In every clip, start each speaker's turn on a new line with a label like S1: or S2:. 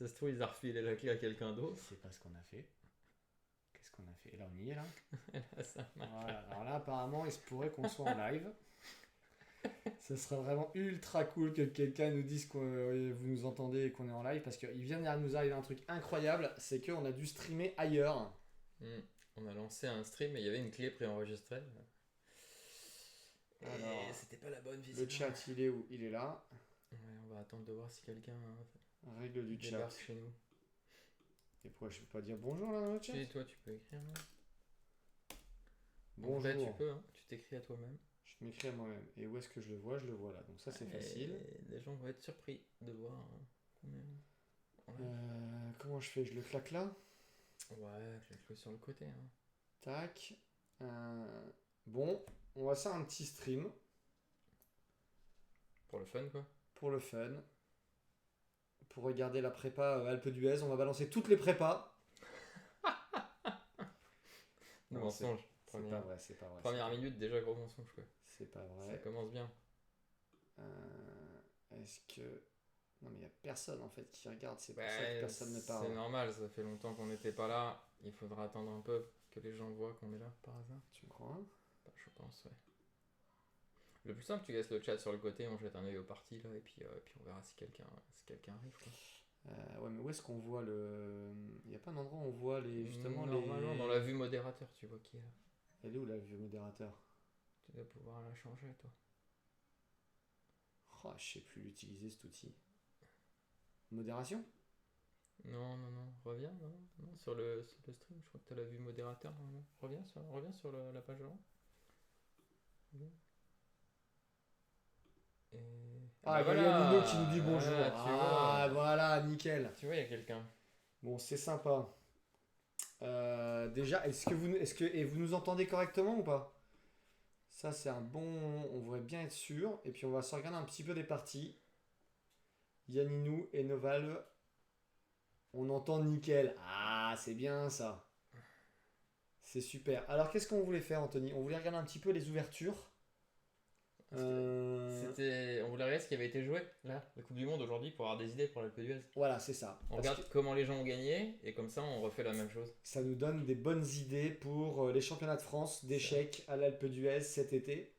S1: Ça se trouve, ils ont refilé la clé à quelqu'un d'autre.
S2: C'est pas ce qu'on a fait. Qu'est-ce qu'on a fait? Et là, on y est là.
S1: Là, ça marche.
S2: Voilà. Alors là, apparemment, il se pourrait qu'on soit en live. Ce serait vraiment ultra cool que quelqu'un nous dise que vous nous entendez et qu'on est en live parce qu'il vient de nous arriver un truc incroyable, c'est qu'on a dû streamer ailleurs.
S1: On a lancé un stream et il y avait une clé préenregistrée. Et
S2: Alors,
S1: c'était pas la bonne
S2: le
S1: visiblement.
S2: chat, il est où? Il est là.
S1: Ouais, on va attendre de voir si quelqu'un
S2: Règle du chat.
S1: débarque chez nous.
S2: Et pourquoi je peux pas dire bonjour là dans le chat?
S1: Si, toi, tu peux écrire. Là. En
S2: Bonjour.
S1: vrai, tu peux, hein. Tu t'écris à toi-même.
S2: Je m'écris à moi-même. Et où est-ce que je le vois? Je le vois là. Donc ça, c'est facile.
S1: Et les gens vont être surpris de voir combien.
S2: Comment je fais? Je le claque là?
S1: Ouais, clique-le sur le côté. Hein.
S2: Tac. Bon, on va faire un petit stream
S1: Pour le fun, quoi.
S2: pour le fun. Pour regarder la prépa Alpe d'Huez. On va balancer toutes les prépas.
S1: Le
S2: Non,
S1: mensonge.
S2: C'est pas vrai, c'est pas vrai.
S1: Première minute, déjà gros mensonge, quoi.
S2: C'est pas
S1: Ça
S2: vrai.
S1: commence bien.
S2: Est-ce que... Non mais il n'y a personne en fait qui regarde, c'est pour
S1: Ouais,
S2: ça que personne ne
S1: c'est
S2: parle.
S1: normal, ça fait longtemps qu'on n'était pas là. Il faudra attendre un peu que les gens voient qu'on est là, par hasard.
S2: Tu me crois?
S1: Bah, je pense, ouais. Le plus simple, tu laisses le chat sur le côté, on jette un œil aux parties, là, et puis on verra si quelqu'un arrive, quoi.
S2: Ouais, mais où est-ce qu'on voit le... Il n'y a pas un endroit où on voit justement
S1: Normalement,
S2: les...
S1: dans la vue modérateur, tu vois qui est là.
S2: Elle est où la vue modérateur?
S1: Tu dois pouvoir la changer, toi.
S2: Oh, je sais plus l'utiliser cet outil. Modération?
S1: Non, reviens, non, sur le stream, je crois que t'as la vue modérateur, normalement. Reviens sur la page avant. Et...
S2: Ah,
S1: bah
S2: il y a Yanino qui nous dit bonjour.
S1: Voilà, tu vois.
S2: Voilà, nickel.
S1: Tu vois, il y a quelqu'un.
S2: Bon, c'est sympa. Déjà, et vous nous entendez correctement ou pas? Ça, c'est un bon... On voudrait bien être sûr. Et puis, on va se regarder un petit peu des parties. Yanninou et Novalve. On entend nickel. Ah, c'est bien ça. C'est super. Alors, qu'est-ce qu'on voulait faire, Anthony? On voulait regarder un petit peu les ouvertures.
S1: On voulait regarder ce qui avait été joué, là, la Coupe du Monde aujourd'hui, pour avoir des idées pour l'Alpe d'Huez.
S2: Voilà, c'est ça.
S1: On
S2: Parce
S1: regarde
S2: que
S1: comment les gens ont gagné, et comme ça, on refait la même chose.
S2: ça nous donne des bonnes idées pour les championnats de France d'échecs à l'Alpe d'Huez cet été.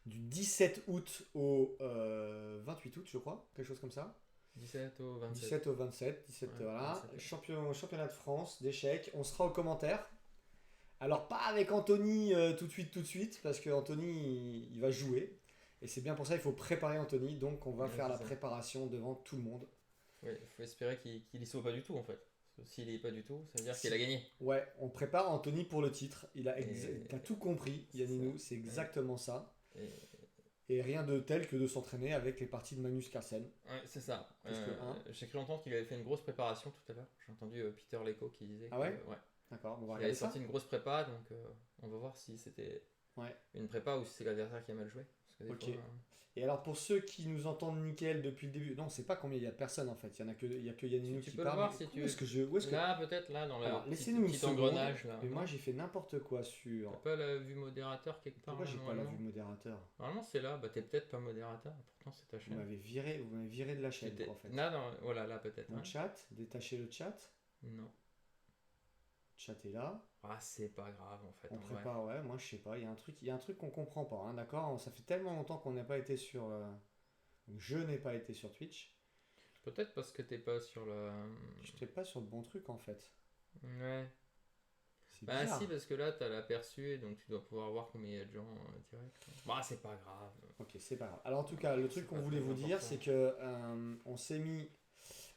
S2: Du 17 août au 28 août, je crois. Quelque chose comme ça.
S1: 17 au 27.
S2: 17 au 27. 17,
S1: Ouais,
S2: voilà.
S1: 27.
S2: Championnat de France d'échecs. On sera aux commentaires. Alors, pas avec Anthony tout de suite, parce que Anthony, il va jouer. Et c'est bien pour ça, il faut préparer Anthony. Donc, on va faire la préparation devant tout le monde.
S1: Ouais, il faut espérer qu'il y soit pas du tout, en fait. Parce que s'il y est pas du tout, ça veut dire qu'il a gagné.
S2: Ouais, on prépare Anthony pour le titre.
S1: Et-
S2: T'as tout compris, Yanninou, c'est exactement ça.
S1: Et...
S2: Et rien de tel que de s'entraîner avec les parties de Magnus Carlsen.
S1: Ouais, c'est ça.
S2: Parce que, hein.
S1: J'ai cru entendre qu'il avait fait une grosse préparation tout à l'heure. J'ai entendu Peter Leco qui disait
S2: Ah ouais
S1: ouais.
S2: D'accord, on va
S1: Il avait
S2: regarder ça.
S1: sorti une grosse prépa, donc on va voir si c'était
S2: Ouais.
S1: une prépa ou si c'est l'adversaire qui a mal joué. Parce que des
S2: Ok.
S1: fois,
S2: Et alors pour ceux qui nous entendent nickel depuis le début, non, c'est pas combien, il y a personne en fait, il y a que Yanninou
S1: Tu
S2: qui
S1: peux le
S2: parle.
S1: voir
S2: Mais
S1: si
S2: où
S1: tu
S2: est-ce que je... Où est-ce que...
S1: Là, peut-être, là, dans le
S2: Alors,
S1: petit,
S2: laissez-nous une
S1: petit
S2: seconde.
S1: engrenage. Là.
S2: Mais moi j'ai fait n'importe quoi sur...
S1: T'as pas la vue modérateur quelque part
S2: Pourquoi
S1: là,
S2: j'ai pas la
S1: normalement
S2: vue modérateur?
S1: Normalement, c'est là. Bah, t'es peut-être pas modérateur. Pourtant, c'est ta
S2: Vous
S1: chaîne.
S2: m'avez viré de la chaîne
S1: C'était-
S2: quoi, en fait.
S1: Là, voilà, là, peut-être.
S2: Mon
S1: Ouais.
S2: chat, détachez le chat.
S1: Non.
S2: Chat est là.
S1: Ah, c'est pas grave, en fait.
S2: On
S1: en vrai.
S2: prépare, ouais, moi je sais pas, il y a un truc qu'on comprend pas, hein, d'accord? Ça fait tellement longtemps qu'on n'a pas été sur... Donc, je n'ai pas été sur Twitch.
S1: Peut-être parce que t'es pas sur le.
S2: Je n'étais pas sur le bon truc en fait.
S1: Ouais.
S2: C'est
S1: Bah,
S2: bizarre.
S1: si, parce que là, t'as l'aperçu et donc tu dois pouvoir voir combien il y a de gens direct. Bah, c'est pas grave.
S2: Ok, c'est pas grave. Alors en tout cas, le truc
S1: C'est
S2: qu'on
S1: pas
S2: voulait
S1: très
S2: vous dire,
S1: important.
S2: c'est que on s'est mis...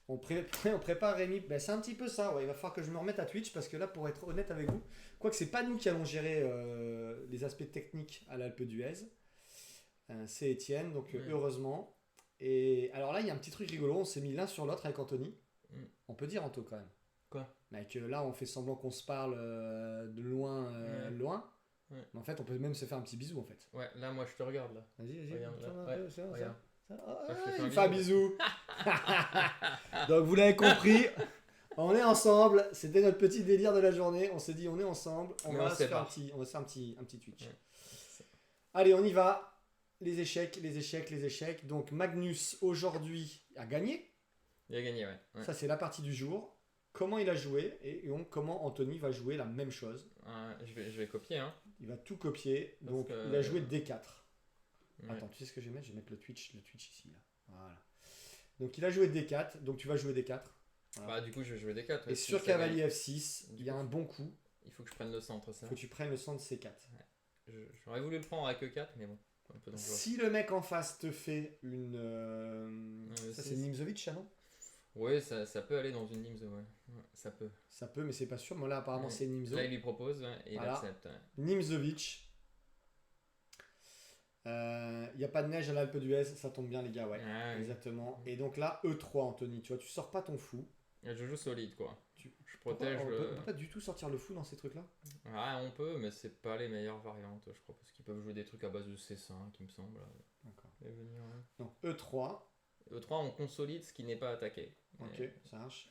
S2: on prépare Rémi. Ben, c'est un petit peu ça, ouais. Il va falloir que je me remette à Twitch parce que là, pour être honnête avec vous, quoique c'est pas nous qui allons gérer les aspects techniques à l'Alpe d'Huez, c'est Étienne, donc
S1: Ouais.
S2: heureusement. Et alors là, il y a un petit truc rigolo, on s'est mis l'un sur l'autre avec Anthony.
S1: Mm.
S2: On peut dire Anto quand même.
S1: Quoi?
S2: Mais que là, on fait semblant qu'on se parle de loin,
S1: Ouais.
S2: loin.
S1: Ouais.
S2: Mais en fait, on peut même se faire un petit bisou en fait.
S1: Ouais, là, moi, je te regarde, là.
S2: Vas-y,
S1: Regarde, là.
S2: tourne un
S1: Ouais,
S2: peu, ça,
S1: regarde.
S2: ça.
S1: je te fais
S2: Il
S1: un
S2: me fait un
S1: bisou.
S2: bisou. Donc vous l'avez compris, on est ensemble. C'était notre petit délire de la journée. On s'est dit on est ensemble. On
S1: Mais
S2: va
S1: on
S2: se faire
S1: sépare.
S2: on va se faire un petit Twitch.
S1: Ouais.
S2: Allez, on y va. Les échecs. Donc Magnus aujourd'hui a gagné.
S1: Il a gagné, ouais. Ouais.
S2: Ça, c'est la partie du jour. Comment il a joué et donc comment Anthony va jouer la même chose.
S1: Je vais copier, hein.
S2: Il va tout copier.
S1: Parce
S2: Donc,
S1: que-
S2: il a joué D4.
S1: Ouais.
S2: Attends, tu sais ce que je vais mettre? Je vais mettre le Twitch ici. Là. Voilà. Donc, il a joué D4. Donc, tu vas jouer D4. Voilà.
S1: Bah, du coup, je vais jouer des 4.
S2: Et sur cavalier F6, il y a un bon coup.
S1: Il faut que je prenne le centre, ça.
S2: Il faut que tu prennes le centre C4.
S1: J'aurais voulu le prendre avec E4, mais bon. Un peu dangereux.
S2: Si le mec en face te fait une. Ça, c'est
S1: c'est-
S2: Nimzovich, ça, non?
S1: Ouais, ça peut aller dans une Nimzo, ouais. Ouais, ça peut.
S2: Ça peut, mais c'est pas sûr. Moi, là, apparemment,
S1: Ouais.
S2: c'est Nimzo.
S1: Là, il lui propose ouais, et il
S2: Voilà.
S1: accepte. Ouais.
S2: Nimzovich. Il n'y a pas de neige à l'Alpe d'Huez, ça tombe bien, les gars, ouais.
S1: Ah, oui.
S2: Exactement. Et donc là, E3, Anthony, tu vois, tu sors pas ton fou.
S1: Je joue solide, quoi.
S2: Tu-
S1: Je
S2: Pourquoi
S1: protège
S2: on
S1: le.
S2: peut pas du tout sortir le fou dans ces trucs-là?
S1: Ouais, on peut, mais c'est pas les meilleures variantes, je crois, parce qu'ils peuvent jouer des trucs à base de C5, il me semble.
S2: D'accord.
S1: Et venir, ouais.
S2: Donc E3,
S1: E3, on consolide ce qui n'est pas attaqué.
S2: ok,
S1: Mais
S2: ça marche.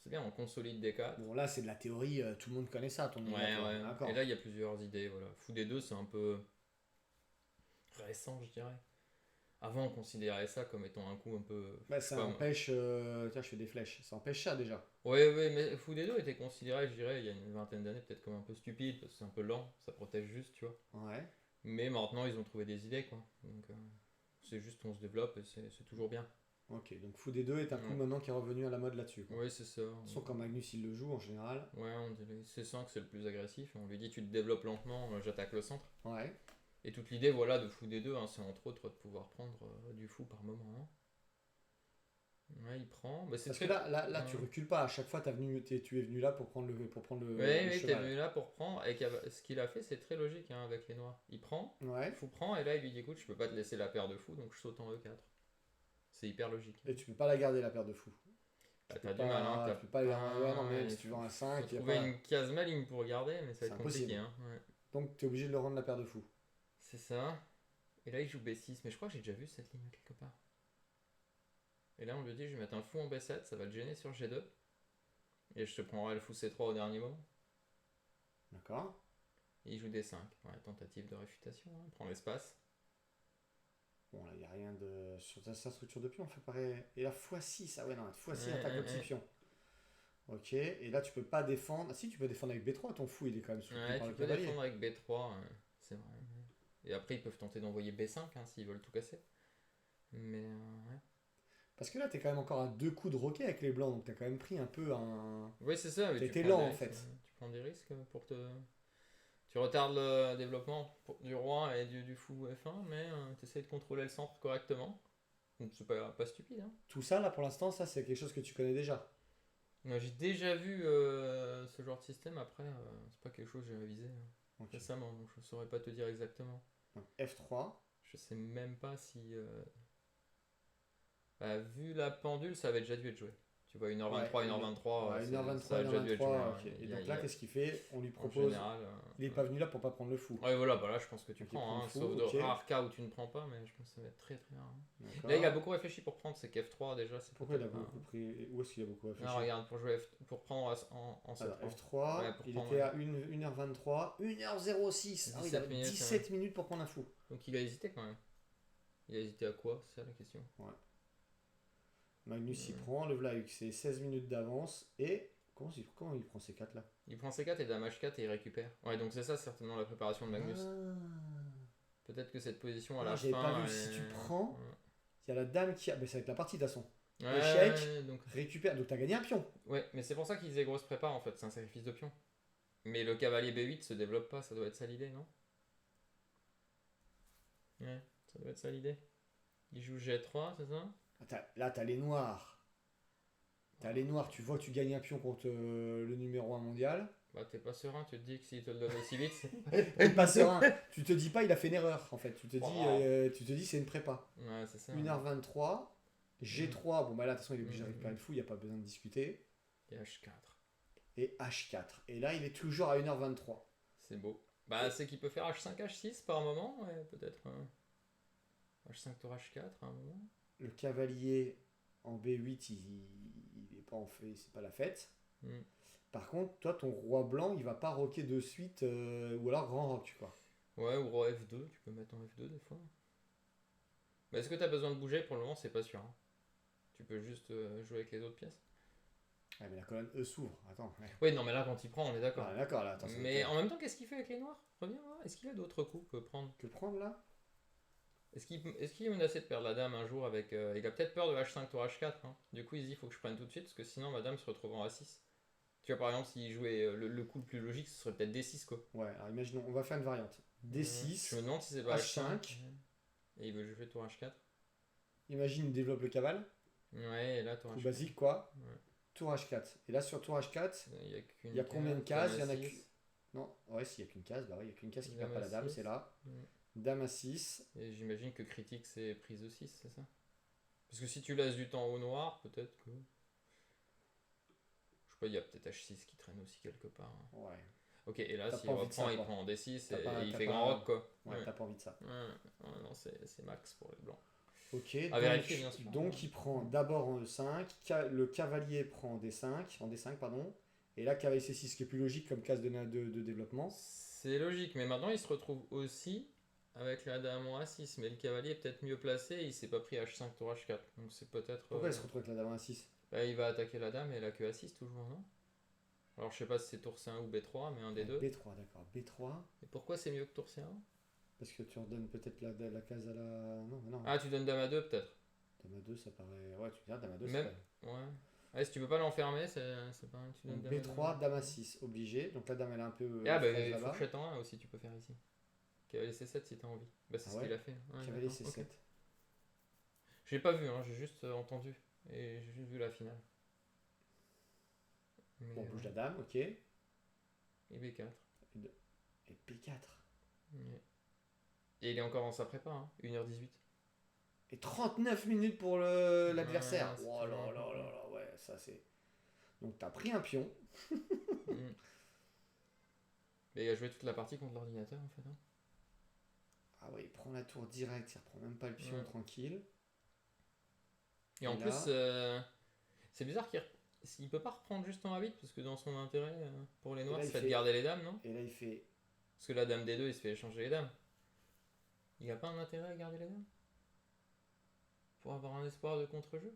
S1: C'est bien, on consolide des 4.
S2: Bon, là, c'est de la théorie, tout le monde connaît ça, ton idée,
S1: Ouais,
S2: toi.
S1: ouais.
S2: D'accord.
S1: Et là, il y a plusieurs idées, voilà. Fou des deux, c'est un peu récent, je dirais. Avant, on considérait ça comme étant un coup un peu.
S2: Bah, ça
S1: comme-
S2: empêche. Tiens, je fais des flèches. Ça empêche ça déjà.
S1: Ouais, ouais, mais Fou des deux était considéré, je dirais, il y a une vingtaine d'années, peut-être comme un peu stupide, parce que c'est un peu lent, ça protège juste, tu vois.
S2: Ouais.
S1: Mais maintenant, ils ont trouvé des idées, quoi. Donc, c'est juste on se développe et c'est toujours bien.
S2: Ok, donc Fou des deux est un coup
S1: Ouais.
S2: maintenant qui est revenu à la mode là-dessus. Quoi.
S1: Ouais, c'est ça.
S2: De toute façon, quand Magnus il le joue en général.
S1: Ouais, on dirait C5 c'est le plus agressif. On lui dit tu te développes lentement, j'attaque le centre.
S2: Ouais.
S1: Et toute l'idée voilà de Fou des deux, hein, c'est entre autres de pouvoir prendre du fou par moment. Hein. Ouais, il prend. Bah, c'est
S2: Parce
S1: très...
S2: que là, tu
S1: Ouais.
S2: recules pas. À chaque fois, tu es venu là pour prendre le
S1: Ouais, t'es
S2: cheval.
S1: venu là pour prendre. Et ce qu'il a fait, c'est très logique hein, avec les noirs. Il prend,
S2: Ouais.
S1: fou prend, et là il lui dit écoute, je peux pas te laisser la paire de fou, donc je saute en E4. C'est hyper logique.
S2: Et tu peux pas la garder, la paire de fou.
S1: Bah,
S2: Tu
S1: t'as
S2: peux
S1: du mal, hein.
S2: tu peux pas ouais, non, mais
S1: il
S2: si tu
S1: faut-
S2: veux un
S1: faut
S2: 5, il y a
S1: trouver
S2: pas...
S1: une case maligne pour garder, mais ça
S2: C'est
S1: va être compliqué.
S2: impossible.
S1: Hein. Ouais.
S2: Donc, tu es obligé de le rendre la paire de fou.
S1: C'est ça. Et là, il joue B6, mais je crois que j'ai déjà vu cette ligne quelque part. Et là, on lui dit je vais mettre un fou en B7, ça va le gêner sur G2. Et je te prendrai le fou C3 au dernier moment.
S2: D'accord.
S1: Et il joue D5. Ouais, tentative de réfutation, hein. Il prend l'espace.
S2: Bon, là, il n'y a rien de... Sur sa structure de pion, on fait pareil. Et la x6, ah ouais, non, la x6
S1: Ouais,
S2: attaque
S1: ouais,
S2: au petit
S1: ouais.
S2: pion. Ok, et là, tu peux pas défendre... Ah si, tu peux défendre avec B3, ton fou, il est quand même soutenu
S1: Ouais,
S2: par
S1: tu
S2: le
S1: peux
S2: cavalier.
S1: défendre avec B3, c'est vrai. Et après, ils peuvent tenter d'envoyer B5 hein, s'ils veulent tout casser. Mais ouais.
S2: Parce que là, t'es quand même encore à 2 coups de roquet avec les blancs, donc t'as quand même pris un peu un...
S1: Oui, c'est ça. Mais
S2: T'as
S1: tu
S2: été
S1: prends
S2: lent,
S1: des
S2: en
S1: risques,
S2: fait.
S1: Tu prends des risques pour te. Tu retardes le développement du roi et du fou F1, mais tu essaies de contrôler le centre correctement. Donc c'est pas stupide. Hein.
S2: Tout ça, là, pour l'instant, ça, c'est quelque chose que tu connais déjà.
S1: Moi, j'ai déjà vu ce genre de système, après, c'est pas quelque chose que j'ai révisé
S2: Ok.
S1: récemment, donc je saurais pas te dire exactement.
S2: Donc, F3.
S1: Je sais même pas si. Bah, vu la pendule, ça avait déjà dû être joué. Tu vois, 1h23,
S2: Ouais,
S1: 1h23,
S2: Ouais,
S1: ça
S2: 1h23,
S1: a déjà dû être joué.
S2: 1h23,
S1: Hein.
S2: ok. Et
S1: Il y a-
S2: donc
S1: il y
S2: là,
S1: a-
S2: qu'est-ce qu'il fait? On lui
S1: en
S2: propose...
S1: général.
S2: Il est pas venu là pour pas prendre le fou.
S1: Ouais, voilà, bah là je pense que tu
S2: Donc, il prend
S1: prends,
S2: le
S1: hein,
S2: fou,
S1: sauf
S2: ok.
S1: de rares cas où tu ne prends pas, mais je pense que ça va être très très rare. Hein.
S2: D'accord.
S1: Là, il a beaucoup réfléchi pour prendre, c'est qu'F3 déjà, c'est
S2: Pourquoi il a
S1: peut-être
S2: beaucoup pris... Où est-ce qu'il a beaucoup
S1: pas-
S2: réfléchi?
S1: Non, regarde, pour prendre en
S2: Alors,
S1: C3.
S2: F3,
S1: Ouais, pour
S2: il
S1: prendre,
S2: était à 1h23, 1h06. Ah oui, il
S1: 17
S2: avait
S1: minutes,
S2: 17 minutes pour prendre un fou.
S1: Donc il a hésité quand même. Il a hésité à quoi? C'est ça la question.
S2: Magnus y
S1: Ouais.
S2: prend, le Vlahuk, c'est 16 minutes d'avance. Et comment il prend ces 4 là?
S1: Il prend C4 et Dame H4 et il récupère. Ouais, donc c'est ça certainement la préparation de Magnus. Peut-être que cette position à la
S2: j'avais
S1: fin.
S2: pas vu. Si tu prends, il y a la dame qui a. Ben, ça va être la partie de toute façon.
S1: Ouais,
S2: échec.
S1: ouais, donc...
S2: Récupère. Donc t'as gagné un pion.
S1: ouais, mais c'est pour ça qu'ils faisaient grosse prépa en fait, c'est un sacrifice de pion. Mais le cavalier B8 se développe pas, ça doit être ça l'idée, non? Ouais, ça doit être ça l'idée. Il joue G3, c'est ça?
S2: Là, t'as les noirs. T'as les noirs, tu vois que tu gagnes un pion contre le numéro 1 mondial.
S1: Bah t'es pas serein, tu te dis que s'il te le donne aussi vite, c'est...
S2: T'es pas serein. Tu te dis pas, il a fait une erreur en fait. Tu te dis, c'est une prépa.
S1: Ouais, c'est ça.
S2: 1h23. G3, bon bah là de toute façon il est obligé de récupérer le fou, il n'y a pas besoin de discuter.
S1: Et H4.
S2: Et H4. Et là il est toujours à 1h23.
S1: C'est beau. Bah c'est qu'il peut faire H5, H6 par moment, ouais, peut-être. H5 tour H4 à un moment.
S2: Le cavalier en B8, il est pas en fait, c'est pas la fête.
S1: Hmm.
S2: Par contre, toi ton roi blanc, il va pas roquer de suite, ou alors grand rock quoi.
S1: Ouais, ou roi F2, tu peux mettre en F2 des fois. Mais est-ce que t'as besoin de bouger? Pour le moment, c'est pas sûr. Hein. tu peux juste jouer avec les autres pièces.
S2: Ouais, mais la colonne E s'ouvre. Attends. Ouais.
S1: Oui, non, mais là, quand il prend, on est d'accord.
S2: Ah, d'accord, là. Attends,
S1: Mais en même temps, qu'est-ce qu'il fait avec les noirs? Reviens voir. Est-ce qu'il a d'autres coups que prendre?
S2: Que prendre là?
S1: Est-ce qu'il est menacé de perdre la dame un jour avec. Il a peut-être peur de H5 tour H4. Hein. Du coup, il se dit il faut que je prenne tout de suite parce que sinon ma dame se retrouve en A6. Tu vois, par exemple, s'il jouait le coup le plus logique, ce serait peut-être D6 quoi.
S2: Ouais, alors imaginons, on va faire une variante. D6,
S1: Je me demande si c'est pas H5.
S2: H5.
S1: Et il veut jouer tour H4.
S2: Imagine, il développe le cavale.
S1: Ouais, et là, tour
S2: Coup
S1: H4.
S2: basique, quoi.
S1: Ouais.
S2: Tour H4. Et là, sur tour H4,
S1: Il
S2: y a combien de cases? Il y en a
S1: qu'une.
S2: qu'une. Non, ouais, s'il y a qu'une case, bah oui, il y a qu'une case qui
S1: Dame
S2: perd pas la dame,
S1: A6.
S2: c'est là.
S1: Ouais.
S2: Dame à 6.
S1: Et j'imagine que critique c'est prise de 6, c'est ça? Parce que si tu laisses du temps au noir, peut-être que. Je sais pas, il y a peut-être H6 qui traîne aussi quelque part. Hein.
S2: Ouais.
S1: Ok, et là,
S2: T'as
S1: s'il
S2: pas envie de
S1: reprend,
S2: ça,
S1: il
S2: quoi.
S1: prend en D6
S2: T'as
S1: et
S2: pas-
S1: il
S2: t'as
S1: fait
S2: pas-
S1: grand rock quoi.
S2: Ouais, t'as pas envie de ça.
S1: Ouais, non, c'est max pour les blancs.
S2: Ok,
S1: À vérifier, bien sûr.
S2: donc il prend d'abord en E5, le cavalier prend en D5, pardon, et là cavalier C6, ce qui est plus logique comme case de développement.
S1: C'est logique, mais maintenant il se retrouve aussi avec la dame en A6, mais le cavalier est peut-être mieux placé et il s'est pas pris H5 tour H4. Donc c'est peut-être.
S2: Pourquoi il se retrouve avec la dame à 6?
S1: Bah, il va attaquer la dame et elle a que A6 toujours, non? Alors je sais pas si c'est tour C1 ou B3, mais un des deux.
S2: B3, d'accord. B3,
S1: Et pourquoi c'est mieux que tour C1?
S2: parce que tu redonnes peut-être la case à la... Non, mais non.
S1: Ah, tu donnes dame à 2 peut-être.
S2: Dame à 2, ça paraît... Ouais, tu dis dame à 2,
S1: Même.
S2: c'est
S1: Ouais. Ah, si tu peux pas l'enfermer, c'est pas. Tu
S2: pas...
S1: donnes
S2: Donc,
S1: dame
S2: B3, dame à 6, obligé. Donc la dame, elle est un peu...
S1: Ah, bah,
S2: fraise là-bas.
S1: fourchette en 1 aussi, tu peux faire ici. Cavalier C7 si t'as envie. Bah, c'est
S2: Ah
S1: ce
S2: ouais
S1: qu'il a fait. Ouais,
S2: Cavalier
S1: d'accord,
S2: C7.
S1: ok. J'ai pas vu, hein, j'ai juste entendu. Et j'ai juste vu la finale. Mais,
S2: Bon, on bouge la dame, ok. Et
S1: Et B4.
S2: P4.
S1: Ouais. Et il est encore dans sa prépa, hein, 1h18.
S2: Et 39 minutes pour l'adversaire.
S1: Ouais, c'est
S2: Oh là
S1: toujours
S2: là
S1: un peu
S2: là là, ouais, ça c'est... Donc t'as pris un pion.
S1: Mm. Mais il a joué toute la partie contre l'ordinateur en fait. Hein.
S2: Ah ouais, il prend la tour direct, il reprend même pas le pion
S1: Ouais.
S2: tranquille.
S1: Et en
S2: là-
S1: plus, c'est bizarre qu'il peut pas reprendre juste en A8 parce que dans son intérêt pour les noirs,
S2: là, il
S1: c'est de
S2: fait-
S1: garder les dames, non?
S2: Et là il fait...
S1: Parce que la dame D2, il se fait échanger les dames. Il a pas un intérêt à garder les dames? Pour avoir un espoir de contre-jeu?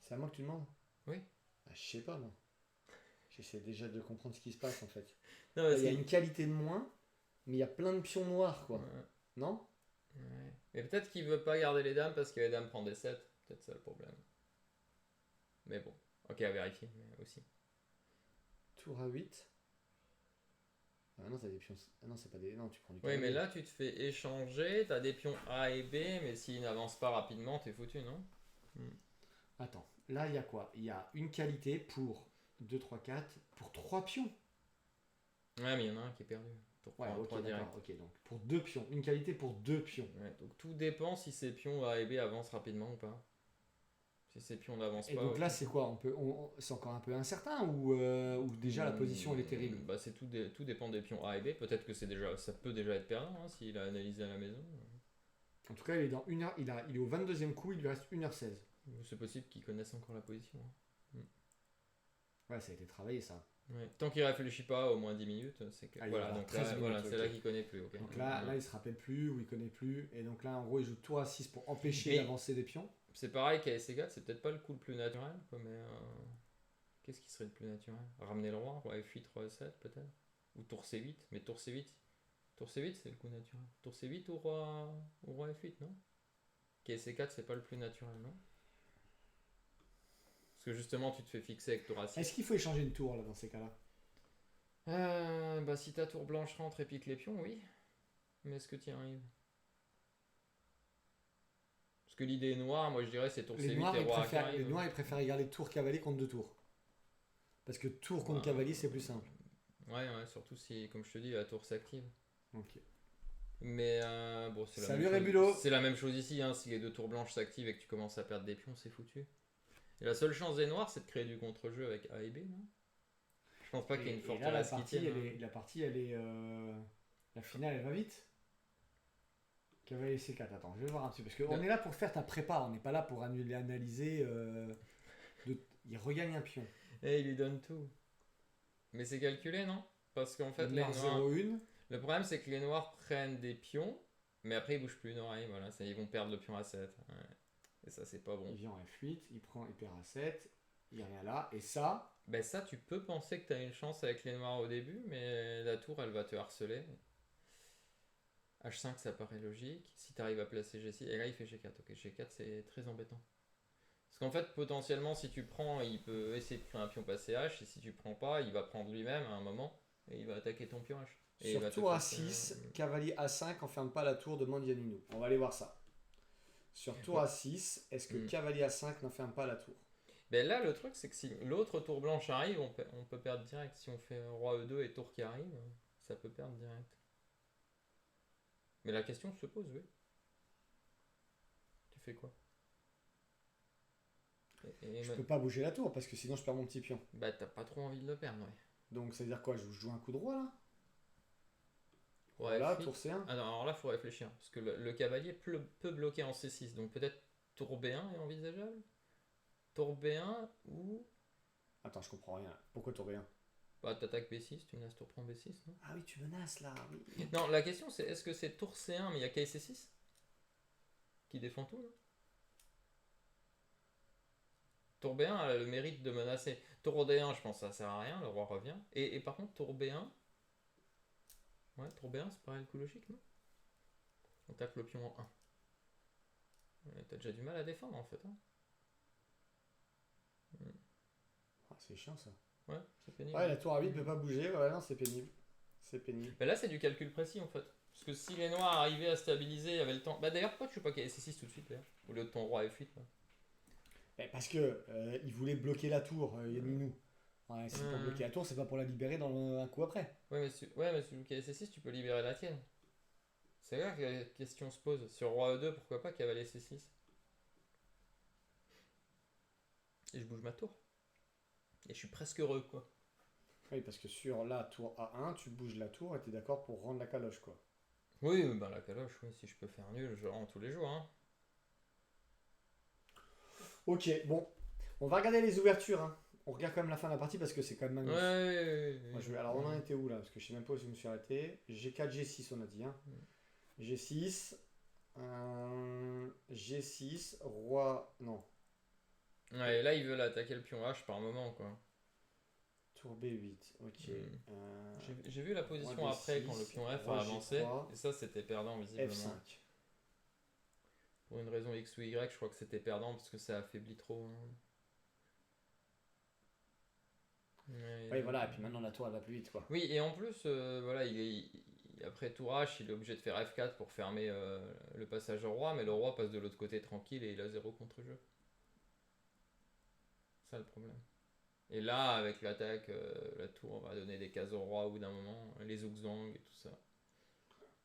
S2: C'est à moi que tu demandes?
S1: Oui.
S2: Ah, je sais pas moi. J'essaie déjà de comprendre ce qui se passe en fait.
S1: Non,
S2: Là, il y a une qualité de moins, mais il y a plein de pions noirs quoi.
S1: Ouais.
S2: Non?
S1: Ouais. Mais peut-être qu'il veut pas garder les dames parce que les dames prennent des 7. Peut-être ça le problème. Mais bon. Ok, à vérifier mais aussi.
S2: Tour à 8. Ah non, t'as des pions... Ah non, c'est pas des... Non, tu prends du
S1: Oui, mais
S2: cavalier.
S1: là tu te fais échanger, t'as des pions A et B, mais s'ils n'avancent pas rapidement, t'es foutu, non?
S2: Attends, là il y a quoi? Il y a une qualité pour 2, 3, 4, pour 3 pions.
S1: Ouais, mais il y en a un qui est perdu. Tour
S2: Ouais,
S1: 3,
S2: ok,
S1: 3 direct.
S2: d'accord. Ok, donc pour 2 pions. Une qualité pour 2 pions.
S1: Ouais, donc tout dépend si ces pions A et B avancent rapidement ou pas. Si ces pions n'avancent
S2: Et
S1: pas.
S2: donc
S1: ok.
S2: là, c'est quoi? C'est encore un peu incertain ou déjà la position elle est terrible?
S1: Bah, tout dépend des pions A et B. Peut-être que ça peut déjà être perdant hein, s'il a analysé à la maison.
S2: En tout cas, il est dans 1 heure, il est au 22e coup, il lui reste 1h16.
S1: C'est possible qu'ils connaissent encore la position. Hein.
S2: Ouais, ça a été travaillé ça.
S1: Ouais. Tant qu'il réfléchit pas au moins 10 minutes, c'est que.
S2: Ah, il
S1: voilà,
S2: va
S1: donc
S2: 13
S1: là,
S2: minutes,
S1: voilà,
S2: ok.
S1: c'est là qu'il connaît plus. ok.
S2: Donc là,
S1: Ouais.
S2: là, il se rappelle plus ou il connaît plus. Et donc là, en gros, il joue tour à 6 pour empêcher
S1: Mais-
S2: l'avancée des pions.
S1: C'est pareil qu'à SC4, c'est peut-être pas le coup le plus naturel, quoi, mais qu'est-ce qui serait le plus naturel? Ramener le roi F8, roi E7 peut-être? Ou tour C8, mais tour C8 c'est le coup naturel. Tour C8 ou roi F8, non? KC4 c'est pas le plus naturel, non? Parce que justement tu te fais fixer avec tour A6.
S2: Est-ce qu'il faut échanger une tour là dans ces cas-là?
S1: Bah si ta tour blanche rentre et pique les pions, oui. Mais est-ce que tu y arrives? Parce que l'idée noire, moi je dirais c'est tour
S2: Les
S1: C8
S2: noirs,
S1: et
S2: ils
S1: roi A qui
S2: préfèrent, les
S1: arrive.
S2: noirs, ils préfèrent garder tour cavalier contre 2 tours. Parce que tour contre
S1: Ouais.
S2: cavalier, c'est plus simple.
S1: Ouais, surtout si, comme je te dis, la tour s'active.
S2: Ok.
S1: Mais bon, c'est la
S2: Salut,
S1: même chose.
S2: Rébulo.
S1: C'est la même chose ici, hein. Si les deux tours blanches s'activent et que tu commences à perdre des pions, c'est foutu. Et la seule chance des noirs, c'est de créer du contre-jeu avec A et B, non? Je pense pas qu'il y ait une
S2: Et là, la
S1: forteresse qui
S2: partie,
S1: tienne.
S2: la partie, elle est. La finale, elle va vite. Cavalier C4, attends, je vais voir un petit peu. Parce qu'on
S1: Non.
S2: est là pour faire ta prépa, on n'est pas là pour analyser. Il regagne un pion.
S1: Et il lui donne tout. Mais c'est calculé, non? Parce qu'en fait,
S2: Le
S1: les
S2: noir
S1: noirs.
S2: 0-1.
S1: Le problème, c'est que les noirs prennent des pions, mais après ils bougent plus une oreille. Voilà, ils vont perdre le pion A7. Ouais. Et ça, c'est pas bon.
S2: Il vient en F8, il perd A7, il revient là, et ça,
S1: Ben ça, tu peux penser que tu as une chance avec les noirs au début, mais la tour, elle va te harceler. H5, ça paraît logique. Si tu arrives à placer G6, et là, il fait G4. Ok, G4, c'est très embêtant. Parce qu'en fait, potentiellement, si tu prends, il peut essayer de créer un pion passé H, et si tu prends pas, il va prendre lui-même à un moment, et il va attaquer ton pion H. Et il
S2: sur
S1: va te
S2: tour
S1: forcer
S2: A6, cavalier A5 enferme pas la tour, demande Yanninou. On va aller voir ça. Sur tour
S1: Ouais.
S2: A6, est-ce que cavalier A5 n'enferme pas la tour?
S1: Ben là, le truc, c'est que si l'autre tour blanche arrive, on peut perdre direct. Si on fait roi E2 et tour qui arrive, ça peut perdre direct. Mais la question se pose, oui. Tu fais quoi?
S2: Je peux pas bouger la tour parce que sinon je perds mon petit pion.
S1: Bah, t'as pas trop envie de le perdre, ouais.
S2: Donc ça veut dire quoi? Je joue un coup de roi là?
S1: Ouais,
S2: Voilà,
S1: F8.
S2: tour C1.
S1: Alors là, faut réfléchir. Parce que le cavalier peut bloquer en C6. Donc peut-être tour B1 est envisageable. Tour B1 ou.
S2: Attends, je comprends rien. Pourquoi tour B1?
S1: Bah, t'attaques B6, tu menaces tour prend B6, non?
S2: Ah oui, tu menaces là, oui.
S1: Non, la question c'est est-ce que c'est tour C1 mais il y a KC6 qui défend tout, non? Tour B1 a le mérite de menacer. Tour D1, je pense que ça sert à rien, le roi revient. Et par contre, tour B1. Ouais, tour B1, c'est pareil le coup logique, non? On tape le pion en 1. Ouais, t'as déjà du mal à défendre en fait, hein.
S2: Ah, c'est chiant ça.
S1: Ouais, c'est pénible.
S2: Ouais, la tour A8 peut pas bouger. Ouais, non, c'est pénible. C'est pénible.
S1: Mais là, c'est du calcul précis en fait. Parce que si les noirs arrivaient à stabiliser, il y avait le temps. Bah d'ailleurs, pourquoi tu fais pas KC6 tout de suite d'ailleurs? Au lieu de ton roi F8 là.
S2: Parce que il voulait bloquer la tour, Yanninou. Ouais, c'est pour bloquer la tour, c'est pas pour la libérer dans un coup après.
S1: Ouais, mais sur le KC6, tu peux libérer la tienne. C'est là que la question se pose. Sur roi E2, pourquoi pas cavalier C6? Et je bouge ma tour. Et je suis presque heureux quoi.
S2: Oui, parce que sur la tour A1, tu bouges la tour et t'es d'accord pour rendre la caloche quoi.
S1: Oui, bah la caloche, oui, si je peux faire nul, je rends tous les jours. Hein.
S2: Ok, bon. On va regarder les ouvertures. Hein. On regarde quand même la fin de la partie parce que c'est quand même magnifique.
S1: Ouais.
S2: Moi, alors on en était où là? Parce que je sais même pas où je me suis arrêté. G4, G6 on a dit. Hein. G6. G6. Roi. Non.
S1: Ouais, et là, il veut l'attaquer le pion H par moment, quoi.
S2: Tour B8. Ok.
S1: J'ai vu la position
S2: roi
S1: après
S2: D6,
S1: quand le pion F
S2: roi
S1: a avancé.
S2: G3,
S1: Et ça, c'était perdant, visiblement.
S2: F5.
S1: Pour une raison X ou Y, je crois que c'était perdant parce que ça affaiblit trop. Hein.
S2: Oui, voilà, et puis maintenant la tour elle va plus vite quoi.
S1: Oui, et en plus, voilà, après tour H, il est obligé de faire F4 pour fermer le passage au roi, mais le roi passe de l'autre côté tranquille et il a 0 contre-jeu. C'est ça le problème. Et là, avec l'attaque, la tour va donner des cases au roi au bout d'un moment, les zugzwang et tout ça.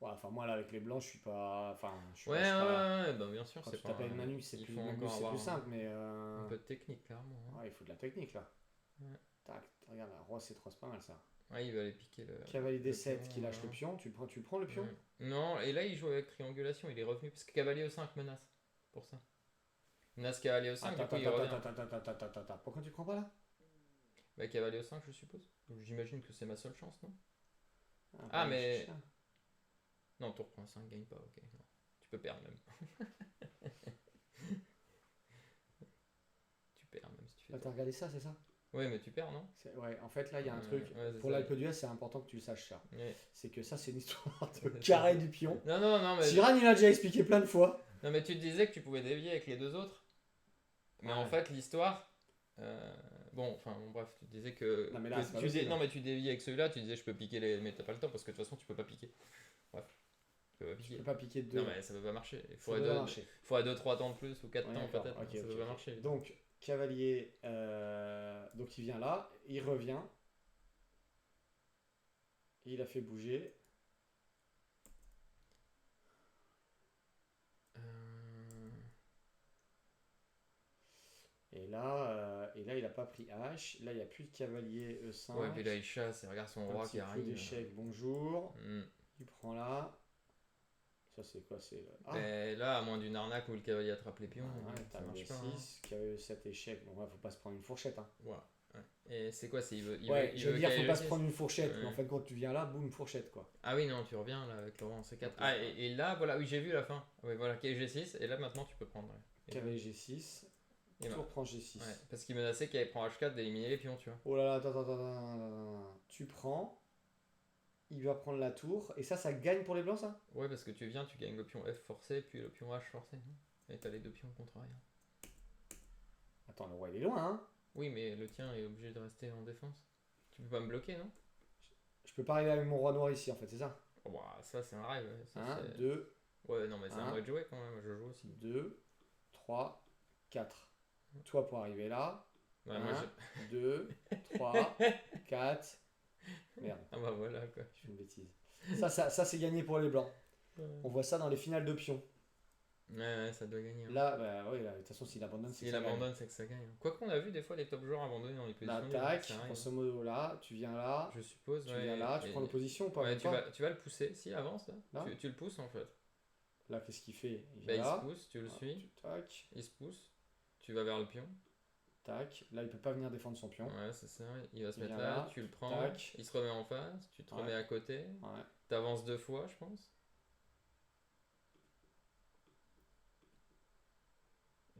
S2: Ouais, enfin moi là avec les blancs je suis pas. Enfin, je suis
S1: Ouais,
S2: pas.
S1: bah bien sûr,
S2: Quand
S1: c'est
S2: tu
S1: pas.
S2: t'appelles Manu, c'est
S1: Il
S2: plus,
S1: faut
S2: Manu,
S1: encore
S2: c'est
S1: avoir
S2: plus simple, mais.
S1: un peu de technique, clairement. Hein.
S2: Ouais, il faut de la technique là.
S1: Ouais.
S2: Tac, regarde, là, roi C3, c'est pas mal ça.
S1: Ouais, il va aller piquer le.
S2: Cavalier
S1: le
S2: D7
S1: pion,
S2: qui lâche le
S1: voilà.
S2: pion, tu le prends le pion?
S1: Non, et là il joue avec triangulation, il est revenu parce que cavalier E5 menace. Pour ça. Menace cavalier E5, du coup il revient.
S2: Attends, pourquoi tu prends pas là?
S1: Bah, cavalier E5, je suppose. Donc j'imagine que c'est ma seule chance, non?
S2: Bah,
S1: Mais. Non, tour point 5 gagne pas, ok. Non. Tu peux perdre même. Tu perds même si tu fais.
S2: Là, t'as regardé ça, c'est ça?
S1: Ouais, mais tu perds, non?
S2: Ouais, en fait, là, il y a un truc.
S1: Ouais,
S2: Pour
S1: ça.
S2: l'Alpe d'Huez, c'est important que tu le saches ça.
S1: Ouais.
S2: C'est que ça, c'est une histoire de carré du pion.
S1: Non, mais.
S2: Siran, il a déjà expliqué plein de fois.
S1: Non, mais tu te disais que tu pouvais dévier avec les deux autres. Mais
S2: Ouais.
S1: en fait, l'histoire. Bref, tu disais que.
S2: Non, mais là, c'est pas
S1: tu
S2: possible.
S1: non, mais tu déviais avec celui-là, tu disais je peux piquer les. Mais t'as pas le temps parce que de toute façon, tu peux pas piquer. Bref. Tu peux pas
S2: Tu
S1: piquer.
S2: peux pas piquer de deux.
S1: Non, mais ça peut pas marcher. Il
S2: ça peut pas marcher.
S1: faudrait 2-3 temps de plus ou 4
S2: Ouais,
S1: temps
S2: d'accord.
S1: peut-être.
S2: Ok,
S1: Ça
S2: ok,
S1: peut pas
S2: ok.
S1: marcher.
S2: Donc, cavalier. Donc, il vient là, il revient. Il a fait bouger. Et là, il a pas pris H. Là, il n'y a plus de cavalier E5.
S1: Ouais, puis là il chasse et regarde son
S2: Un
S1: roi
S2: petit
S1: qui
S2: coup
S1: arrive.
S2: d'échec, bonjour.
S1: Hmm.
S2: Il prend là. Ça, c'est quoi? C'est.
S1: Mais là, à moins d'une arnaque où le cavalier attrape les pions,
S2: Ouais,
S1: ça
S2: t'as
S1: marche
S2: le
S1: pas. Hein.
S2: 6, cavalier 7 échec. Bon, ouais, faut pas se prendre une fourchette. Hein.
S1: Voilà. Et c'est quoi?
S2: Ouais,
S1: Il
S2: je veux
S1: veut
S2: dire,
S1: caler
S2: faut
S1: le
S2: pas se
S1: 6.
S2: prendre une fourchette. Mais en
S1: Ouais.
S2: fait, quand tu viens là, boum, fourchette quoi.
S1: Ah oui, non, tu reviens là avec Laurent en C4.
S2: Ok.
S1: Ah, et là, voilà, oui, j'ai vu la fin. Oui, voilà, G6. Et là, maintenant, tu peux prendre. Ouais.
S2: Cavalier G6.
S1: Et
S2: Tour
S1: bah,
S2: prend G6.
S1: ouais, parce qu'il menaçait qu'il allait prendre H4 d'éliminer les pions, tu vois.
S2: Oh là là, attends. Tu prends. Il va prendre la tour. Et ça gagne pour les blancs, ça?
S1: Ouais, parce que tu viens, tu gagnes le pion F forcé, puis le pion H forcé. Et t'as les deux pions contre rien.
S2: Attends, le roi il est loin, hein.
S1: Oui, mais le tien est obligé de rester en défense. Tu peux pas me bloquer, non?
S2: Je peux pas arriver avec mon roi noir ici, en fait, c'est ça?
S1: Oh, bah, ça, c'est un rêve. Ouais. Ça,
S2: 1,
S1: c'est...
S2: 2,
S1: Ouais, non, mais c'est à
S2: 1,
S1: moi de jouer quand même. Je joue aussi.
S2: 2, 3, 4. Toi pour arriver là.
S1: Ouais, moi,
S2: 1, 2, 3, 4. Merde,
S1: Ah bah voilà, quoi.
S2: je fais une bêtise. Ça c'est gagné pour les blancs. On voit ça dans les finales de pions.
S1: Ouais, ça doit gagner. Hein.
S2: Là, bah oui, de toute façon, s'il abandonne, c'est que
S1: S'il
S2: ça gagne.
S1: abandonne, c'est que ça gagne. Quoi qu'on a vu des fois les top joueurs abandonner dans les
S2: Là,
S1: positions.
S2: tac,
S1: ça arrive.
S2: grosso modo là, tu viens là,
S1: Je suppose,
S2: tu
S1: ouais.
S2: viens là, tu prends l'opposition ou pas?
S1: Ouais,
S2: Même pas.
S1: tu vas le pousser. Si, avance là.
S2: Là
S1: Tu le pousses en fait.
S2: Là, qu'est-ce qu'il fait? Il
S1: Bah,
S2: vient
S1: il se
S2: là.
S1: pousse, tu le
S2: Ah,
S1: suis.
S2: Tac,
S1: Il se pousse. Tu vas vers le pion.
S2: tac. Là, il peut pas venir défendre son pion.
S1: Ouais, c'est ça. Il va se
S2: Il
S1: mettre
S2: vient
S1: là,
S2: là,
S1: tu le prends.
S2: tac.
S1: Il se remet en face. Tu te
S2: Ouais.
S1: remets à côté.
S2: Ouais.
S1: T'avances 2 fois, je pense.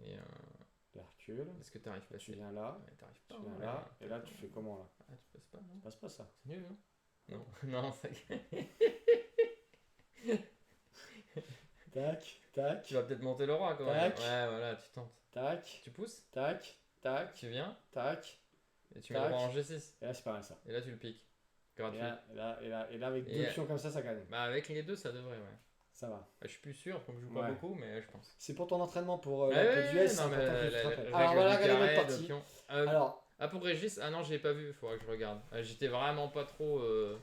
S1: Et
S2: Il recule.
S1: est-ce que t'arrives pas
S2: Tu viens là,
S1: Ouais, t'arrives pas.
S2: tu viens
S1: ouais.
S2: là, et là, tu fais comment là?
S1: Ah, tu passes pas, non?
S2: Ça passe pas ça.
S1: C'est nul, non? Non, non, ça
S2: Tac, tac,
S1: Tu vas peut-être monter le roi quand même.
S2: Tac.
S1: Ouais, voilà, tu tentes.
S2: tac,
S1: Tu pousses,
S2: tac, tac,
S1: tu viens,
S2: tac.
S1: et tu mets le
S2: Tac.
S1: roi en G6.
S2: Et là, c'est pas mal ça.
S1: Et là, tu le piques. Gratuit.
S2: Et là, avec
S1: Et
S2: deux pions comme ça gagne.
S1: Bah, avec les deux, ça devrait, ouais.
S2: Ça va.
S1: Bah, je suis plus sûr, comme je joue pas
S2: Ouais.
S1: beaucoup, mais je pense.
S2: C'est pour ton entraînement pour
S1: Ouais,
S2: la
S1: ouais,
S2: PDUS, c'est
S1: non, mais
S2: important que tu te
S1: la
S2: rappelles.
S1: règle
S2: Alors, voilà,
S1: du
S2: regardez
S1: carré,
S2: notre
S1: de
S2: partie.
S1: pion.
S2: Alors,
S1: Pour Régis, ah non, j'ai pas vu, faudra que je regarde. J'étais vraiment pas trop
S2: oh,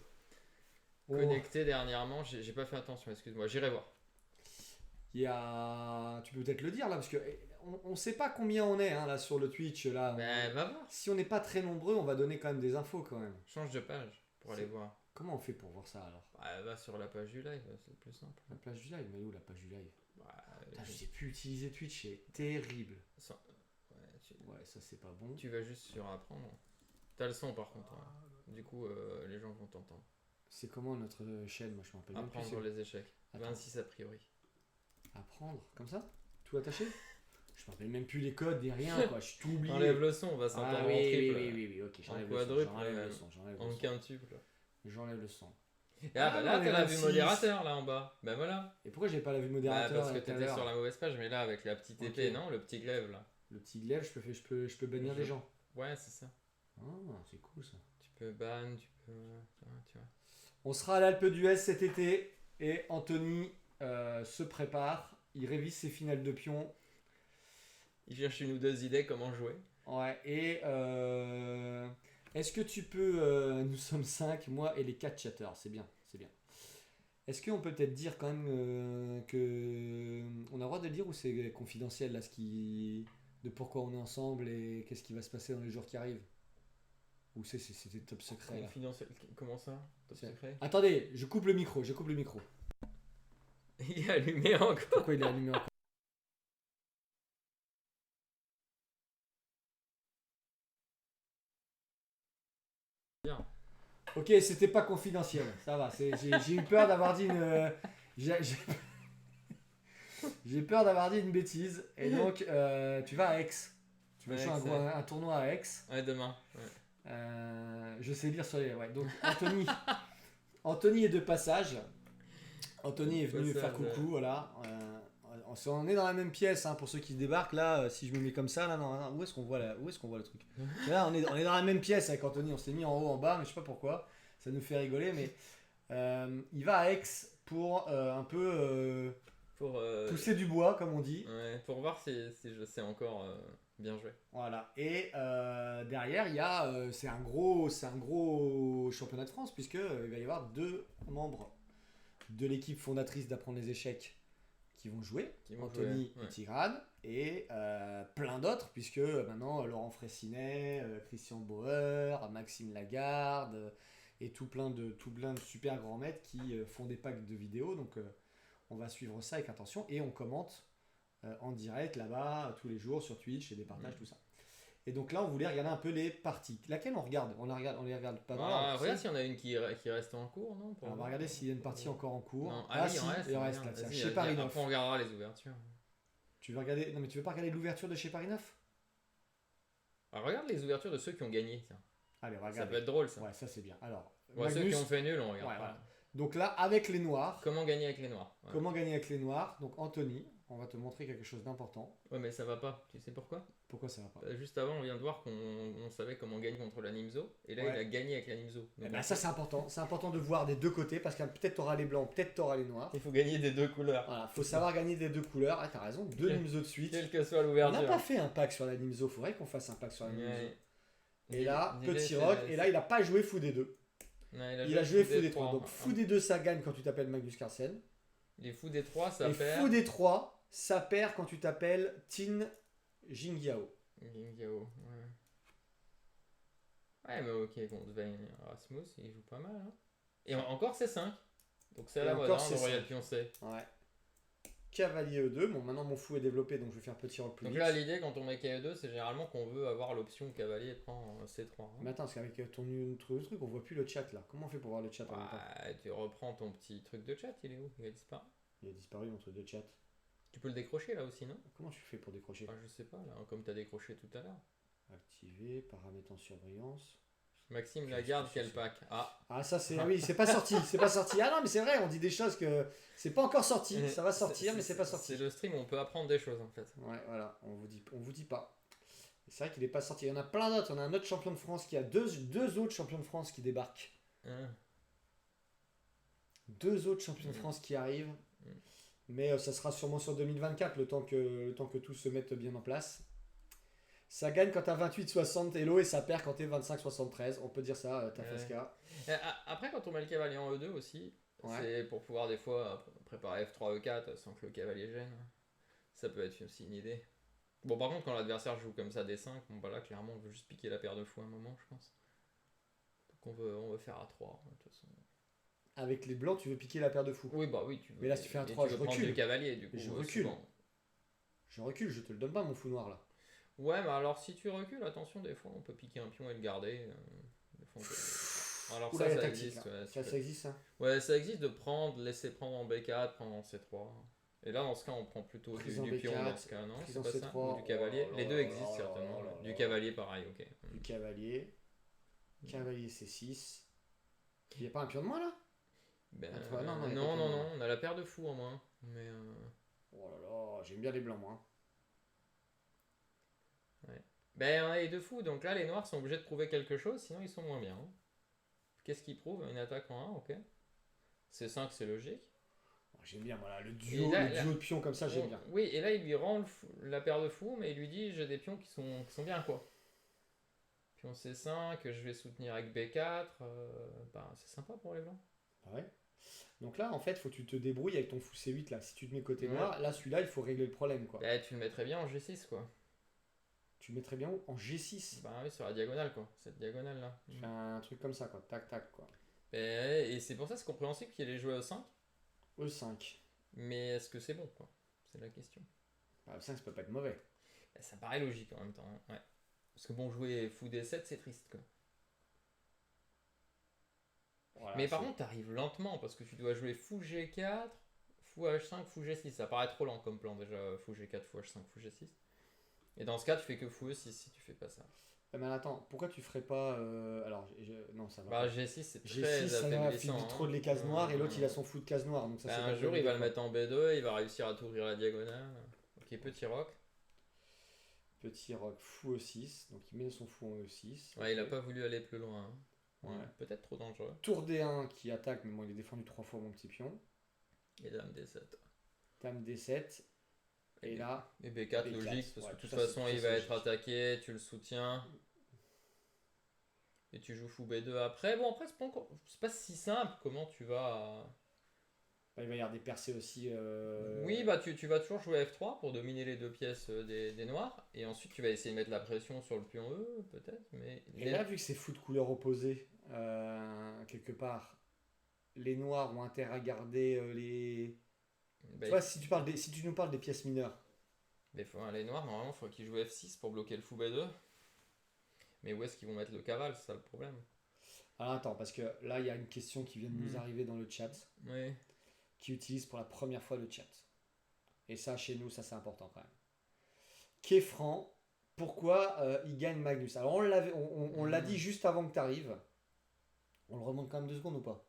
S1: connecté dernièrement, j'ai pas fait attention, excuse-moi, j'irai voir.
S2: il y a. Tu peux peut-être le dire là, parce que on sait pas combien on est hein, là sur le Twitch. Là.
S1: Ben, va voir.
S2: Si on n'est pas très nombreux, on va donner quand même des infos quand même.
S1: Change de page pour aller
S2: C'est-
S1: voir.
S2: Comment on fait pour voir ça alors?
S1: Bah, va sur la page du live, c'est le plus simple.
S2: La page du live, mais où la page du live?
S1: Bah,
S2: Putain, je sais plus utiliser Twitch, c'est terrible.
S1: sans- ouais,
S2: Ouais, ça c'est pas bon.
S1: tu vas juste sur apprendre. T'as le son par contre. Ouais. Du coup, les gens vont t'entendre.
S2: C'est comment notre chaîne? Moi je me rappelle même plus.
S1: Apprendre les échecs.
S2: Attends.
S1: 26 a priori.
S2: Apprendre, comme ça? Tout attaché? Je me rappelle même plus les codes, ni rien quoi, je suis tout oublié.
S1: Enlève le son, on va s'entendre
S2: Ah
S1: en
S2: oui,
S1: triple.
S2: oui, ok, j'enlève le son,
S1: quadruple,
S2: j'enlève
S1: même.
S2: le son, j'enlève le
S1: En
S2: son.
S1: quintuple.
S2: J'enlève le son.
S1: Et ah, bah là,
S2: on est
S1: t'as la vue
S2: 26.
S1: modérateur là en bas. Bah voilà.
S2: Et pourquoi j'ai pas la vue
S1: Bah,
S2: modérateur
S1: parce que
S2: tout à
S1: t'étais
S2: l'heure?
S1: sur la mauvaise page, mais là avec la petite
S2: Ok.
S1: épée, non? Le petit glaive là.
S2: Le petit glaive, je peux bannir les gens.
S1: Ouais, c'est ça.
S2: Ah, c'est cool ça.
S1: Tu peux ban, tu peux. Tu vois.
S2: On sera à l'Alpe d'Huez cet été et Anthony se prépare. Il révise ses finales de pion.
S1: Il cherche une ou deux idées comment jouer.
S2: Ouais, et est-ce que tu peux. Nous sommes 5, moi et les 4 chatters, c'est bien, c'est bien. Est-ce qu'on peut peut-être dire quand même que. On a le droit de le dire ou c'est confidentiel là ce qui. De pourquoi on est ensemble et qu'est-ce qui va se passer dans les jours qui arrivent? Ou c'était top secret là?
S1: Confidentiel. Comment ça? Top
S2: C'est-
S1: secret?
S2: Attendez, je coupe le micro, je coupe le micro.
S1: Il est allumé encore.
S2: Pourquoi il est allumé encore?
S1: Bien.
S2: Ok, c'était pas confidentiel, ça va. J'ai eu peur d'avoir dit une. J'ai peur d'avoir dit une bêtise. Et donc, tu vas à Aix. Tu vas
S1: Ouais,
S2: jouer
S1: Aix,
S2: un tournoi à Aix.
S1: Ouais, demain. Ouais.
S2: Je sais lire sur les. Ouais, donc, Anthony est de passage. Anthony est venu
S1: Passage,
S2: faire coucou, voilà. On est dans la même pièce, hein, pour ceux qui débarquent là. Si je me mets comme ça, là, non, où est-ce qu'on voit le truc? Là, on est dans la même pièce avec Anthony. On s'est mis en haut, en bas, mais je sais pas pourquoi. Ça nous fait rigoler, mais il va à Aix pour un peu
S1: Pour,
S2: pousser du bois, comme on dit.
S1: ouais, pour voir si je sais encore bien jouer.
S2: Voilà. Et derrière, il y a, c'est un gros championnat de France puisque il va y avoir 2 membres de l'équipe fondatrice d'Apprendre les échecs qui vont jouer,
S1: Qui vont
S2: Anthony
S1: jouer, ouais.
S2: et Tigrane, et plein d'autres puisque maintenant Laurent Fraissinet, Christian Bauer, Maxime Lagarde et tout plein de super grands maîtres qui font des packs de vidéos. Donc on va suivre ça avec attention et on commente en direct là-bas tous les jours sur Twitch et des partages, tout ça. Et donc là, on voulait regarder un peu les parties. Laquelle on regarde? On les regarde pas dans
S1: Ah,
S2: l'ordre, tu
S1: regarde
S2: sais.
S1: s'il y en a une qui reste en cours, non?
S2: Alors, on va regarder s'il y a une partie encore en cours.
S1: Non,
S2: Ah,
S1: oui,
S2: si,
S1: il en reste.
S2: il en reste
S1: regarde,
S2: là, tiens.
S1: vas-y,
S2: Chez
S1: vas-y,
S2: Paris 9.
S1: après on regardera les ouvertures.
S2: Tu veux regarder... Non, mais tu veux pas regarder l'ouverture de chez Paris 9?
S1: Alors, regarde les ouvertures de ceux qui ont gagné, tiens.
S2: Allez, on va
S1: Ça
S2: regarder.
S1: peut être drôle, ça.
S2: Ouais, ça c'est bien. Alors,
S1: Ouais, ceux
S2: Magnus,
S1: qui ont fait nul, on regarde
S2: Ouais,
S1: pas.
S2: voilà. Donc là, avec les noirs,
S1: Comment gagner avec les noirs? Ouais.
S2: comment gagner avec les noirs? Donc Anthony, on va te montrer quelque chose d'important.
S1: Ouais, mais ça va pas. Tu sais pourquoi?
S2: Pourquoi ça va pas?
S1: Juste avant, on vient de voir qu'on savait comment gagner contre la Nimzo. Et là,
S2: Ouais.
S1: il a gagné avec la Nimzo.
S2: Eh
S1: Donc,
S2: ben, ça c'est important. C'est important de voir des deux côtés parce que peut-être t'auras les blancs, peut-être t'auras les noirs.
S1: il faut gagner des deux couleurs.
S2: Voilà, faut savoir gagner des deux couleurs. Ah, t'as raison, deux
S1: Quel-
S2: Nimzo de suite.
S1: Quelle que soit
S2: On n'a
S1: l'ouverture.
S2: pas fait un pack sur la Nimzo, faudrait qu'on fasse un pack sur la Nimzo.
S1: Ouais.
S2: Et là,
S1: L'idée,
S2: petit
S1: c'est-
S2: rock, et là il a pas joué fou des deux.
S1: Ouais,
S2: Il a joué fou des
S1: trois.
S2: trois. Donc fou des deux ça gagne quand tu t'appelles Magnus Carlsen.
S1: Les fous des trois, ça
S2: Et
S1: perd.
S2: fou des trois, ça perd quand tu t'appelles Tin Jingyao.
S1: Gingyao, ouais. Ouais, mais ok, contre Svein Rasmus, il joue pas mal. Hein. Et encore c'est 5. Donc c'est à
S2: Et
S1: la mode,
S2: encore,
S1: hein,
S2: c'est
S1: le Royal
S2: cinq.
S1: Pioncé.
S2: Ouais. Cavalier E2. Bon, maintenant mon fou est développé, donc je vais faire petit rock plus
S1: Donc
S2: vite.
S1: là, l'idée quand on met KE2, c'est généralement qu'on veut avoir l'option cavalier prend C3. Hein.
S2: Mais attends, parce qu'avec ton truc, on voit plus le chat là. Comment on fait pour voir le chat en même temps?
S1: Ouais, tu reprends ton petit truc de chat, il est où? Il a disparu.
S2: Il a disparu mon truc de chat.
S1: Tu peux le décrocher là aussi, non?
S2: Comment tu fais pour décrocher?
S1: Ah, je sais pas, là, comme t'as décroché tout à l'heure.
S2: Activer, paramètres en surveillance.
S1: Maxime
S2: Je
S1: Lagarde,
S2: sais pas
S1: quel
S2: si
S1: pack? Ah,
S2: Ah, ça c'est. Ah oui, c'est pas sorti. C'est pas sorti. Ah non, mais c'est vrai, on dit des choses que c'est pas encore sorti. Ça va sortir, mais c'est pas sorti.
S1: C'est le stream où on peut apprendre des choses en fait.
S2: Ouais, voilà, on vous dit pas. C'est vrai qu'il est pas sorti. Il y en a plein d'autres. On a un autre champion de France qui a deux autres champions de France qui débarquent.
S1: Hein.
S2: Deux autres champions de France qui arrivent. Mais ça sera sûrement sur 2024, le temps que tout se mette bien en place. Ça gagne quand t'as 28-60 Elo et ça perd quand t'es 25-73. On peut dire ça, Tafasca.
S1: Après, quand on met le cavalier en E2 aussi,
S2: Ouais.
S1: c'est pour pouvoir des fois préparer F3 E4 sans que le cavalier gêne. Ça peut être aussi une idée. Bon, par contre, quand l'adversaire joue comme ça D5, bon, bah là, clairement, on veut juste piquer la paire de fou à un moment, je pense. Donc on veut faire A3, de toute façon.
S2: Avec les blancs, tu veux piquer la paire de fous.
S1: Oui, bah oui, tu veux.
S2: Mais là, si tu fais un
S1: et
S2: 3,
S1: tu veux
S2: je
S1: prendre
S2: recule.
S1: du cavalier, du coup.
S2: Je recule.
S1: souvent.
S2: Je recule, je te le donne pas, mon fou noir là.
S1: Ouais, mais alors si tu recules, attention, des fois, on peut piquer un pion et le garder. Des fois, on peut- Alors
S2: Oula,
S1: ça,
S2: il y a
S1: ça
S2: tactique,
S1: existe.
S2: là.
S1: Ouais, tu
S2: Ça,
S1: peux-
S2: ça existe ça.
S1: Ouais, ça existe de prendre, laisser prendre en B4, prendre en C3. Et là, dans ce cas, on prend plutôt
S2: Prise
S1: du
S2: en
S1: pion
S2: B4,
S1: dans ce cas, non?
S2: prise
S1: C'est
S2: en
S1: pas ça?
S2: C3.
S1: Ou du cavalier?
S2: Oh là
S1: Les deux
S2: là
S1: existent
S2: là
S1: certainement.
S2: là là
S1: Du
S2: là.
S1: cavalier, pareil, ok.
S2: Du cavalier. Cavalier C6. Il n'y a pas un pion de moins là?
S1: Ben,
S2: Attends, non,
S1: non,
S2: il y a
S1: non,
S2: pas de
S1: non,
S2: pion.
S1: on a la paire de fous en moins. Mais
S2: Oh là là, j'aime bien les blancs moi.
S1: ben, on a les deux fous, donc là, les noirs sont obligés de prouver quelque chose, sinon ils sont moins bien. Hein. Qu'est-ce qu'ils prouvent? Une attaque en 1, ok. C5, c'est logique.
S2: Oh, j'aime bien, voilà, le duo,
S1: Et là,
S2: le duo de pions comme ça, j'aime bien.
S1: Oui, et là, il lui rend la paire de fous, mais il lui dit j'ai des pions qui sont bien, quoi. Pion C5, que je vais soutenir avec B4. Ben, c'est sympa pour les blancs.
S2: Ah ouais. Donc là, en fait, faut que tu te débrouilles avec ton fou C8 là. Si tu te mets côté
S1: Ouais.
S2: noir, là, celui-là, il faut régler le problème quoi.
S1: Ben, tu le mettrais bien en G6, quoi.
S2: Tu le mettrais bien où? En G6.
S1: Ben oui, sur la diagonale, quoi. Cette diagonale-là.
S2: Tu fais un truc comme ça quoi. Tac, tac quoi.
S1: Ben, et c'est pour ça, c'est compréhensible qu'il ait joué au 5.
S2: E5.
S1: Mais est-ce que c'est bon, quoi? C'est la question.
S2: Ah, E5, ça peut pas être mauvais.
S1: Ben, ça paraît logique en même temps. Hein. Ouais. Parce que bon, jouer fou D7, c'est triste, quoi.
S2: Voilà,
S1: Mais par
S2: c'est-
S1: contre, t'arrives lentement parce que tu dois jouer fou G4, fou H5, fou G6. Ça paraît trop lent comme plan déjà, fou G4, fou H5, fou G6. Et dans ce cas, tu fais que fou E6 si tu fais pas ça.
S2: Mais attends, pourquoi tu ferais pas. Alors, non, ça va
S1: Bah,
S2: pas.
S1: G6, c'est très
S2: G6, ça va,
S1: affaiblissant.
S2: il
S1: hein.
S2: trop de les cases noires et l'autre il a son fou de case noire. Donc ça,
S1: Bah,
S2: c'est
S1: un
S2: pas
S1: jour,
S2: une
S1: il va le
S2: bonne
S1: mettre en B2, il va réussir à t'ouvrir la diagonale. Ok, petit rock.
S2: idée. Petit rock fou E6. Donc il met son fou en E6.
S1: Ouais, il a
S2: Ok.
S1: pas voulu aller plus loin. Hein.
S2: Ouais.
S1: Peut-être trop dangereux.
S2: Tour D1 qui attaque, mais bon, il est défendu 3 fois mon petit pion.
S1: Et dame D7.
S2: Dame D7. Et là,
S1: Et B4,
S2: B4,
S1: logique, parce
S2: ouais,
S1: que de toute
S2: ça, c'est
S1: façon,
S2: très
S1: il va être
S2: logique.
S1: attaqué, tu le soutiens. Et tu joues fou B2 après. Bon, après, c'est pas si simple. Comment tu vas.
S2: bah, il va y avoir des percées aussi.
S1: Oui, bah tu vas toujours jouer F3 pour dominer les deux pièces des noirs. Et ensuite, tu vas essayer de mettre la pression sur le pion E, peut-être. Mais
S2: Et là, vu que c'est fou de couleur opposée, quelque part, les noirs ont intérêt à garder les.
S1: bah,
S2: Tu vois, si tu nous parles des pièces mineures,
S1: les noirs, normalement, il faut qu'ils jouent F6 pour bloquer le fou B2. Mais où est-ce qu'ils vont mettre le cavale, c'est ça le problème.
S2: Alors attends, parce que là, il y a une question qui vient de nous arriver dans le chat,
S1: Oui.
S2: qui utilise pour la première fois le chat. Et ça, chez nous, ça c'est important quand même. Kefran, pourquoi il gagne Magnus? Alors on l'a dit juste avant que tu arrives. On le remonte quand même 2 secondes ou pas?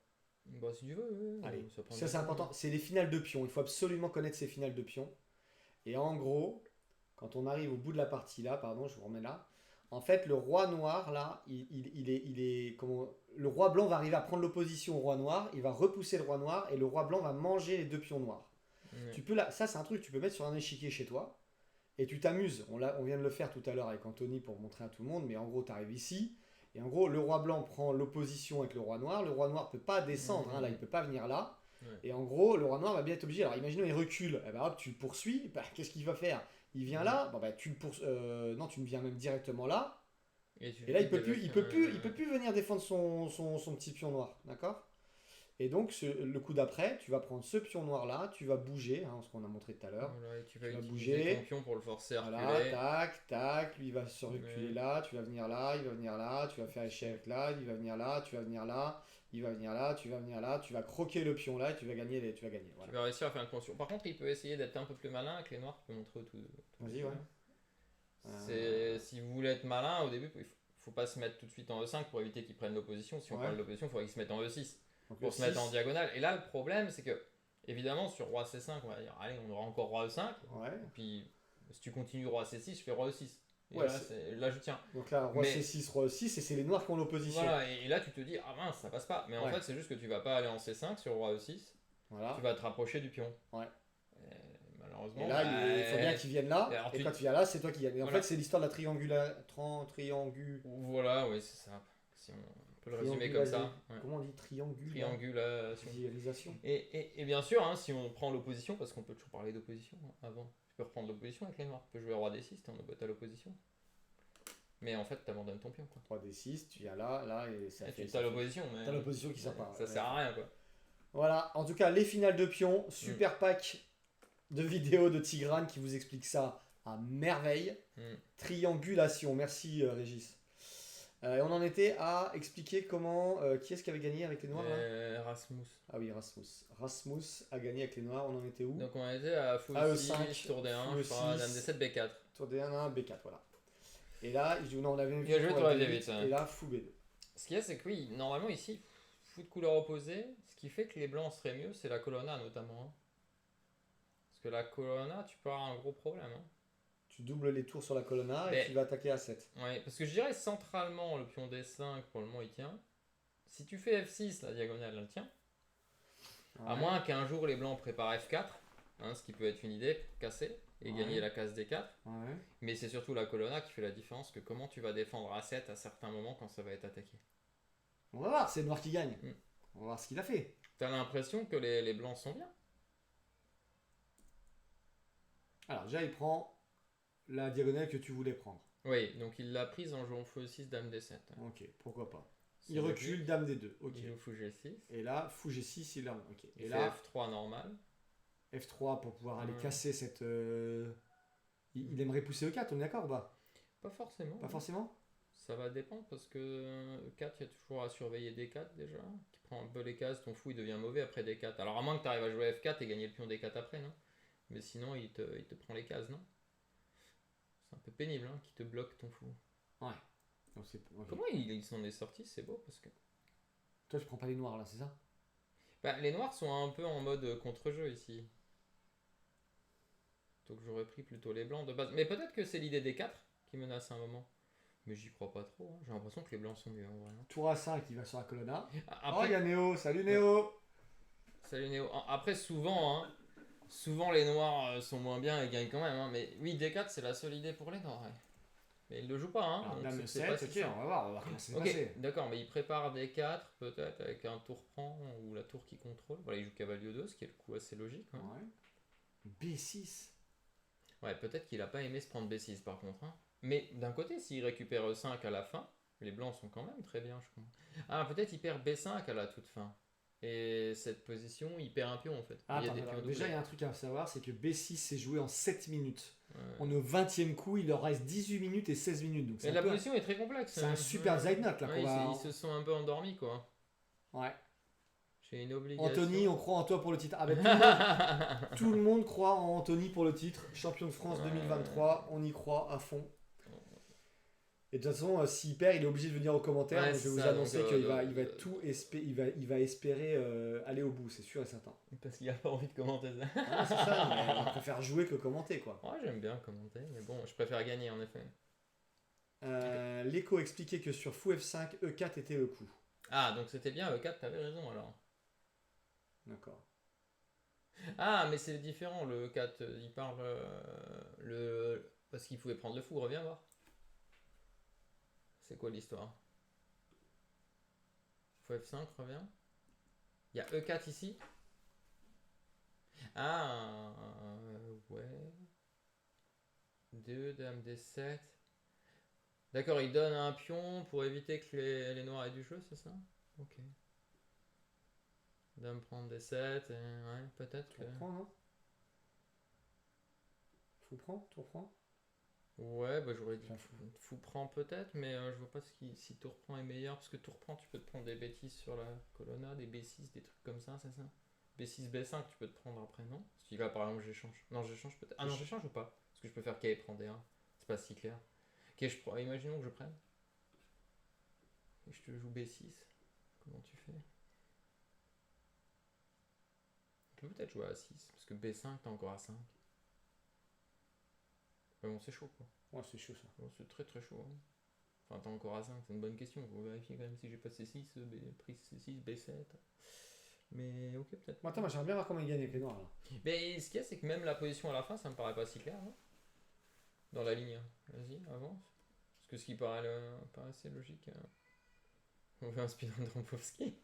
S1: Bah, si tu veux, oui.
S2: Allez,
S1: prend
S2: ça
S1: du
S2: c'est
S1: temps.
S2: important. C'est les finales de pions. Il faut absolument connaître ces finales de pions. Et en gros, quand on arrive au bout de la partie là, pardon, je vous remets là. En fait, le roi noir là, le roi blanc va arriver à prendre l'opposition au roi noir. Il va repousser le roi noir et le roi blanc va manger les 2 pions noirs.
S1: Ouais.
S2: Ça c'est un truc que tu peux mettre sur un échiquier chez toi. Et tu t'amuses. On vient de le faire tout à l'heure avec Anthony pour montrer à tout le monde. Mais en gros, tu arrives ici. Et en gros, le roi blanc prend l'opposition avec le roi noir. Le roi noir ne peut pas descendre. Là, il ne peut pas venir là.
S1: Ouais.
S2: Et en gros, le roi noir va bien être obligé. Alors imaginons, il recule. Eh ben, hop, tu le poursuis. Bah, qu'est-ce qu'il va faire? Il vient là. Bon, bah, non, tu me viens même directement là. Et là, il peut plus venir défendre son petit pion noir. D'accord? Et donc, le coup d'après, tu vas prendre ce pion noir là, tu vas bouger, ce qu'on a montré tout à l'heure.
S1: Voilà, et tu vas
S2: vas
S1: utiliser
S2: bouger.
S1: ton pion pour le forcer à
S2: Voilà,
S1: reculer.
S2: tac, tac, lui il va se reculer
S1: Ouais.
S2: là, tu vas venir là, il va venir là, tu vas faire échec là, il va venir là, tu vas venir là, il va venir là, tu vas venir là, tu vas croquer le pion là et tu vas gagner.
S1: Tu
S2: Voilà.
S1: vas réussir à faire une condition. Par contre, il peut essayer d'être un peu plus malin avec les noirs. Tu peux montrer au tout.
S2: Vas-y, ouais.
S1: Si vous voulez être malin, au début, il faut pas se mettre tout de suite en E5 pour éviter qu'ils prennent l'opposition. Si on
S2: Ouais.
S1: parle d'opposition, il faudrait qu'ils se mettent en E6
S2: Donc,
S1: pour
S2: le
S1: se mettre en
S2: 6.
S1: diagonale. Et là, le problème, c'est que, évidemment, sur roi C5, on va dire, allez, on aura encore roi E5.
S2: Ouais.
S1: Et puis, si tu continues roi C6, je fais roi E6. Et
S2: Ouais,
S1: là, je tiens.
S2: Donc là, roi
S1: Mais-
S2: C6, roi E6, et c'est les noirs qui ont l'opposition.
S1: Voilà, et là, tu te dis, ah mince, ça passe pas. Mais en
S2: Ouais.
S1: fait, c'est juste que tu vas pas aller en C5 sur roi E6.
S2: Voilà.
S1: Tu vas te rapprocher du pion.
S2: Ouais.
S1: Et malheureusement.
S2: Et là, il faut bien qu'il vienne là.
S1: Et alors,
S2: Et
S1: tu-
S2: quand tu viens là, c'est toi qui gagne. En
S1: Voilà.
S2: fait, c'est l'histoire de la triangulation.
S1: Voilà, oui, c'est ça. Si on peut le résumer comme ça. Ouais.
S2: Comment on dit
S1: Triangulation.
S2: triangulation?
S1: Et bien sûr, hein, si on prend l'opposition, parce qu'on peut toujours parler d'opposition avant, tu peux reprendre l'opposition avec les noirs. Tu peux jouer roi D6, t'es en à l'opposition. Mais en fait, t'abandonnes ton pion. Quoi.
S2: 3D6, tu viens là, là, et ça
S1: Et
S2: fait.
S1: tu as l'opposition, mais.
S2: T'as l'opposition qui sert pas.
S1: Ça
S2: Ouais.
S1: sert à rien, quoi.
S2: Voilà, en tout cas, les finales de pions, super pack de vidéos de Tigrane qui vous explique ça à merveille. Triangulation, merci Régis. On en était à expliquer comment. Qui est-ce qui avait gagné avec les noirs là
S1: Rasmus.
S2: Ah oui, Rasmus. Rasmus a gagné avec les noirs, on en était où?
S1: Donc on était à fou
S2: E5,
S1: E6, tour D1,
S2: fou
S1: je crois,
S2: E6.
S1: dame D7, B4.
S2: Tour D1, B4, voilà. Et là, non, on avait
S1: Il a joué
S2: tour
S1: tour
S2: D8,
S1: D8, ouais.
S2: et là, fou B2.
S1: Ce qu'il y a, c'est que oui, normalement ici, fou de couleur opposée, ce qui fait que les blancs seraient mieux, c'est la colonna notamment. Hein. Parce que la colonna, tu peux avoir un gros problème. Hein.
S2: Tu doubles les tours sur la colonna et
S1: Mais-
S2: tu vas attaquer à 7.
S1: Ouais, parce que je dirais centralement, le pion D5, pour le moment, il tient. Si tu fais F6, la diagonale, elle tient. À moins qu'un jour les blancs préparent F4, hein, ce qui peut être une idée pour casser et
S2: Ouais.
S1: gagner la case D4.
S2: Ouais.
S1: Mais c'est surtout la colonna qui fait la différence, que comment tu vas défendre A7 à certains moments quand ça va être attaqué.
S2: On va voir, c'est le noir qui gagne.
S1: Mm.
S2: On va voir ce qu'il a fait.
S1: T'as l'impression que les blancs sont bien.
S2: Alors, déjà, il prend la diagonale que tu voulais prendre.
S1: Oui, donc il l'a prise en jouant fou 6 dame D7.
S2: Ok, pourquoi pas.
S1: C'est
S2: Il recule,
S1: logique.
S2: dame D2. Ok.
S1: Il joue fou G6.
S2: Et là, fou G6, il a. Ok.
S1: Il
S2: Et
S1: fait
S2: là,
S1: F3 normal.
S2: F3 pour pouvoir aller
S1: Ouais.
S2: casser cette. Il aimerait pousser E4, on est d'accord ou pas?
S1: Pas forcément.
S2: Pas forcément?
S1: Ça va dépendre parce que E4, il y a toujours à surveiller D4 déjà. Qui prend un peu les cases, ton fou il devient mauvais après D4. Alors à moins que tu arrives à jouer F4 et gagner le pion D4 après, non? Mais sinon il te prend les cases, non? C'est un peu pénible, hein, qui te bloque ton fou.
S2: Ouais. Donc, ok.
S1: Comment il s'en est sorti? C'est beau parce que.
S2: Toi, je prends pas les noirs là, c'est ça?
S1: Bah, les noirs sont un peu en mode contre-jeu ici. Donc j'aurais pris plutôt les blancs de base. Mais peut-être que c'est l'idée des 4 qui menace à un moment. Mais j'y crois pas trop. Hein. J'ai l'impression que les blancs sont mieux en vrai. Hein.
S2: Tour A5, il va sur la colonna. Oh,
S1: Après,
S2: il y a Néo. Salut Néo.
S1: salut Néo. Après, souvent, hein, souvent les noirs sont moins bien et gagnent quand même. Hein. Mais oui, D4 c'est la seule idée pour les noirs. Ouais. Mais ils le jouent pas. Hein.
S2: Alors,
S1: donc
S2: dame
S1: c'est
S2: 7,
S1: pas si
S2: ok,
S1: simple.
S2: on va voir comment c'est
S1: Ok,
S2: passé.
S1: d'accord, mais il prépare D4 peut-être avec un tour prend ou la tour qui contrôle. Voilà, il joue cavalier 2, ce qui est le coup assez logique. Hein.
S2: Ouais. B6.
S1: Ouais, peut-être qu'il a pas aimé se prendre B6 par contre. Hein. Mais d'un côté, s'il récupère E5 à la fin, les blancs sont quand même très bien, je crois. Ah, peut-être il perd B5 à la toute fin. Et cette position, il perd un pion en fait.
S2: Ah,
S1: Il y a
S2: attends,
S1: des
S2: alors,
S1: pions
S2: déjà, il y
S1: doublés.
S2: a un truc à savoir, c'est que B6 s'est joué en 7 minutes.
S1: Ouais.
S2: On est au 20e coup, il leur reste 18 minutes et 16 minutes. Donc
S1: Mais la position est très complexe.
S2: c'est un super Zeitnot là
S1: Ouais,
S2: qu'on va.
S1: ils se sont un peu endormis quoi.
S2: Ouais.
S1: J'ai une obligation.
S2: Anthony, on croit en toi pour le titre. Ah ben tout le monde croit en Anthony pour le titre. Champion de France 2023, on y croit à fond. Et de toute façon, s'il perd, il est obligé de venir aux commentaires.
S1: Ouais,
S2: donc je vais
S1: c'est
S2: vous
S1: ça,
S2: annoncer
S1: donc,
S2: qu'il va tout il va espérer aller au bout, c'est sûr et certain.
S1: Parce qu'il a pas envie de commenter ça.
S2: Ah, c'est ça, mais on préfère jouer que commenter quoi.
S1: Ouais, j'aime bien commenter, mais bon, je préfère gagner en effet.
S2: L'écho expliquait que sur Fou F5, E4 était le coup.
S1: Ah, donc c'était bien E4, t'avais raison alors.
S2: D'accord.
S1: Ah, mais c'est différent, le E4, il parle parce qu'il pouvait prendre le fou, reviens voir. C'est quoi l'histoire? Fou F5, reviens. Il y a E4 ici. Ah, ouais. 2, dame D7. D'accord, il donne un pion pour éviter que les noirs aient du jeu, c'est ça? Ok. Dame prendre D7, ouais, peut-être que...
S2: Tour prend, non? Fou prend? Tour prend?
S1: Ouais, bah j'aurais dit
S2: Enfin, fou.
S1: fou prend peut-être, mais je vois pas si tour prend est meilleur, parce que tour prend, tu peux te prendre des bêtises sur la colonna, des B6, des trucs comme ça, c'est ça? B6, B5, tu peux te prendre après, non? Si là, par exemple, j'échange. Non, j'échange peut-être. Ah non, j'échange ou pas? Parce que je peux faire K et prendre D1. C'est pas si clair. Ok, imaginons que je prenne. Et je te joue B6. Comment tu fais? Tu peux peut-être jouer à 6, parce que B5, t'es encore à 5. Mais bon, c'est chaud quoi.
S2: Ouais, c'est chaud ça.
S1: Bon, c'est très très chaud. Hein. Enfin, t'es encore à 5, c'est une bonne question. Faut vérifier quand même si j'ai pas C6, pris C6, B7. Mais ok, peut-être.
S2: Bon, attends, moi j'aimerais bien voir comment il gagne avec les noirs là.
S1: Mais ce qu'il y a, c'est que même la position à la fin, ça me paraît pas si clair. Hein, dans la ligne. Vas-y, avance. Parce que ce qui paraît assez logique. On veut un speedrun de Rampovski.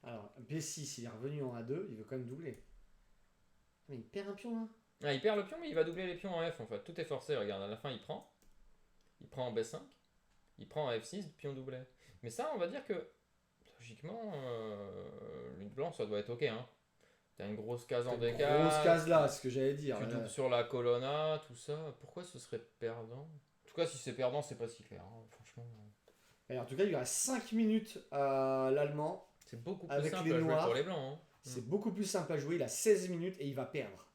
S2: Alors, B6, il est revenu en A2, il veut quand même doubler. Mais il perd un pion là.
S1: Ah, il perd le pion, mais il va doubler les pions en F en fait. Tout est forcé, regarde, à la fin il prend. Il prend en B5. Il prend en F6, pion doublé. Mais ça, on va dire que, logiquement, l'une blanc, ça doit être ok. Hein. T'as une grosse case en
S2: Cette
S1: D4.
S2: grosse case là, c'est ce que j'allais dire.
S1: Tu doubles sur la colonna, tout ça. Pourquoi ce serait perdant? En tout cas, si c'est perdant, c'est pas si clair. Hein, franchement.
S2: Et en tout cas, il y aura 5 minutes à l'allemand.
S1: C'est beaucoup plus
S2: Avec
S1: simple
S2: les
S1: à jouer
S2: noirs,
S1: pour les blancs. Hein.
S2: C'est beaucoup plus simple à jouer. Il a 16 minutes et il va perdre.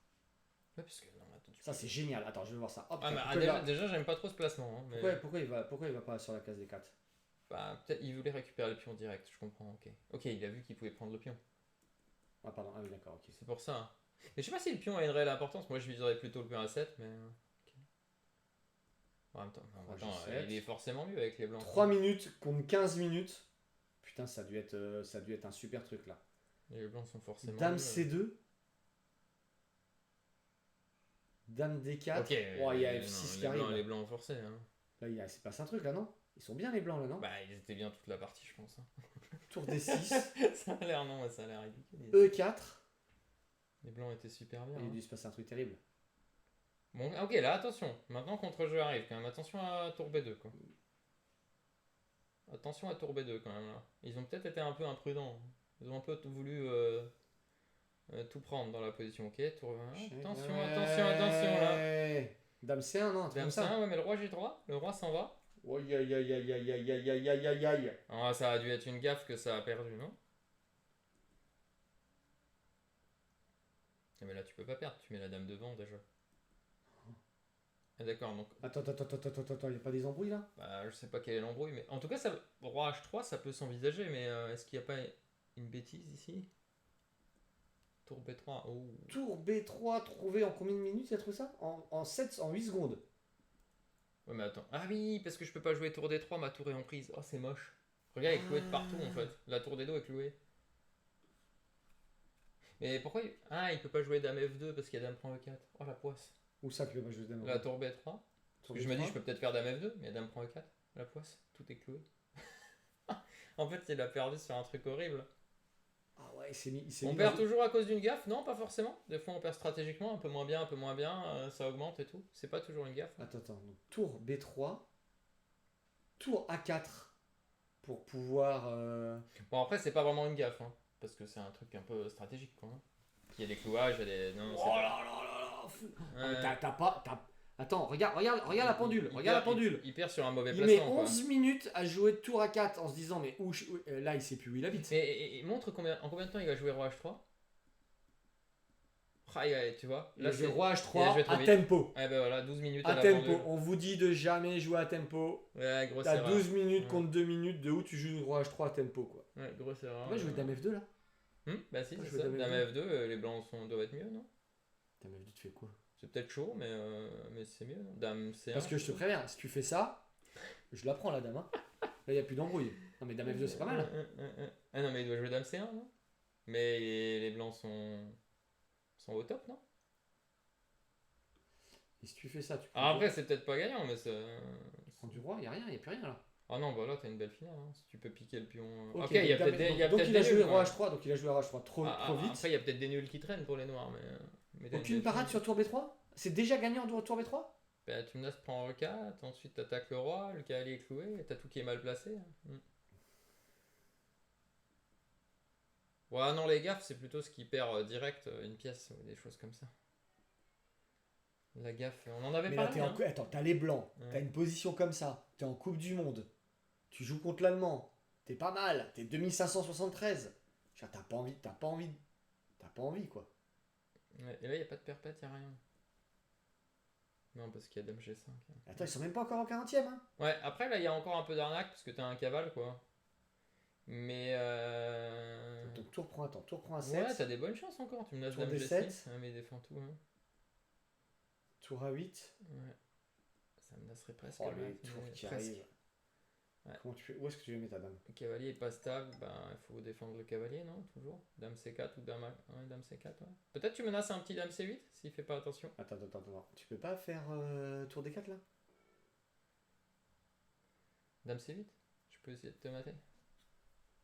S1: Ouais, parce que, non, attends,
S2: Ça, c'est génial. Attends, je vais voir ça. Hop,
S1: Ah, mais,
S2: pourquoi, il va...
S1: déjà, j'aime pas trop ce placement. Hein, mais...
S2: pourquoi il va pas sur la case des 4?
S1: Bah, peut-être il voulait récupérer le pion direct, je comprends, ok. Ok, il a vu qu'il pouvait prendre le pion.
S2: Ah, pardon, ah oui, d'accord, ok.
S1: C'est pour ça. Hein. Mais je sais pas si le pion a une réelle importance, moi je viserais plutôt le pion à 7, mais... ok. En même temps, attends, il est forcément mieux avec les blancs.
S2: 3 minutes contre 15 minutes. Putain, ça a dû être un super truc là.
S1: Et les blancs sont forcément
S2: Dame
S1: mieux.
S2: C2. Dame D4.
S1: Ok,
S2: Oh, il y a
S1: non,
S2: F6 qui
S1: les
S2: arrive.
S1: blancs,
S2: Là,
S1: les blancs forcés. Hein.
S2: là c'est passé un truc là, non? Ils sont bien les blancs là, non?
S1: Bah, ils étaient bien toute la partie, je pense. Hein.
S2: Tour D6.
S1: Ça a l'air, non, ça a l'air ridicule.
S2: E4.
S1: Les blancs étaient super bien.
S2: Il a
S1: Hein.
S2: dû se passer un truc terrible.
S1: Bon, ok, là, attention. Maintenant, contre-jeu arrive quand même. Attention à tour B2, quoi. Attention à tour B2 quand même, là. Ils ont peut-être été un peu imprudents. Ils ont un peu voulu tout prendre dans la position. Ok, tour 1. Attention, attention, attention, là.
S2: Dame C1, non?
S1: Dame C1, ouais, mais le roi G3. Le roi s'en va.
S2: Aïe aïe aïe aïe aïe aïe aïe aïe aïe aïe aïe.
S1: Ah, ça a dû être une gaffe que ça a perdu, non? Ah, mais là, tu peux pas perdre. Tu mets la dame devant déjà. Ah, d'accord, donc.
S2: Attends, il y a pas des embrouilles là?
S1: Bah, je sais pas quelle est l'embrouille, mais en tout cas, ça, roi H3, ça peut s'envisager, mais est-ce qu'il n'y a pas une bêtise ici? Tour B3, oh.
S2: Tour B3 trouvé en combien de minutes, il a trouvé ça? En 8 secondes.
S1: Ouais, mais attends. Ah oui, parce que je peux pas jouer tour D3, ma tour est en prise. Oh, c'est moche. Regarde, elle est clouée de partout en fait. La tour des dos est clouée. Mais pourquoi Ah, il peut pas jouer dame F2 parce qu'il y a dame prend E4. Oh, la poisse.
S2: Où ça que pas jouer dame?
S1: La tour B3. Parce que je me dis, je peux peut-être faire dame F2, mais dame prend E4. La poisse, tout est cloué. En fait, il a perdu sur un truc horrible.
S2: Ah ouais, il s'est mis.
S1: On perd toujours à cause d'une gaffe? Non, pas forcément. Des fois, on perd stratégiquement, un peu moins bien, ça augmente et tout. C'est pas toujours une gaffe.
S2: Attends. Donc, tour B3. Tour A4. Pour pouvoir.
S1: Bon, après, c'est pas vraiment une gaffe. Hein. parce que c'est un truc un peu stratégique, quoi. Hein. Il y a des clouages, il y a des. Non,
S2: Oh
S1: c'est pas.
S2: là là là là, fou. Ah, mais
S1: Ouais.
S2: t'as pas. Attends, regarde la pendule.
S1: Il
S2: Regarde la
S1: perd-
S2: pendule.
S1: il perd sur un mauvais
S2: Il met
S1: placement, quoi.
S2: 11 minutes à jouer tour à 4 en se disant, mais là, il sait plus où il habite.
S1: Et montre en combien de temps il va jouer roi H3. Ah, tu vois,
S2: Il a joué
S1: c'est.
S2: roi
S1: il a
S2: H3
S1: joué trop
S2: à
S1: vite.
S2: tempo.
S1: Ouais, ben voilà, 12 minutes
S2: À
S1: la
S2: tempo.
S1: pendule.
S2: On vous dit de jamais jouer à tempo.
S1: Ouais, grosse
S2: T'as
S1: erreur.
S2: 12 minutes
S1: Ouais.
S2: contre 2 minutes de où tu joues roi H3 à tempo, quoi.
S1: Ouais, grosse erreur.
S2: Tu vas jouer dame F2 là
S1: Bah si,
S2: Pourquoi
S1: c'est
S2: jouer
S1: ça.
S2: dame
S1: Dame
S2: F2?
S1: F2, les blancs doivent être mieux, non?
S2: Dame F2, tu fais quoi?
S1: C'est peut-être chaud, mais c'est mieux, non? Dame C1.
S2: Parce que je te préviens, si tu fais ça, je la prends la dame. Hein. Là, il n'y a plus d'embrouille. Non, mais dame F2, c'est pas mal.
S1: Ah non, mais il doit jouer Dame C1, non? Mais les blancs sont au top, non?
S2: Et si tu fais ça, tu prends,
S1: Alors après, c'est peut-être pas gagnant, mais
S2: tu prends du roi, il n'y a rien, il n'y a plus rien là.
S1: Ah non, bah là, t'as une belle finale, hein, si tu peux piquer le pion.
S2: Ok,
S1: Ok, il y a
S2: donc
S1: peut-être des, il y a
S2: donc
S1: peut-être
S2: il a
S1: des
S2: joué
S1: nuls,
S2: roi
S1: quoi.
S2: H3, donc il a joué roi H3 trop vite.
S1: Après, il y a peut-être des nuls qui traînent pour les noirs, mais t'as
S2: Aucune
S1: belle
S2: parade
S1: finale.
S2: sur tour B3? C'est déjà gagné en tour B3?
S1: Bah, tu me laisses prendre E4, ensuite t'attaques le roi, le cavalier est cloué, et t'as tout qui est mal placé. Ouais, non, les gaffes, c'est plutôt ce qui perd direct une pièce ou des choses comme ça. La gaffe, on en avait
S2: Mais là,
S1: parlé. Hein.
S2: Attends, t'as les blancs,
S1: Ouais.
S2: t'as une position comme ça, t'es en Coupe du Monde, tu joues contre l'Allemand, t'es pas mal, t'es 2573. T'as pas envie quoi.
S1: Ouais, et là, il n'y a pas de perpète, il a rien. Non, parce qu'il y a Dame G5.
S2: Attends, ils sont même pas encore en 40ème. Hein.
S1: Ouais, après, là, il y a encore un peu d'arnaque parce que t'as un cavale, quoi. Mais.
S2: Donc tour prend un 7,
S1: Ouais, t'as des bonnes chances encore. Tu me laisses
S2: Tour
S1: Dame
S2: des
S1: G6.
S2: 7.
S1: Mais il défend tout. Hein.
S2: tour A8.
S1: Ouais. Ça me laisserait presque.
S2: Oh
S1: là,
S2: les tours
S1: mais
S2: qui
S1: presque.
S2: arrivent.
S1: Ouais.
S2: Comment tu fais? Où est-ce que tu veux mettre ta dame?
S1: Le cavalier est pas stable, ben il faut défendre le cavalier, non? Toujours? Dame C4 ou Dame, ouais, Dame C4, ouais. Peut-être tu menaces un petit Dame C8 s'il fait pas attention.
S2: Attends. Tu peux pas faire tour D4 là?
S1: Dame C8? Je peux essayer de te mater?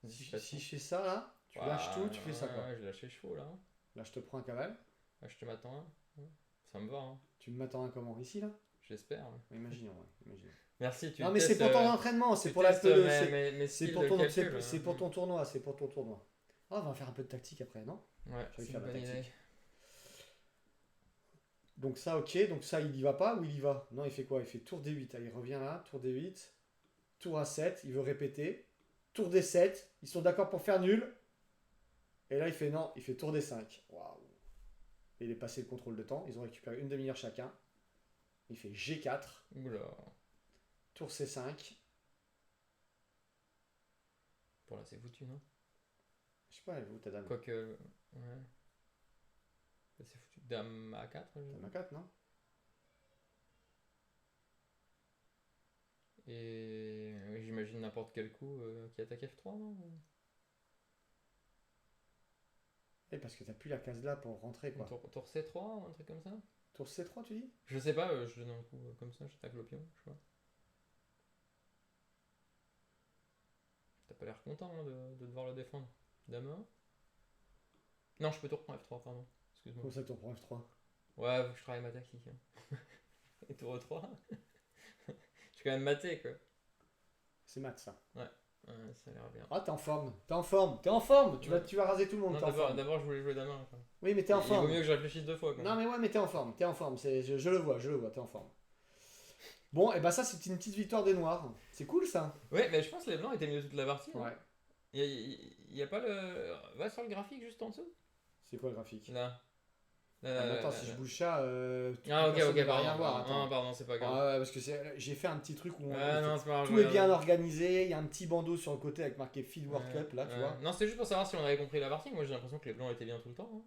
S2: Si je fais ça là, tu lâches tout, tu fais ça quoi.
S1: Ouais, je lâche les chevaux là. Hein.
S2: Là je te prends un cavale.
S1: Ouais, je te m'attends un. Ouais. Ça me va, hein.
S2: Tu me m'attends un comment? Ici là?
S1: J'espère. Ouais.
S2: Imaginons.
S1: Merci, tu
S2: Non mais c'est
S1: testes,
S2: pour ton entraînement, c'est
S1: tu
S2: pour la
S1: testes mes
S2: c'est
S1: skills
S2: pour
S1: de
S2: ton
S1: calcul, hein.
S2: c'est pour ton tournoi, c'est pour ton tournoi. Ah, on va faire un peu de tactique après, non?
S1: Ouais,
S2: Je vais
S1: c'est
S2: faire
S1: une
S2: la
S1: bonne
S2: tactique.
S1: idée.
S2: Donc ça OK, donc ça il y va pas ou il y va? Non, il fait quoi? Il fait tour D8, allez, il revient là, tour D8, tour A7, il veut répéter, tour D7, ils sont d'accord pour faire nul. Et là il fait non, il fait tour D5. Waouh. Et il est passé le contrôle de temps, ils ont récupéré une demi-heure chacun. Il fait G4,
S1: Oula.
S2: tour C5.
S1: Bon là c'est foutu, non?
S2: Je sais pas, elle est où ta dame?
S1: Quoique. Ouais. C'est foutu. Dame A4,
S2: Dame A4, non?
S1: Et j'imagine n'importe quel coup qui attaque F3, non?
S2: Eh, parce que t'as plus la case là pour rentrer quoi.
S1: Tour C3, un truc comme ça?
S2: Tour C3 tu dis?
S1: Je sais pas, je donne un coup comme ça, j'attaque le pion, je sais pas. T'as pas l'air content hein, de devoir le défendre. Dame 1? Non, je peux tour prendre F3, pardon. Excuse-moi.
S2: Comment ça tour prend F3?
S1: Ouais, faut que je travaille ma tactique. Hein. Et tour E3? Je suis quand même maté quoi.
S2: C'est mat ça.
S1: Ouais, ça a l'air bien.
S2: Ah, t'es en forme. Tu
S1: Ouais.
S2: vas raser tout le monde.
S1: Non,
S2: t'es en forme.
S1: d'abord je voulais jouer Dame 1. Quoi.
S2: Oui, mais t'es en
S1: Il vaut
S2: forme.
S1: mieux que je réfléchisse deux fois. Quoi.
S2: Non, mais ouais, mais t'es en forme. Je le vois, t'es en forme. Bon, et bah ça, c'est une petite victoire des Noirs. C'est cool ça.
S1: Ouais, mais je pense que les blancs étaient mieux toute la partie. hein.
S2: Ouais.
S1: Il y a pas le. Va sur le graphique juste en dessous.
S2: C'est quoi le graphique?
S1: Là.
S2: Ah, mais attends, si je bouge ça,
S1: Ah, ok,
S2: personne
S1: ok,
S2: ne va
S1: pardon.
S2: rien voir. Attends.
S1: Non, pardon, c'est pas grave.
S2: Ah ouais, parce que j'ai fait un petit truc où
S1: Non, c'est pas grave.
S2: tout est bien organisé. Il y a un petit bandeau sur le côté avec marqué Feed World Cup là, tu vois.
S1: Non, c'était juste pour savoir si on avait compris la partie. Moi, j'ai l'impression que les blancs étaient bien tout le temps. Hein.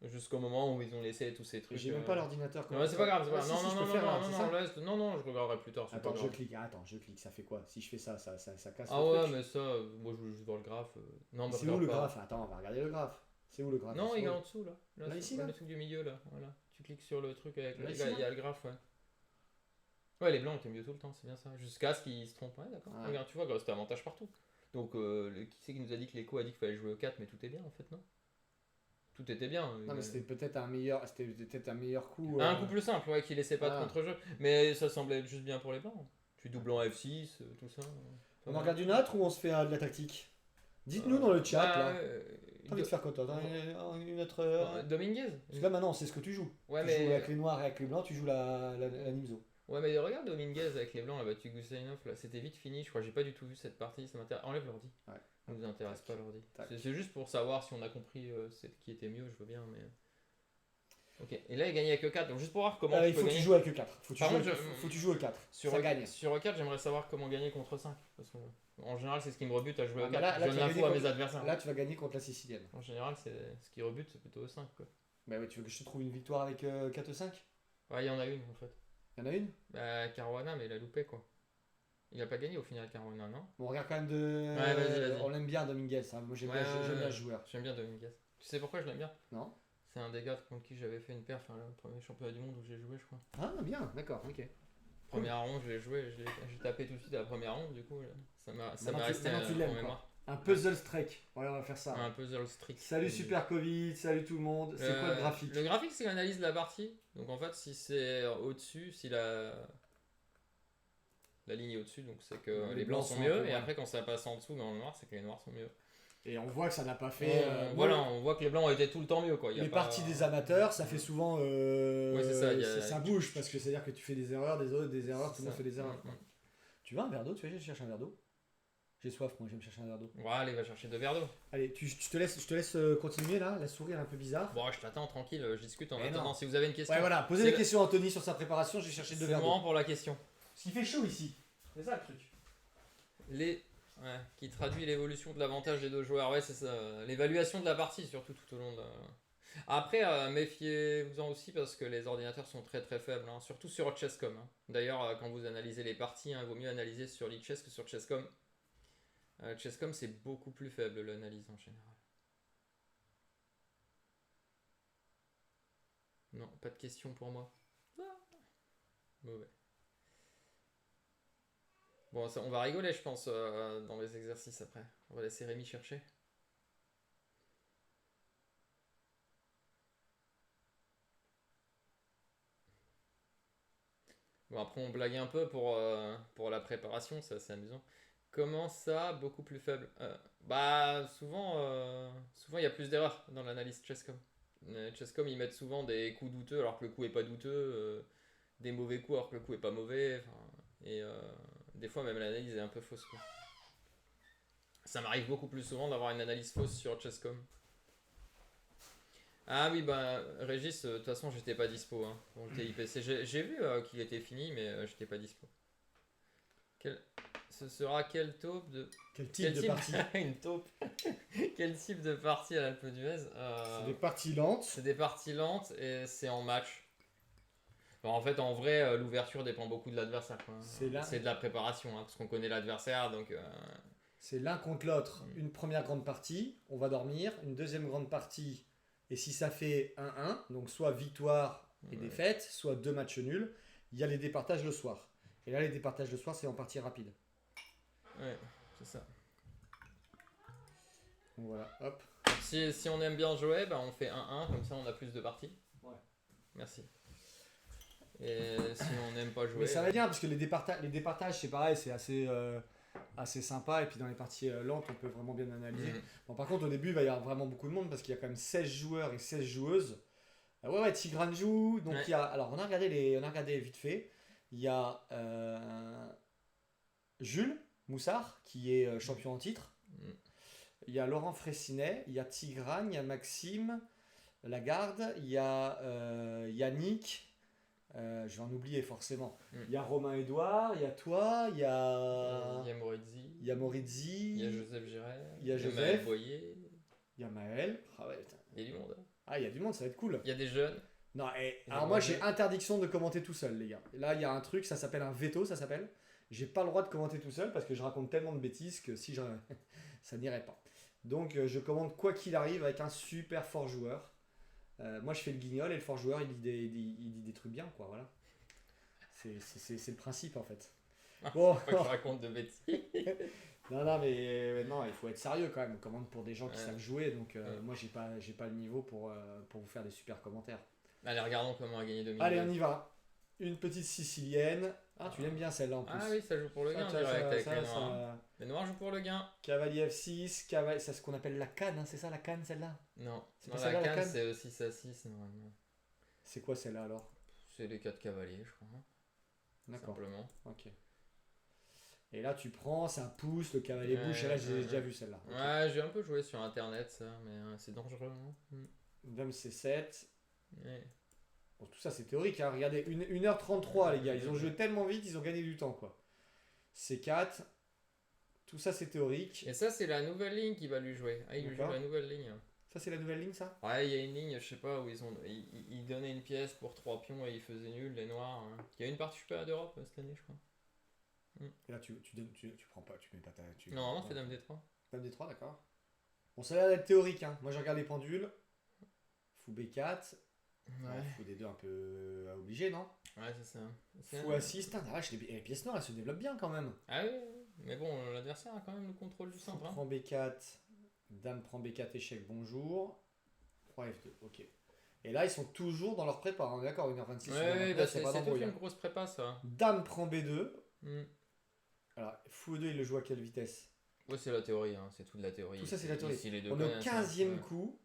S1: Jusqu'au moment où ils ont laissé tous ces trucs.
S2: J'ai même pas l'ordinateur.
S1: Ouais, c'est pas grave, c'est pas grave.
S2: Si, si, je
S1: Non,
S2: peux
S1: non,
S2: faire là,
S1: non,
S2: c'est
S1: non,
S2: ça
S1: laisse. Non, je regarderai plus tard. c'est
S2: Attends,
S1: pas
S2: je
S1: grave.
S2: clique. Ça fait quoi? Si je fais ça casse
S1: Ah
S2: le
S1: ouais,
S2: truc.
S1: mais ça, moi je voulais juste voir le graphe. Non, mais
S2: C'est où le
S1: regarde pas.
S2: graphe? Attends, on va regarder le graphe. C'est où le graphe?
S1: Non,
S2: C'est
S1: il est
S2: où
S1: en dessous là.
S2: Là, ici, là
S1: le truc du milieu là. Voilà. Tu cliques sur le truc avec
S2: Là,
S1: le.
S2: ici,
S1: Il y a le graphe, ouais. Ouais, les blancs étaient mieux tout le temps, c'est bien ça. Jusqu'à ce qu'ils se trompent. Ouais, d'accord.
S2: Ouais.
S1: Regarde, tu vois, c'était avantage partout. Donc, qui c'est qui nous a dit que l'écho a dit qu'il fallait jouer au 4, mais tout est bien en fait, non? Tout était bien.
S2: Non, mais c'était peut-être un meilleur coup.
S1: Un coup plus simple, ouais, qui laissait pas de
S2: Ah.
S1: contre-jeu. Mais ça semblait être juste bien pour les blancs. Tu doubles en F6, tout ça.
S2: On en regarde une autre ou on se fait de la tactique? Dites-nous dans le chat là. T'as envie de faire quoi toi? Une autre.
S1: Dominguez.
S2: Parce que là maintenant, c'est ce que tu joues.
S1: Ouais,
S2: Tu
S1: mais.
S2: joues avec les noirs et avec les blancs, tu joues la Nimzo.
S1: Ouais, mais regarde Dominguez avec les blancs, il a battu Gussainov, là, c'était vite fini, je crois, j'ai pas du tout vu cette partie, ça m'intéresse. Enlève l'ordi.
S2: Ouais.
S1: Ça nous intéresse
S2: Tac.
S1: pas l'ordi.
S2: Tac.
S1: C'est juste pour savoir si on a compris qui était mieux, je veux bien, mais. Ok, et là il gagnait avec E4, donc juste pour voir comment
S2: Il
S1: tu peux
S2: faut que tu
S1: gagner.
S2: joues avec E4. Faut
S1: Par contre,
S2: que tu joues E4.
S1: Sur,
S2: Ça gagne.
S1: sur E4, j'aimerais savoir comment gagner contre 5. Parce que, en général, c'est ce qui me rebute à jouer
S2: Ah,
S1: E4.
S2: mais là,
S1: je donne
S2: tu vas
S1: l'info
S2: gagner
S1: à mes
S2: contre-
S1: adversaires.
S2: Là, tu vas gagner contre la Sicilienne.
S1: En général, c'est ce qui rebute, c'est plutôt E5. Quoi.
S2: Bah ouais, tu veux que je te trouve une victoire avec 4-5?
S1: Ouais, il y en a une en fait.
S2: Il y en a une?
S1: Bah, Caruana, mais il a loupé quoi. Il a pas gagné au final, Caruana, non?
S2: Bon, on regarde quand même de.
S1: Ouais, vas-y.
S2: On l'aime bien Dominguez. Hein. Moi, j'aime
S1: Ouais,
S2: bien ce joueur.
S1: J'aime bien Dominguez. Tu sais pourquoi je l'aime bien?
S2: Non?
S1: C'est un des gars contre qui j'avais fait une perf, le premier championnat du monde où j'ai joué, je crois.
S2: Ah, bien, d'accord, ok.
S1: Première ronde, je l'ai joué, j'ai tapé tout de suite à la première ronde, du coup, ça m'a
S2: Maintenant,
S1: resté
S2: maintenant, tu
S1: en
S2: l'aimes,
S1: mémoire.
S2: Un puzzle strike. Voilà, on va faire ça.
S1: Un puzzle strict.
S2: Salut Super Covid, salut tout le monde. C'est quoi le graphique?
S1: Le graphique, c'est l'analyse de la partie. Donc en fait, si c'est au-dessus, si la ligne est au-dessus, donc c'est que les blancs sont
S2: un
S1: mieux.
S2: peu,
S1: Et
S2: ouais.
S1: après, quand ça passe en dessous dans le noir, c'est que les noirs sont mieux.
S2: Et on voit que ça n'a pas fait.
S1: Voilà, on voit que les blancs ont été tout le temps mieux. Quoi. Il y a
S2: Les
S1: pas-
S2: parties des amateurs, ça fait souvent.
S1: Ouais, c'est ça, il y a-
S2: ça bouge parce que c'est-à-dire que tu fais des erreurs, des autres, des erreurs, tout le monde
S1: Ça.
S2: fait des erreurs.
S1: Mm.
S2: Tu veux un verre d'eau? Tu veux que je cherche un verre d'eau? J'ai soif, moi, je vais me chercher un verre d'eau.
S1: Ouais, allez, va chercher 2 verres d'eau.
S2: Allez, je te laisse continuer là. La souris elle est un peu bizarre.
S1: Bon, je t'attends tranquille, je discute en
S2: Mais
S1: attendant.
S2: non.
S1: Si vous avez une question,
S2: Ouais, voilà, posez
S1: c'est
S2: des questions à Anthony sur sa préparation. J'ai cherché
S1: c'est
S2: deux
S1: le
S2: verres d'eau.
S1: moment pour la question.
S2: Parce qu'il fait chaud ici. C'est ça le truc.
S1: Qui traduit l'évolution de l'avantage des deux joueurs. Ouais, c'est ça. L'évaluation de la partie, surtout tout au long de. Après, méfiez-vous-en aussi parce que les ordinateurs sont très très faibles, hein, surtout sur Chesscom. Hein. D'ailleurs, quand vous analysez les parties, il vaut mieux analyser sur lichess que sur Chesscom. Chesscom, c'est beaucoup plus faible l'analyse en général. Non, pas de question pour moi. Mauvais. Bon, on va rigoler, je pense, dans les exercices après. On va laisser Rémi chercher. Bon, après, on blague un peu pour la préparation, c'est assez amusant. Comment ça, beaucoup plus faible? Bah, souvent, il y a plus d'erreurs dans l'analyse Chesscom. Chesscom, ils mettent souvent des coups douteux alors que le coup est pas douteux, des mauvais coups alors que le coup est pas mauvais. Et des fois, même l'analyse est un peu fausse. Quoi. Ça m'arrive beaucoup plus souvent d'avoir une analyse fausse sur Chesscom. Ah oui, bah Régis, de toute façon, j'étais pas dispo hein, pour le TIPC. J'ai vu qu'il était fini, mais j'étais pas dispo. Ce sera quel taupe de.
S2: Quel type de partie?
S1: Une taupe. Quel type de partie à l'Alpe d'Huez
S2: C'est des parties lentes.
S1: C'est des parties lentes et c'est en match. Bon, en fait, en vrai, l'ouverture dépend beaucoup de l'adversaire. Quoi. C'est de la préparation, hein, parce qu'on connaît l'adversaire, donc.
S2: C'est l'un contre l'autre. Une première grande partie, on va dormir. Une deuxième grande partie, et si ça fait 1-1, donc soit victoire et défaite, soit 2 matchs nuls, il y a les départages le soir. Et là, les départages le soir, c'est en partie rapide.
S1: Ouais, c'est ça.
S2: Donc voilà, hop.
S1: Si on aime bien jouer, bah on fait 1-1, comme ça on a plus de parties.
S2: Ouais.
S1: Merci. Et si on n'aime pas jouer.
S2: Mais ça va bien, parce que les départages, c'est pareil, c'est assez sympa. Et puis dans les parties lentes, on peut vraiment bien analyser. Bon, par contre, au début, il va y avoir vraiment beaucoup de monde, parce qu'il y a quand même 16 joueurs et 16 joueuses. Ouais, Tigran joue. Donc il y a. Alors, on a regardé vite fait. Il y a Jules Moussard, qui est champion en titre. Il y a Laurent Fressinet, il y a Tigran, il y a Maxime Lagarde, il y a Yannick, je vais en oublier forcément. Il y a Romain Edouard, il y a toi, il y a Morizzi,
S1: il y a Joseph Giret,
S2: il y a Joseph,
S1: Maël Boyer,
S2: il y a Maël. Ah ouais, putain.
S1: Il y a du monde.
S2: Ah, il y a du monde, ça va être cool.
S1: Il y a des jeunes.
S2: Non, alors moi j'ai interdiction de commenter tout seul, les gars. Là, il y a un truc, ça s'appelle un veto, ça s'appelle. J'ai pas le droit de commenter tout seul parce que je raconte tellement de bêtises que si je... ça n'irait pas. Donc je commande quoi qu'il arrive avec un super fort joueur. Moi je fais le guignol et le fort joueur il dit des trucs bien, quoi, voilà. C'est le principe en fait.
S1: Bon. Pas que je raconte de bêtises.
S2: non, mais non, il faut être sérieux quand même. On commande pour des gens qui savent jouer, donc moi j'ai pas le niveau pour vous faire des super commentaires.
S1: Allez, regardons comment on a gagné 2000.
S2: Allez, on y va. Une petite sicilienne. Ah, tu l'aimes bien celle-là en plus.
S1: Ah oui, ça joue pour le gain
S2: tu vois,
S1: direct avec
S2: ça,
S1: les noirs. Les noirs jouent pour le gain.
S2: Cavalier F6, cavalier... C'est ce qu'on appelle la canne, hein, c'est ça la canne celle-là?
S1: Non,
S2: C'est
S1: dans
S2: pas
S1: la
S2: celle-là, la
S1: canne,
S2: canne?
S1: c'est aussi 6 à 6 normalement.
S2: C'est quoi celle-là alors?
S1: C'est les 4 cavaliers, je crois.
S2: D'accord,
S1: Simplement.
S2: ok. Et là tu prends, ça pousse, le cavalier bouche, et là j'ai déjà vu celle-là. Ok.
S1: Ouais, j'ai un peu joué sur internet ça, mais c'est dangereux. Hein.
S2: Dame C7.
S1: Ouais.
S2: Bon, tout ça c'est théorique, hein. Regardez, 1h33 les gars, ils ont joué tellement vite, ils ont gagné du temps quoi. C4, tout ça c'est théorique.
S1: Et ça, c'est la nouvelle ligne qui va lui jouer. Ah, il lui joue
S2: D'accord.
S1: la nouvelle ligne.
S2: Ça c'est la nouvelle ligne ça?
S1: Ouais, il y a une ligne, je sais pas, où ils donnaient une pièce pour 3 pions et ils faisaient nul, les noirs. Hein. Il y a une partie championnat d'Europe cette année, je crois.
S2: Et là tu prends pas, tu mets pas ta...
S1: Non, non, c'est Dame D3.
S2: Dame D3, d'accord. Bon, ça a l'air d'être théorique, hein. Moi, je regarde les pendules. Fou B4. Ouais. Fou D2 un peu obligé, non?
S1: Ouais, c'est ça.
S2: Fou A6. Putain, la vache, les pièces noires, elles se développent bien quand même.
S1: Ah oui, mais bon, l'adversaire a quand même le contrôle du
S2: Fou
S1: centre. Hein.
S2: prend B4. Dame prend B4, échec, bonjour. Roi F2, ok. Et là, ils sont toujours dans leur prépa, on est d'accord, 1h26.
S1: Ouais, bah c'est toute une grosse prépa, ça.
S2: Dame prend B2.
S1: Mm.
S2: Alors, Fou E2, il le joue à quelle vitesse?
S1: Ouais, c'est la théorie, hein. C'est toute la théorie.
S2: Tout ça, c'est la théorie.
S1: Ici, les deux
S2: On est au
S1: connaissent,
S2: 15e
S1: hein.
S2: coup.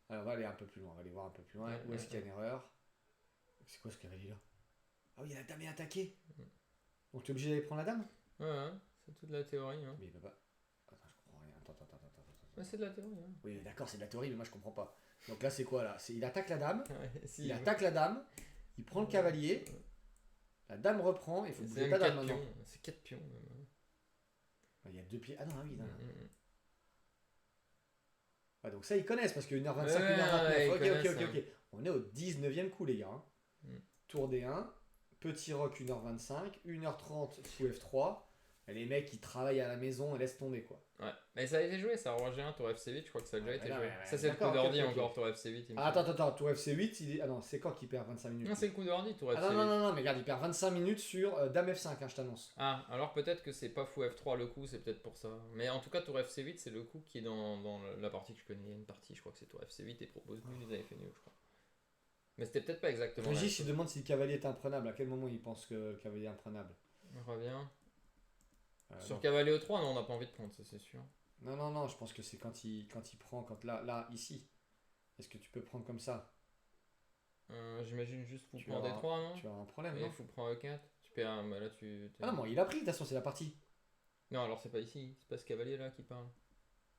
S2: Alors, on va aller un peu plus loin, on va aller voir un peu plus loin.
S1: Ouais,
S2: Où est-ce qu'il y a une erreur? C'est quoi ce cavalier là? Ah oui, la dame est attaquée. Donc, tu es obligé d'aller prendre la dame?
S1: Ouais, c'est toute la théorie. Hein.
S2: Mais il peut pas. Attends, je comprends rien. Attends.
S1: Ouais, c'est de la théorie. Hein.
S2: Oui, d'accord, c'est de la théorie, mais moi je comprends pas. Donc là, c'est quoi là? Il attaque la dame.
S1: Ouais, si,
S2: Il attaque la dame. Il prend le cavalier. La dame reprend. Il faut
S1: c'est
S2: bouger
S1: même
S2: ta dame
S1: 4
S2: maintenant.
S1: pions. C'est 4 pions. Même.
S2: Il y a 2 pieds. Ah non, ah oui, non.
S1: Mm.
S2: Ouais, donc ça, ils connaissent parce que 1h25,
S1: Ouais,
S2: 1h29.
S1: ils connaissent,
S2: Ok. On est au 19e coup, les gars. Hein.
S1: Mm.
S2: Tour D1. Petit rock 1h25. 1h30 sous F3. Et les mecs, ils travaillent à la maison et laissent tomber quoi.
S1: Ouais, mais ça a été joué, ça, Roi G1, tour FC8, je crois que ça a déjà été
S2: là,
S1: joué.
S2: ouais,
S1: Ça, c'est le coup
S2: d'accord,
S1: d'ordi
S2: ok.
S1: encore, tour FC8. Il me
S2: Ah,
S1: semble.
S2: attends, tour FC8, il est... Ah non, c'est quand qui perd 25 minutes?
S1: Non, c'est le coup d'ordi, tour
S2: Ah
S1: FC8.
S2: non, mais regarde, il perd 25 minutes sur Dame F5, hein, je t'annonce.
S1: Ah, alors peut-être que c'est pas fou F3 le coup, c'est peut-être pour ça. Mais en tout cas, tour FC8, c'est le coup qui est dans la partie que je connais. Il y a une partie, je crois que c'est tour FC8 et propose nul, ils avaient fait nul, je crois. Mais c'était peut-être pas exactement.
S2: Régis, il demande si le cavalier est imprenable. À quel moment il pense que le cavalier est imprenable?
S1: On revient. Sur
S2: non.
S1: cavalier E3, non, on n'a pas envie de prendre, ça c'est sûr.
S2: Non, je pense que c'est quand il prend, là, ici. Est-ce que tu peux prendre comme ça?
S1: J'imagine juste fou
S2: Tu
S1: prend
S2: vas-
S1: D3, non?
S2: Tu as un problème,
S1: Et
S2: non?
S1: fou prend E4. Tu perds, bah là
S2: Ah non, bon, il a pris, de toute façon, c'est la partie.
S1: Non, alors c'est pas ici, c'est pas ce cavalier là qui parle.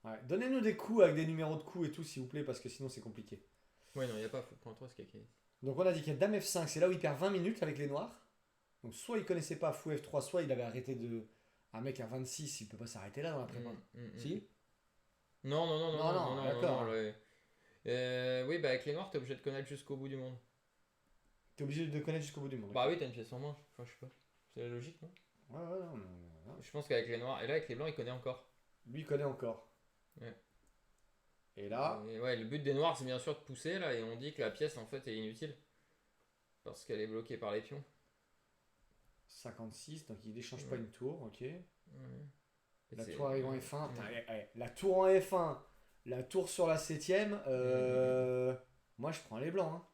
S2: Ouais. Donnez-nous des coups avec des numéros de coups et tout, s'il vous plaît, parce que sinon c'est compliqué.
S1: Ouais, non, il n'y a pas fou prend 3, c'est caca.
S2: Donc on a dit qu'il y a Dame F5, c'est là où il perd 20 minutes avec les noirs. Donc soit il connaissait pas fou F3, soit il avait arrêté de... Un mec à 26, il peut pas s'arrêter là dans la prépa. Si?
S1: Non,
S2: d'accord.
S1: Oui, bah avec les noirs, t'es obligé de connaître jusqu'au bout du monde.
S2: T'es obligé de connaître jusqu'au bout du monde.
S1: Bah oui, t'as une pièce en main. Enfin, je sais pas. C'est la logique, non?
S2: Ouais, non.
S1: Je pense qu'avec les noirs, et là avec les blancs, il connaît encore.
S2: Lui, il connaît encore.
S1: Ouais.
S2: Et là,
S1: Et ouais, le but des noirs, c'est bien sûr de pousser là, et on dit que la pièce en fait est inutile. Parce qu'elle est bloquée par les pions.
S2: 56, donc il n'échange pas une tour, ok.
S1: Ouais.
S2: La tour arrive en F1. La tour en F1, la tour sur la 7ème, moi je prends les blancs. Hein.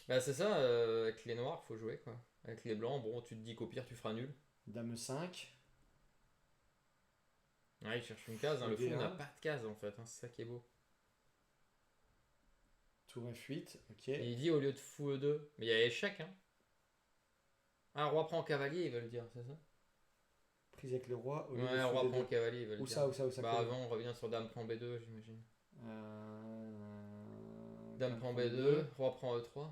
S1: Bah c'est ça, avec les noirs, faut jouer quoi. Avec les blancs, bon, tu te dis qu'au pire, tu feras nul.
S2: Dame 5.
S1: Ouais, il cherche une case, hein. Le fou
S2: D1.
S1: n'a pas de case en fait, hein. C'est ça qui est beau.
S2: Tour F8, ok.
S1: Et il dit au lieu de fou E2, mais il y a échec, hein. Ah, roi prend cavalier, ils veulent dire, c'est ça?
S2: Prise avec le roi. Au lieu
S1: Ouais,
S2: de
S1: roi
S2: fou
S1: prend
S2: D2.
S1: cavalier, ils veulent
S2: Où
S1: dire.
S2: ça
S1: Bah
S2: quoi
S1: avant, on revient sur dame prend B2, j'imagine. Dame
S2: Dame
S1: prend
S2: prend
S1: B2, roi prend E3.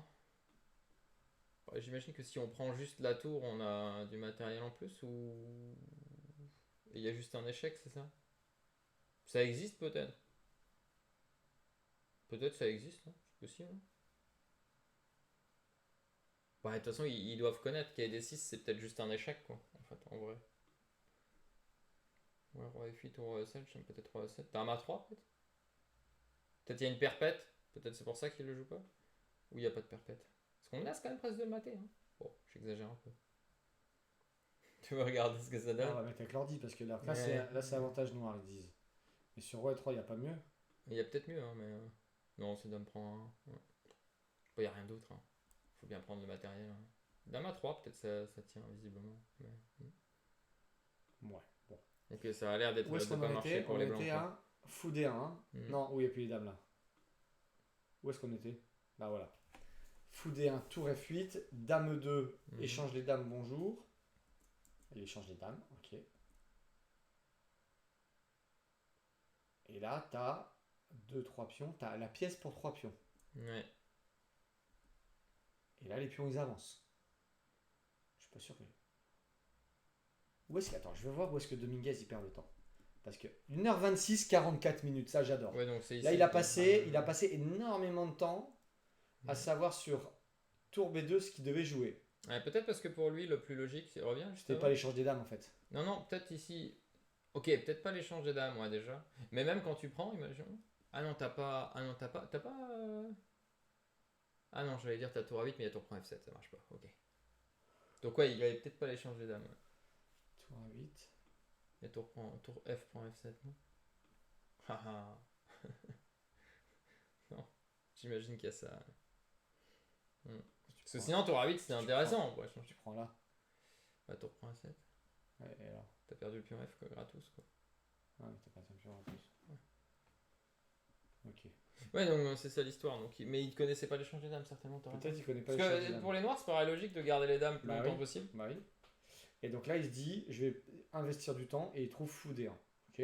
S1: Ouais, j'imagine que si on prend juste la tour, on a du matériel en plus ou. Il y a juste un échec, c'est ça? Ça existe peut-être. Peut-être ça existe, hein. C'est possible. Hein. Ouais, de toute façon, ils doivent connaître qu'il y a des 6, c'est peut-être juste un échec, quoi. En fait, en vrai. Ouais, roi F8 ou roi E7, j'aime peut-être roi E7. T'as un A3 peut-être? Peut-être il y a une perpète. Peut-être c'est pour ça qu'il le joue pas. Ou il n'y a pas de perpète. Parce qu'on laisse quand même presque de le mater. Hein. Bon, j'exagère un peu. Tu veux regarder ce que ça donne?
S2: On va mettre avec l'ordi parce que là,
S1: Ouais.
S2: c'est avantage noir, ils disent. Mais sur roi E3, il n'y a pas mieux.
S1: Il y a peut-être mieux, hein, mais. Non, c'est dame prend un. Ouais. Il n'y a rien d'autre. Hein. Faut bien prendre le matériel. Hein. Dame à 3, peut-être ça tient visiblement.
S2: Ouais, bon.
S1: Ok, ça a l'air d'être
S2: Où est-ce
S1: de
S2: qu'on
S1: pas
S2: en
S1: marcher
S2: était?
S1: pour
S2: On
S1: les blancs.
S2: était
S1: Quoi.
S2: à fou D1. Hein.
S1: Hmm.
S2: Non, où il n'y a plus les dames là. Où est-ce qu'on était? Bah voilà. Fou D1, tour F8, dame 2,
S1: Mhm.
S2: échange les dames, bonjour. Il échange les dames, ok. Et là, t'as 2-3 pions, t'as la pièce pour 3 pions.
S1: Ouais.
S2: Et là, les pions, ils avancent. Je suis pas sûr que... Où est-ce que... Attends, je vais voir où est-ce que Dominguez, il perd le temps. Parce que 1h26, 44 minutes, ça j'adore.
S1: Ouais, donc c'est ici.
S2: Là, il a passé énormément de temps à
S1: Mhm.
S2: savoir sur tour B2 ce qu'il devait jouer.
S1: Ouais, peut-être parce que pour lui, le plus logique, c'est revient juste
S2: C'était
S1: avant.
S2: pas l'échange des dames en fait.
S1: Non, non, peut-être ici. Ok, peut-être pas l'échange des dames, moi déjà. Mais même quand tu prends, imaginons. Ah non, t'as pas. Ah non, t'as pas. T'as pas. Ah non, j'allais dire t'as tour A8, mais il y a tour prend F7, ça marche pas. Ok. Donc ouais, il avait peut-être pas l'échange des dames. Ouais.
S2: Tour A8.
S1: Il y a tour F prend F7, non? Haha. Non, j'imagine qu'il y a ça. Hmm. Parce que sinon, tour A8, c'était intéressant. Ouais,
S2: Tu prends là.
S1: bah, tour prend A7.
S2: Ouais, et alors.
S1: T'as perdu le pion F, quoi, gratos, quoi.
S2: Ouais, mais t'as pas de pion en plus. Ok.
S1: Ouais, donc c'est ça l'histoire. Donc, mais il connaissait pas l'échange des dames, certainement. T'aurais
S2: Peut-être il connaît pas
S1: Parce
S2: l'échange
S1: que
S2: des dames.
S1: pour les noirs, ça paraît logique de garder les dames le plus
S2: Bah
S1: longtemps
S2: oui.
S1: possible.
S2: Bah oui. Et donc là, il se dit, je vais investir du temps et il trouve fou D1. Ok.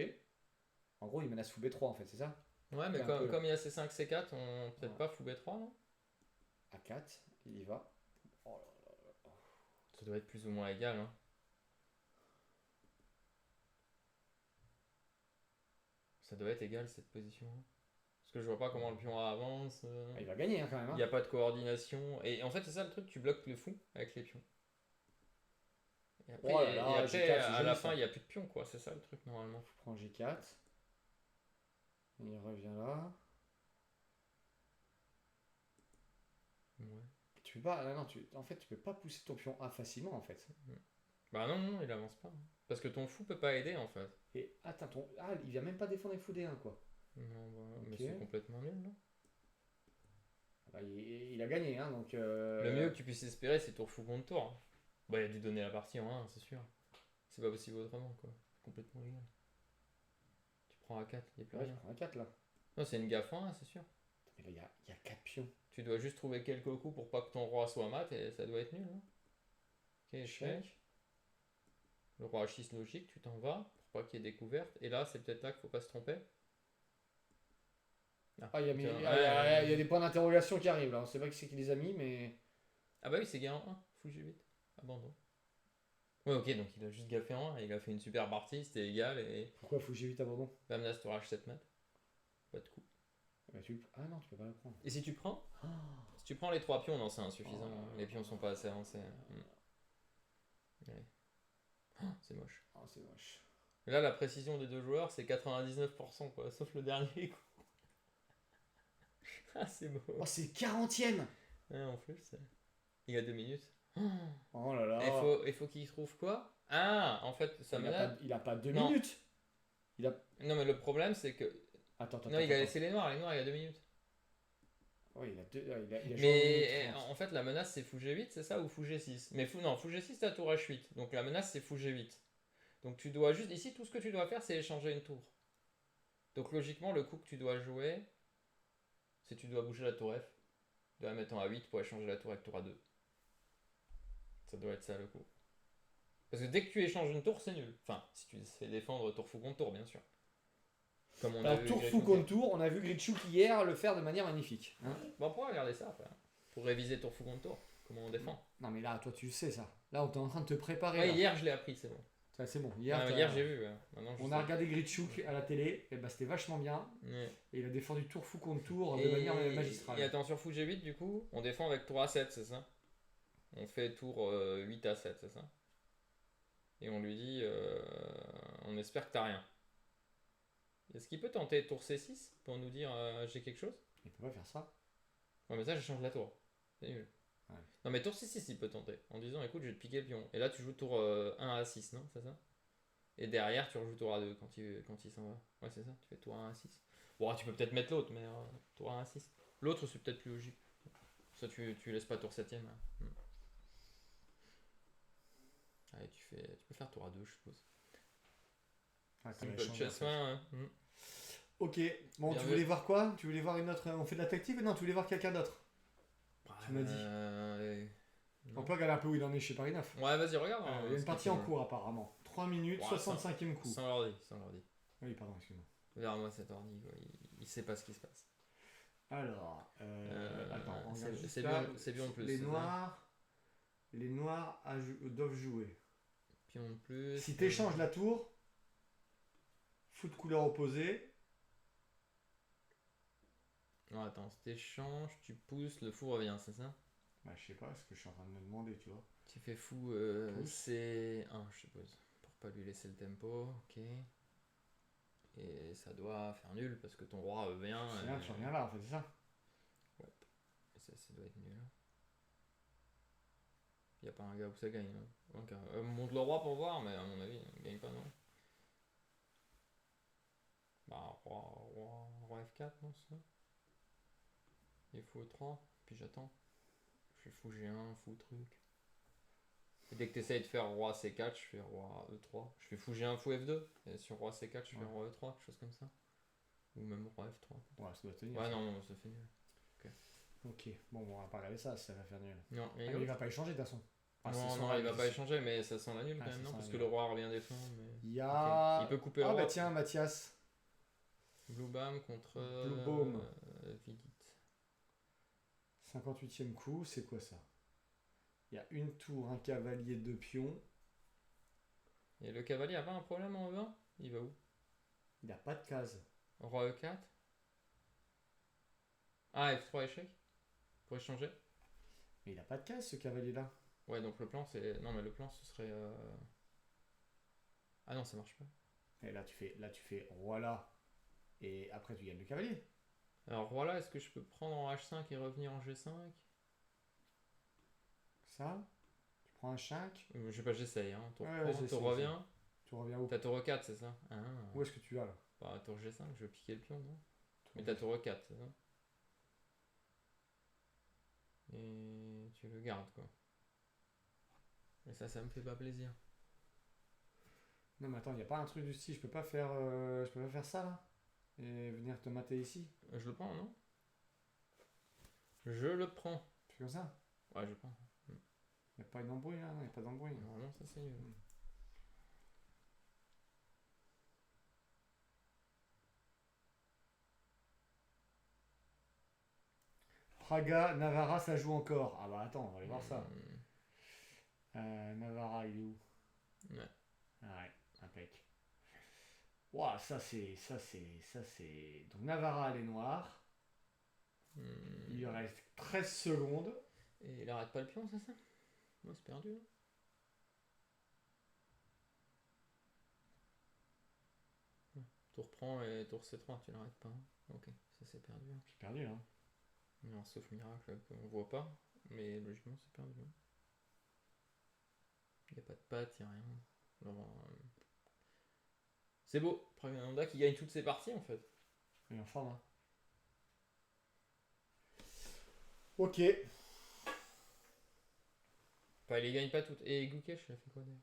S2: En gros, il menace fou B3 en fait, c'est ça?
S1: Ouais, mais
S2: Un peu.
S1: comme il y a C5, C4, on peut-être
S2: Ouais.
S1: pas fou B3, non?
S2: A4, il y va. Oh là là.
S1: Ça doit être plus ou moins égal, hein. Ça doit être égal cette position. Parce que je vois pas comment le pion avance.
S2: Ah, il va gagner hein, quand même.
S1: Il
S2: Hein.
S1: n'y a pas de coordination. Et en fait, c'est ça le truc, tu bloques le fou avec les pions. Et après,
S2: Oh là là,
S1: et après,
S2: G4, c'est
S1: à
S2: joli,
S1: la
S2: ça.
S1: fin, il n'y a plus de pions, quoi. C'est ça le truc, normalement.
S2: Je prends G4. Il revient là.
S1: Ouais.
S2: Tu peux pas. Non, en fait, tu peux pas pousser ton pion A facilement en fait.
S1: Bah non, non, il avance pas. Parce que ton fou peut pas aider, en fait.
S2: Et attends, ah, il vient même pas défendre avec fou D1 quoi.
S1: Non, bah, mais
S2: Ok.
S1: c'est complètement nul, non?
S2: Bah, il a gagné hein, donc.
S1: Le mieux que tu puisses espérer, c'est tour fou contre tour. Hein. Bah, il a dû donner la partie en 1, c'est sûr. C'est pas possible autrement, quoi. C'est complètement légal. Tu prends A4, il n'y a plus
S2: Ouais, je
S1: rien.
S2: prends un 4 là.
S1: Non, c'est une gaffe en 1, c'est sûr.
S2: Mais là, il y a 4 pions.
S1: Tu dois juste trouver quelques coups pour pas que ton roi soit mat et ça doit être nul. Hein. Ok, échec. Le roi H6 logique, tu t'en vas pour pas qu'il y ait découverte. Et là, c'est peut-être là qu'il faut pas se tromper.
S2: Ah, il y a,
S1: tiens,
S2: il y a- il y a des points d'interrogation qui arrivent là. On sait pas qui c'est qui les a mis, mais.
S1: Ah bah oui, c'est gars en 1. Fou G8. Abandon. Ouais, ok, donc il a juste gaffé en 1 et il a fait une super partie, c'était égal et.
S2: Pourquoi faut G8 abandon?
S1: Bamnas tour H7 mat. Pas de coup.
S2: Bah, Ah non, tu peux pas le prendre.
S1: Et si tu prends
S2: Ah.
S1: Si tu prends les 3 pions, non, c'est insuffisant.
S2: Oh.
S1: Les pions sont pas assez avancés. Ouais. Oh, c'est moche.
S2: Oh, c'est moche.
S1: Et là, la précision des deux joueurs, c'est 99%, quoi. Sauf le dernier coup. Ah, c'est beau.
S2: Oh, c'est 40ème.
S1: Ouais, en plus, il a 2 minutes.
S2: Oh là là.
S1: Il faut qu'il trouve quoi? Ah, en fait, ça menace.
S2: Il a pas 2
S1: Non.
S2: minutes.
S1: Non, mais le problème, c'est que.
S2: Attends.
S1: Non, il a laissé les noirs. Les noirs, il y a 2 minutes.
S2: Oui, il a joué
S1: Mais
S2: en minute 30.
S1: en fait, la menace, c'est fou G8, c'est ça, ou fou G6? Mais non, fou G6, t'as tour H8. Donc la menace, c'est fou G8. Donc tu dois juste. Ici, tout ce que tu dois faire, c'est échanger une tour. Donc logiquement, le coup que tu dois jouer, c'est tu dois bouger la tour F. Tu dois la mettre en A8 pour échanger la tour avec tour A2. Ça doit être ça le coup. Parce que dès que tu échanges une tour, c'est nul. Enfin, si tu fais défendre tour fou contre tour, bien sûr. Comme on a
S2: Alors,
S1: vu
S2: tour
S1: Gretchen
S2: fou
S1: faire.
S2: contre tour, on a vu Gritchuk hier le faire de manière magnifique. Hein.
S1: Bon, on pourra regarder ça après. Pour réviser tour fou contre tour. Comment on défend.
S2: Non, mais là, toi, tu le sais ça. Là, on est en train de te préparer.
S1: Ouais,
S2: là.
S1: hier, je l'ai appris, c'est bon.
S2: Ça, c'est bon.
S1: Hier,
S2: Hier,
S1: j'ai vu. Ouais. Maintenant, je
S2: on
S1: sais.
S2: a regardé Gritchuk à la télé. Et bah, c'était vachement bien.
S1: Ouais.
S2: Et il a défendu tour fou contre tour de manière magistrale.
S1: Et attends, sur fou G8, du coup, on défend avec tour A7, c'est ça? On fait tour 8 A7, c'est ça? Et on lui dit, on espère que t'as rien. Est-ce qu'il peut tenter tour C6 pour nous dire j'ai quelque chose?
S2: Il peut pas faire ça.
S1: Ouais, mais ça, j'échange la tour. C'est nul.
S2: Ouais.
S1: Non, mais tour C6, il peut tenter. En disant, écoute, je vais te piquer le pion. Et là, tu joues tour 1 à 6, non? C'est ça? Et derrière, tu rejoues tour A2 quand il s'en va. Ouais, c'est ça. Tu fais tour 1 à 6. Bon, tu peux peut-être mettre l'autre, mais tour 1 à 6. L'autre, c'est peut-être plus logique. Ça, tu laisses pas tour 7ème. Hein. Allez, tu peux faire tour à 2, je suppose.
S2: Ah, t'as la
S1: Simple
S2: chance,
S1: chess
S2: en fait.
S1: fin,
S2: Ok, bon,
S1: Bien
S2: tu
S1: vu.
S2: voulais voir quoi? Tu voulais voir une autre. On fait de la tactique ou non? Tu voulais voir quelqu'un d'autre? Tu m'as dit. On
S1: Non.
S2: peut regarder un peu où il en est chez Paris 9.
S1: Ouais, vas-y, regarde.
S2: Il y a une partie en cours apparemment. 3 minutes,
S1: Ouais,
S2: 65e coup.
S1: Sans l'ordi, sans l'ordi.
S2: Oui, pardon, excuse-moi.
S1: Regarde-moi cet ordi, quoi. Il sait pas ce qui se passe.
S2: Alors, attends, on regarde juste
S1: c'est
S2: là.
S1: bien en plus.
S2: Les
S1: c'est ça.
S2: noirs, doivent jouer.
S1: Pion de plus.
S2: Si tu échanges la tour, fou de couleur opposée.
S1: Non, attends, si t'échanges, tu pousses, le fou revient, c'est ça?
S2: Bah, je sais pas, ce que je suis en train de me demander, tu vois.
S1: Tu fais fou,
S2: Pousse.
S1: c'est 1, je suppose. Pour pas lui laisser le tempo, ok. Et ça doit faire nul parce que ton roi revient.
S2: C'est bien, tu reviens là, en fait, c'est ça.
S1: Ouais, et ça doit être nul. Y a pas un gars où ça gagne. Hein. Donc, monte le roi pour voir, mais à mon avis, il gagne pas, non? Bah, roi F4, non, c'est ça? Il faut 3, puis j'attends. Je fais fou G1, fou truc. Et dès que tu essayes de faire roi C4, je fais roi E3. Je fais fou G1, fou F2. Et sur roi C4, je fais roi E3, quelque chose comme ça. Ou même roi F3.
S2: Ouais, ça doit tenir.
S1: Ouais,
S2: ça.
S1: non, ça fait nul.
S2: Ok, bon, on va pas regarder ça, ça va faire nul.
S1: Non,
S2: Ah, mais il va pas échanger de toute façon. Ah, c'est
S1: non,
S2: son
S1: non,
S2: rêve,
S1: il va pas
S2: c'est-
S1: échanger, mais ça sent la nulle
S2: Ah,
S1: quand
S2: ça
S1: même, non?
S2: sent
S1: Parce
S2: la
S1: que
S2: nulle.
S1: le roi revient défendre. Mais...
S2: Il y a.
S1: Ok. Il peut couper le
S2: Ah,
S1: roi.
S2: bah tiens, Mathias.
S1: Blue Bam contre.
S2: Blue Baume.
S1: Vidit.
S2: 58e coup, c'est quoi ça? Il y a une tour, un cavalier, deux pions.
S1: Et le cavalier a pas un problème en E1? Il va où?
S2: Il n'y a pas de case.
S1: Roi E4? Ah, F3 échec? Pour échanger?
S2: Mais il n'a pas de case, ce cavalier-là.
S1: Ouais, donc le plan c'est. Non, mais le plan ce serait. Ah non, ça marche pas.
S2: Et là tu fais roi là. Et après, tu gagnes le cavalier.
S1: Alors, roi là, est-ce que je peux prendre en H5 et revenir en G5?
S2: Ça. Tu prends un 5.
S1: Je sais pas, j'essaye. Hein. Tour
S2: Ouais,
S1: prend,
S2: j'essaie,
S1: tour revient.
S2: Tu reviens où?
S1: T'as tour E4, c'est ça? Ah.
S2: Où est-ce que tu vas là?
S1: Bah, tour G5, je vais piquer le pion, non? Mais
S2: Tour-
S1: t'as tour E4, c'est ça? Et tu le gardes, quoi. Et ça me fait pas plaisir.
S2: Non, mais attends, il n'y a pas un truc du style. Je peux pas faire ça là? Et venir te mater ici?
S1: Je le prends, non? Je le prends.
S2: Tu fais comme ça?
S1: Ouais, je le prends.
S2: Il n'y a pas une embrouille là? Non, il n'y a pas d'embrouille.
S1: Normalement, ça c'est nul.
S2: Praga, Navarra, ça joue encore. Ah bah attends, on va aller voir ça.
S1: Hmm.
S2: Navarra, il est où?
S1: Ouais.
S2: Ah ouais, impec. Ouah, ça c'est. Donc Navarra, elle est noire.
S1: Hmm.
S2: Il lui reste 13 secondes.
S1: Et il arrête pas le pion, c'est ça? Moi, c'est perdu. Hein. Tour prend et tour C3, tu l'arrêtes pas. Hein. Ok, ça c'est perdu. Hein.
S2: C'est perdu là.
S1: Alors, sauf miracle qu'on voit pas, mais logiquement c'est perdu. Il n'y a pas de patte, il n'y a rien. Alors, c'est beau, Pragananda qui gagne toutes ses parties en fait.
S2: Il est en forme. Hein. Ok.
S1: Enfin, il les gagne pas toutes. Et Gukesh, il a fait quoi d'ailleurs?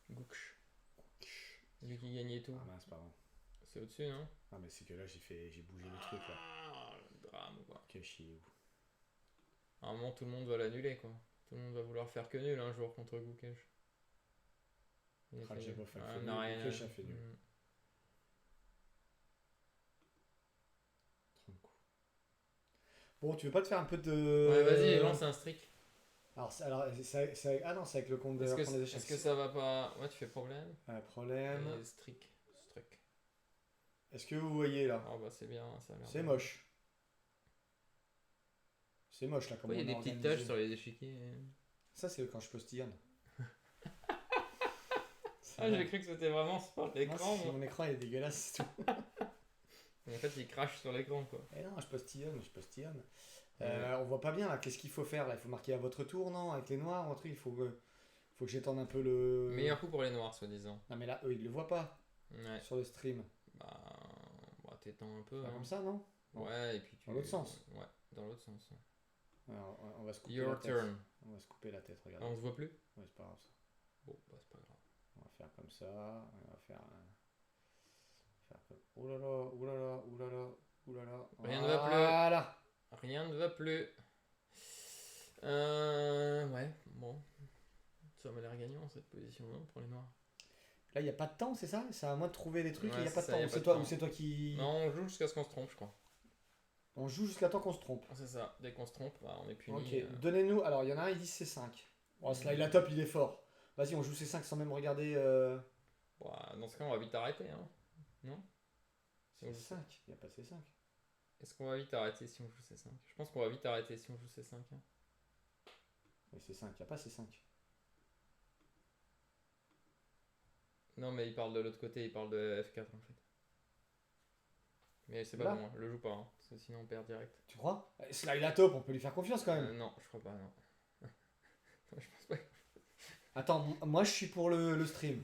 S1: Guksh. Lui qui gagnait tout.
S2: Ah mince, pardon.
S1: C'est au-dessus, non?
S2: Ah mais c'est que là j'ai bougé le truc là.
S1: Ah, le drame quoi.
S2: Quel chier.
S1: À un moment, tout le monde va l'annuler quoi. Tout le monde va vouloir faire que nul un jour contre Gukesh.
S2: Radjabov a fait
S1: on
S2: nul,
S1: a rien.
S2: Gukesh a fait nul. 30 coups. Bon, tu veux pas te faire un peu de.
S1: Ouais, vas-y, lance un streak.
S2: Alors, ah non, c'est avec le compte de
S1: Est-ce
S2: prendre des
S1: que,
S2: échecs.
S1: est-ce que ça va pas. Ouais, tu fais problème.
S2: Problème.
S1: Et streak.
S2: Est-ce que vous voyez là?
S1: Ah bah c'est bien, ça a l'air
S2: C'est
S1: bien.
S2: moche. C'est moche là, comme
S1: Pourquoi il y a
S2: on
S1: des petites
S2: organisé.
S1: taches sur les échiquiers?
S2: Ça, c'est quand je postillonne.
S1: Ah, j'ai cru que c'était vraiment sur l'écran.
S2: Mon écran il est dégueulasse, c'est tout.
S1: En fait, il crache sur l'écran quoi.
S2: Eh non, je postillonne. On voit pas bien là, qu'est-ce qu'il faut faire là? Il faut marquer à votre tour, non? Avec les noirs, un truc, faut que j'étende un peu le.
S1: Meilleur coup pour les noirs, soi-disant.
S2: Non, mais là, eux, ils le voient pas
S1: Ouais.
S2: sur le stream.
S1: Bah t'étends un peu.
S2: Pas
S1: Hein.
S2: comme ça, non?
S1: Ouais, et puis tu.
S2: Dans l'autre sens.
S1: Ouais, dans l'autre sens. Ouais.
S2: Alors, on va se couper
S1: Your
S2: la tête.
S1: turn.
S2: On va se couper la tête,
S1: Ah,
S2: regarde.
S1: on se voit plus?
S2: Ouais, c'est pas grave ça.
S1: Bon, bah c'est pas grave.
S2: On va faire comme ça. On va faire comme. Ouh là là, ouh là là, ouh là là, ouh là là.
S1: Rien ne va plus.
S2: Voilà.
S1: Rien ne va plus. Ouais, bon. Ça m'a l'air gagnant cette position, non, pour les noirs.
S2: Là, il n'y a pas de temps, c'est ça? C'est à moi de trouver des trucs et il
S1: Ouais,
S2: n'y a pas de
S1: c'est ça,
S2: temps.
S1: y a
S2: Ou
S1: pas
S2: c'est
S1: de
S2: toi,
S1: temps.
S2: ou c'est toi qui.
S1: Non, on joue jusqu'à ce qu'on se trompe, je crois.
S2: On joue jusqu'à temps qu'on se trompe.
S1: C'est ça, dès qu'on se trompe, bah, on est puni.
S2: Ok, donnez-nous. Alors, il y en a un, il dit C5. Oh, celui-là, il a top, il est fort. Vas-y, on joue C5 sans même regarder.
S1: Bah, dans ce cas, on va vite arrêter, hein. Non? Si on joue
S2: C5, il n'y a pas de C5.
S1: Est-ce qu'on va vite arrêter si on joue C5? Je pense qu'on va vite arrêter si on joue C5. Hein.
S2: Mais C5, il n'y a pas C5.
S1: Non, mais il parle de l'autre côté, il parle de F4 en fait. Mais c'est pas
S2: Là
S1: bon, hein, le joue pas, hein, parce que sinon on perd direct.
S2: Tu crois? Celui-là, il a top, on peut lui faire confiance quand même.
S1: Non, je crois pas, non. Non, je pense pas.
S2: Attends, moi je suis pour le stream.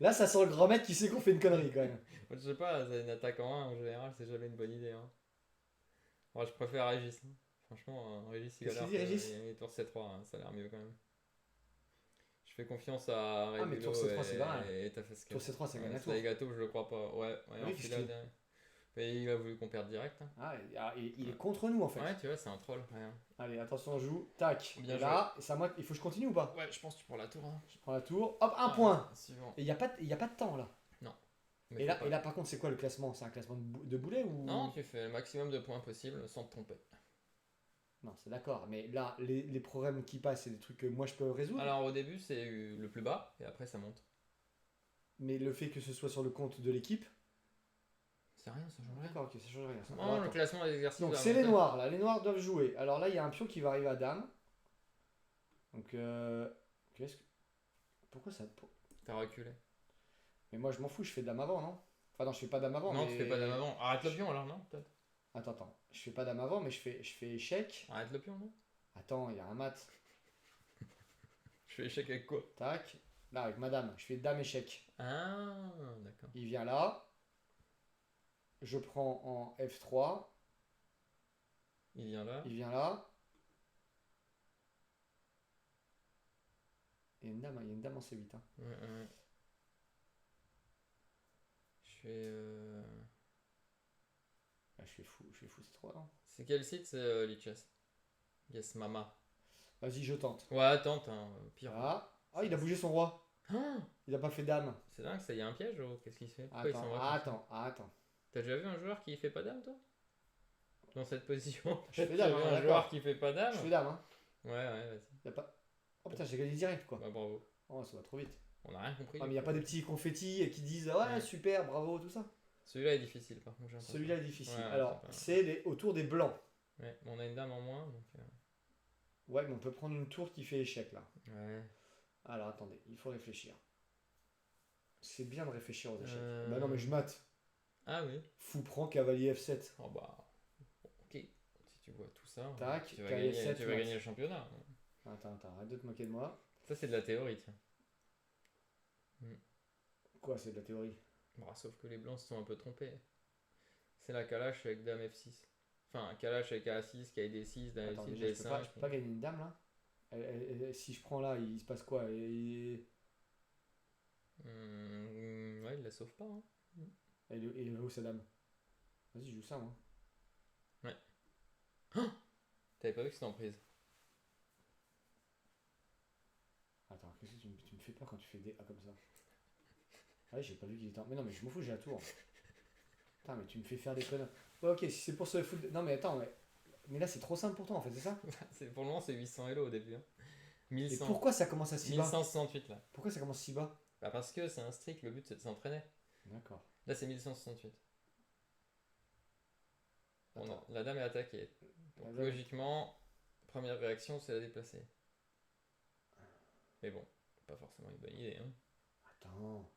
S2: Là, ça sent le grand maître qui sait qu'on fait une connerie quand même.
S1: Je sais pas, c'est une attaque en 1 en général, c'est jamais une bonne idée. Hein. Moi, je préfère Régis. Hein. Franchement, Régis, il a
S2: Qu'est-ce
S1: l'air.
S2: qu'il dit, Régis
S1: Il est tour C3, hein, ça a l'air mieux quand même. Je fais confiance à
S2: Ah, mais
S1: Rébulo
S2: tour C3, c'est pas mal.
S1: et Tafascal.
S2: Tour C3, c'est gagné à tour.
S1: Les gâteaux, je le crois pas. Ouais,
S2: Oui,
S1: en
S2: qu'est-ce
S1: finale,
S2: qu'il-
S1: mais il a voulu qu'on perde direct. Hein.
S2: Il est contre nous en fait.
S1: Ouais, tu vois, c'est un troll. Ouais,
S2: Allez, attention, on joue. Tac.
S1: Bien
S2: Et là, c'est à moi. Il faut que je continue ou pas?
S1: ouais, je pense que tu prends la tour. Hein.
S2: Je prends la tour. Hop, un point.
S1: Suivant.
S2: Et il n'y a, pas de temps là.
S1: Mais
S2: Et
S1: faut pas.
S2: là, par contre, c'est quoi le classement? C'est un classement de boulet ou.
S1: Non, tu fais le maximum de points possible sans te tromper.
S2: Non, c'est d'accord. Mais là, les problèmes qui passent, c'est des trucs que moi je peux résoudre.
S1: Alors au début, c'est le plus bas et après ça monte.
S2: Mais le fait que ce soit sur le compte de l'équipe.
S1: C'est rien, ça change rien.
S2: D'accord, ok, ça change rien. ça.
S1: Non,
S2: Alors,
S1: le
S2: attends.
S1: classement des exercices.
S2: Donc
S1: va
S2: c'est les
S1: monter.
S2: noirs là. Les noirs doivent jouer. Alors là, il y a un pion qui va arriver à dame. Donc, qu'est-ce que. Pourquoi ça.
S1: T'as reculé.
S2: Mais moi, je m'en fous, je fais dame avant, non? Enfin, non, je fais pas dame avant.
S1: Non,
S2: mais...
S1: tu fais pas dame avant. Arrête le pion alors, non? Peut-être.
S2: Attends. Je fais pas dame avant, mais je fais échec.
S1: Arrête le pion, non?
S2: Attends, il y a un mat.
S1: Je fais échec avec quoi?
S2: Tac. Là, avec madame, je fais dame échec.
S1: Ah, d'accord.
S2: Il vient là. Je prends en F3.
S1: Il vient là.
S2: Il vient là. Il y a une dame en C8. Hein.
S1: Ouais. Je fais.
S2: Là, je fais fou C3, non?
S1: C'est quel site? C'est Lichess. Yes, Mama.
S2: Vas-y, je tente.
S1: Ouais, tente, hein. Pire.
S2: Ah, il a bougé son roi.
S1: Ah,
S2: Il a pas fait dame.
S1: c'est dingue, ça y a un piège ou qu'est-ce qu'il se fait? Pourquoi il s'en va comme ça
S2: Attends.
S1: T'as déjà vu un joueur qui fait pas dame, toi? Dans cette position?
S2: Je fais
S1: T'as
S2: dame,
S1: vu
S2: hein,
S1: un
S2: d'accord.
S1: joueur qui fait pas dame?
S2: Je fais dame, hein.
S1: Ouais, vas-y.
S2: Y a pas... Oh putain, j'ai gagné direct, quoi.
S1: Bah, bravo.
S2: Oh, ça va trop vite.
S1: On a rien compris.
S2: Ah, mais
S1: du
S2: y a
S1: coup.
S2: pas des petits confettis qui disent ouais,
S1: Ouais.
S2: super, bravo, tout ça.
S1: Celui-là est difficile, par contre. j'ai l'impression.
S2: Celui-là est difficile.
S1: Ouais,
S2: Alors,
S1: c'est pas-
S2: c'est autour des blancs.
S1: Ouais, mais on a une dame en moins, donc.
S2: Ouais, mais on peut prendre une tour qui fait échec, là.
S1: Ouais.
S2: Alors, attendez, il faut réfléchir. C'est bien de réfléchir aux échecs.
S1: Euh.
S2: Bah non, mais je mate.
S1: Ah oui.
S2: Fou prend cavalier F7.
S1: Oh bah. Ok. Si tu vois tout ça,
S2: Tac,
S1: tu vas
S2: cavalier
S1: gagner,
S2: 7,
S1: tu vas
S2: mat.
S1: gagner le championnat.
S2: Attends, arrête de te moquer de moi.
S1: Ça, c'est de la théorie, tiens.
S2: Quoi, c'est de la théorie?
S1: Bon, sauf que les blancs se sont un peu trompés. C'est la Kalash avec Dame F6. Enfin, Kalash avec A6, KD6, Dame
S2: Attends,
S1: F6,
S2: déjà, je
S1: D5.
S2: peux pas gagner une dame, là? Si je prends là, il se passe quoi?
S1: Ouais, il la sauve pas. Hein.
S2: Et où sa dame? Vas-y, je joue ça, moi.
S1: T'avais pas vu que c'était en prise.
S2: Attends, qu'est-ce que tu me fais peur quand tu fais des A comme ça? Ah ouais, j'ai pas vu qu'il était en... Mais non, mais je m'en fous, j'ai la tour. Putain, mais tu me fais faire des conneries. Ouais, ok, si c'est pour se foutre... Non, mais attends, mais là, c'est trop simple pour toi, en fait, c'est ça?
S1: Pour le moment, c'est 800 Elo au début. Hein.
S2: Et
S1: 1100.
S2: pourquoi ça commence à si bas?
S1: 1168 là.
S2: Pourquoi ça commence si bas?
S1: Bah parce que c'est un strict, le but c'est de s'entraîner.
S2: D'accord.
S1: Là, c'est 1168.
S2: Attends.
S1: La dame est attaquée. Donc,
S2: La dame-
S1: logiquement, première réaction, c'est la déplacer. Mais bon, pas forcément une bonne idée. Hein.
S2: Attends.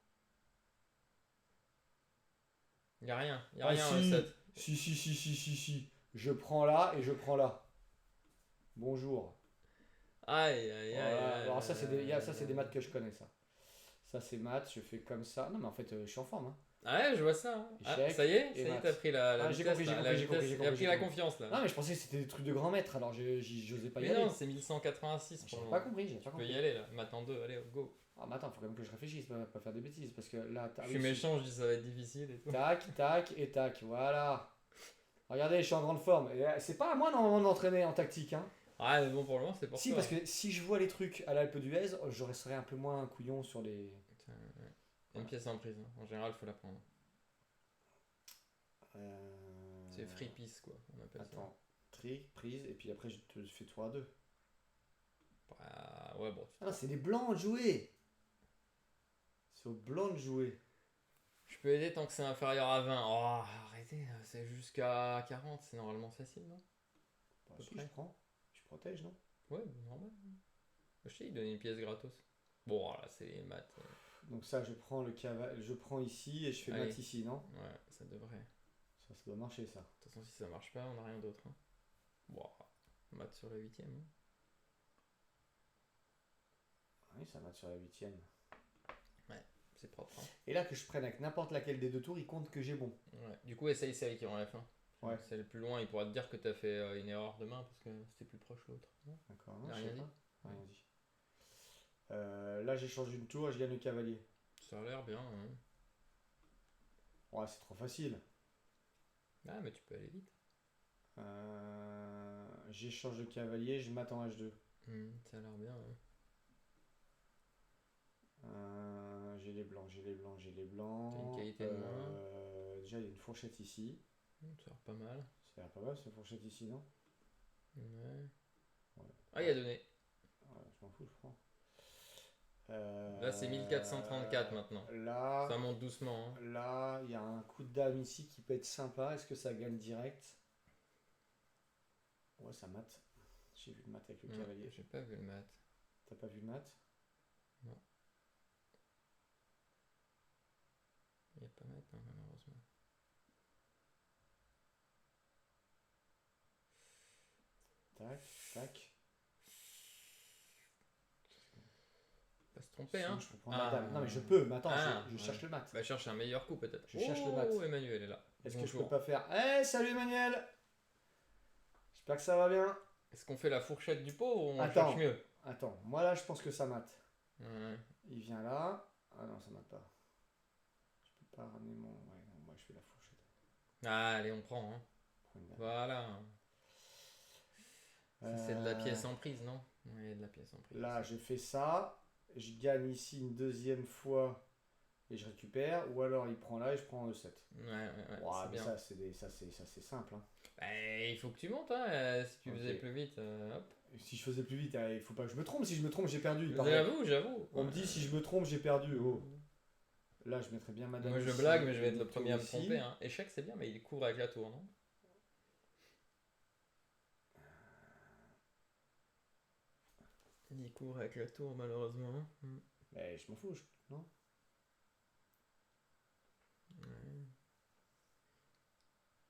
S1: Y a rien
S2: Ah,
S1: en
S2: si.
S1: L7.
S2: Si. Je prends là et je prends là. Bonjour.
S1: Aïe, aïe, aïe.
S2: Voilà. Alors ça, c'est des maths que je connais, ça. Ça, c'est maths, je fais comme ça. Non, mais en fait, je suis en forme. Hein.
S1: Ah ouais, je vois ça. Hein. Ah,
S2: Échec
S1: ça y est,
S2: et mat.
S1: t'as pris la
S2: Ah, j'ai
S1: vitesse,
S2: compris, j'ai
S1: là, la
S2: compris, j'ai compris,
S1: vitesse.
S2: j'ai
S1: Il a
S2: compris,
S1: pris
S2: j'ai
S1: la
S2: compris.
S1: confiance là.
S2: Non, mais je pensais que c'était des trucs de grand maître, alors j'osais pas y
S1: Mais
S2: aller.
S1: non, c'est 1186 pour
S2: J'avais
S1: le
S2: pas
S1: moment.
S2: compris, j'avais pas
S1: Tu peux
S2: compris.
S1: y aller là. Maintenant 2, allez, go.
S2: Ah, mais attends, faut quand même que je réfléchisse, pas faire des bêtises, parce que là, t'as
S1: Je suis
S2: réussi.
S1: méchant, je dis ça va être difficile et tout.
S2: Tac, tac et tac, voilà. Regardez, je suis en grande forme. Et c'est pas à moi normalement d'entraîner en tactique, hein.
S1: Ah, mais bon, pour le moment, c'est pour
S2: Si,
S1: toi.
S2: parce que si je vois les trucs à l'Alpe d'Huez, je serais un peu moins un couillon sur les.
S1: Putain, ouais. Une pièce en prise. Hein. En général, faut la prendre. C'est free piece quoi, on appelle
S2: Attends, trick, prise, et puis après je te fais tour à deux.
S1: ça. Bah, ouais, bon.
S2: Ah non, c'est les blancs de jouer. C'est aux blancs de jouer.
S1: Je peux aider tant que c'est inférieur à 20. Oh, arrêtez, c'est jusqu'à 40, c'est normalement facile, non?
S2: Bah,
S1: peu
S2: si,
S1: près.
S2: je prends. Je protège, non?
S1: Ouais, normal. Je sais, il donne une pièce gratos. Bon, voilà, c'est les maths.
S2: Donc ça, je prends le cavalier, je prends ici et je fais
S1: Allez.
S2: mat ici, non?
S1: Ouais, ça devrait.
S2: Ça doit marcher, ça.
S1: De toute façon, si ça marche pas, on n'a rien d'autre. Hein. Bon, mat sur la 8ème. Hein.
S2: Oui, ça mat sur la 8ème.
S1: C'est propre. Hein.
S2: Et là, que je prenne avec n'importe laquelle des deux tours, il compte que j'ai bon.
S1: Ouais. Du coup, essaye celle qui rend la fin.
S2: Ouais.
S1: C'est le plus loin, il pourra te dire que t'as fait une erreur demain parce que c'était plus proche l'autre. Non.
S2: D'accord,
S1: Il
S2: non,
S1: a
S2: je
S1: rien
S2: sais
S1: dit.
S2: pas. Rien dit. Là, j'échange une tour et je gagne le cavalier.
S1: Ça a l'air bien. Hein.
S2: Ouais, c'est trop facile.
S1: Ah, mais tu peux aller vite.
S2: J'échange le cavalier, je m'attends H2.
S1: Ça a l'air bien. Hein.
S2: J'ai les blancs, j'ai les blancs, j'ai les blancs.
S1: T'as une qualité de moins.
S2: Déjà, il y a une fourchette ici.
S1: Ça a l'air pas mal.
S2: Ça a l'air pas mal, cette fourchette ici, non?
S1: Ouais.
S2: Ouais.
S1: Ah, il a donné.
S2: Ouais, je m'en fous, je prends.
S1: Là, c'est 1434 maintenant.
S2: Là,
S1: Ça monte doucement. Hein.
S2: là, il y a un coup de dame ici qui peut être sympa. Est-ce que ça gagne direct? Ouais, ça mate. J'ai vu le mat avec le
S1: Non,
S2: cavalier.
S1: j'ai pas vu le mat.
S2: T'as pas vu le mat?
S1: Non. Il n'y a pas mat, hein, malheureusement.
S2: Tac, tac.
S1: Pas se tromper,
S2: Sinon,
S1: hein.
S2: je peux prendre la dame. Non, mais je peux, mais attends, je
S1: ouais.
S2: cherche le mat.
S1: Bah, cherche un meilleur coup peut-être.
S2: Je cherche le mat.
S1: Oh, Emmanuel est là.
S2: Est-ce que je peux
S1: Bonjour.
S2: pas faire. Salut Emmanuel! J'espère que ça va bien.
S1: Est-ce qu'on fait la fourchette du pauvre ou on
S2: Attends.
S1: cherche mieux?
S2: Attends, moi là, je pense que ça mate.
S1: Ouais.
S2: Il vient là. Ah non, ça mate pas. Je peux pas ramener mon. Ouais, non, moi je fais la fourchette.
S1: Ah, allez, on prend. Hein.
S2: Prends une dame.
S1: Voilà. Ça, c'est de la pièce en prise, non? Oui, de la pièce en prise.
S2: Là, je fais ça. Je gagne ici une deuxième fois et je récupère. Ou alors il prend là et je prends en E7.
S1: Ouais,
S2: Ouah,
S1: c'est
S2: mais
S1: bien.
S2: ça, c'est simple. Hein.
S1: Bah, il faut que tu montes, hein. Si tu faisais
S2: Ok.
S1: plus vite, hop.
S2: Si je faisais plus vite, il faut pas que je me trompe. Si je me trompe, j'ai perdu. il paraît.
S1: J'avoue.
S2: On me dit si je me trompe, j'ai perdu. Oh. Là, je mettrais bien madame.
S1: Moi je
S2: ici,
S1: blague, mais je vais être le
S2: tour
S1: premier à me
S2: ici.
S1: tromper. Hein. Échec, c'est bien, mais il couvre avec la tour, non? Il couvre avec la tour, malheureusement.
S2: Mais je m'en fous, non?
S1: Ouais.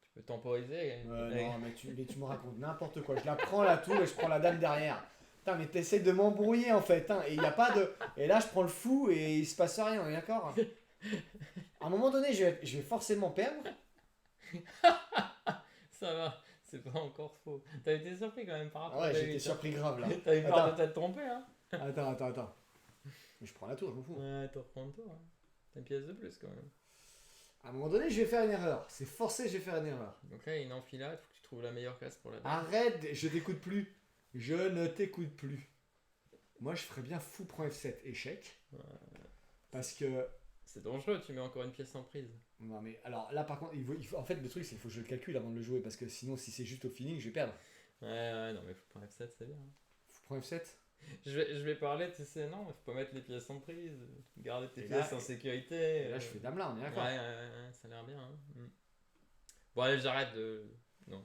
S1: Tu peux temporiser.
S2: Non, mais tu me racontes n'importe quoi. Je la prends la tour et je prends la dame derrière. Putain, mais t'essaies de m'embrouiller en fait. Hein, et il y a pas de. Et là, je prends le fou et il se passe rien, on est d'accord? À un moment donné, je vais forcément perdre.
S1: Ça va, c'est pas encore faux. T'as été surpris quand même par rapport
S2: Ah ouais,
S1: à ta
S2: j'étais
S1: vie,
S2: surpris grave là.
S1: T'as eu peur
S2: Attends.
S1: de t'être trompé, hein?
S2: Attends. Mais je prends la tour, je m'en fous.
S1: Ouais, t'en reprends toi. Hein. T'as une pièce de plus quand même.
S2: À un moment donné, je vais faire une erreur. C'est forcé, je vais faire une erreur.
S1: Donc là, il y a une enfilade, faut que tu trouves la meilleure case pour la dame.
S2: Arrête, je t'écoute plus. Je ne t'écoute plus. Moi, je ferais bien fou prend F7, échec. Parce que.
S1: C'est dangereux, tu mets encore une pièce en prise.
S2: Non, mais alors là, par contre, en fait, le truc, c'est qu'il faut que je le calcule avant de le jouer. Parce que sinon, si c'est juste au feeling, je vais perdre.
S1: Ouais, non, mais faut prendre F7, c'est bien. Hein.
S2: Fou prend F7.
S1: Je vais parler, tu sais, non, faut pas mettre les pièces en prise. Garder tes
S2: Et là-
S1: pièces en sécurité.
S2: Et là, je fais dame là, on est d'accord.
S1: Ouais, ça a l'air bien. Hein. Bon, allez, j'arrête de. Non.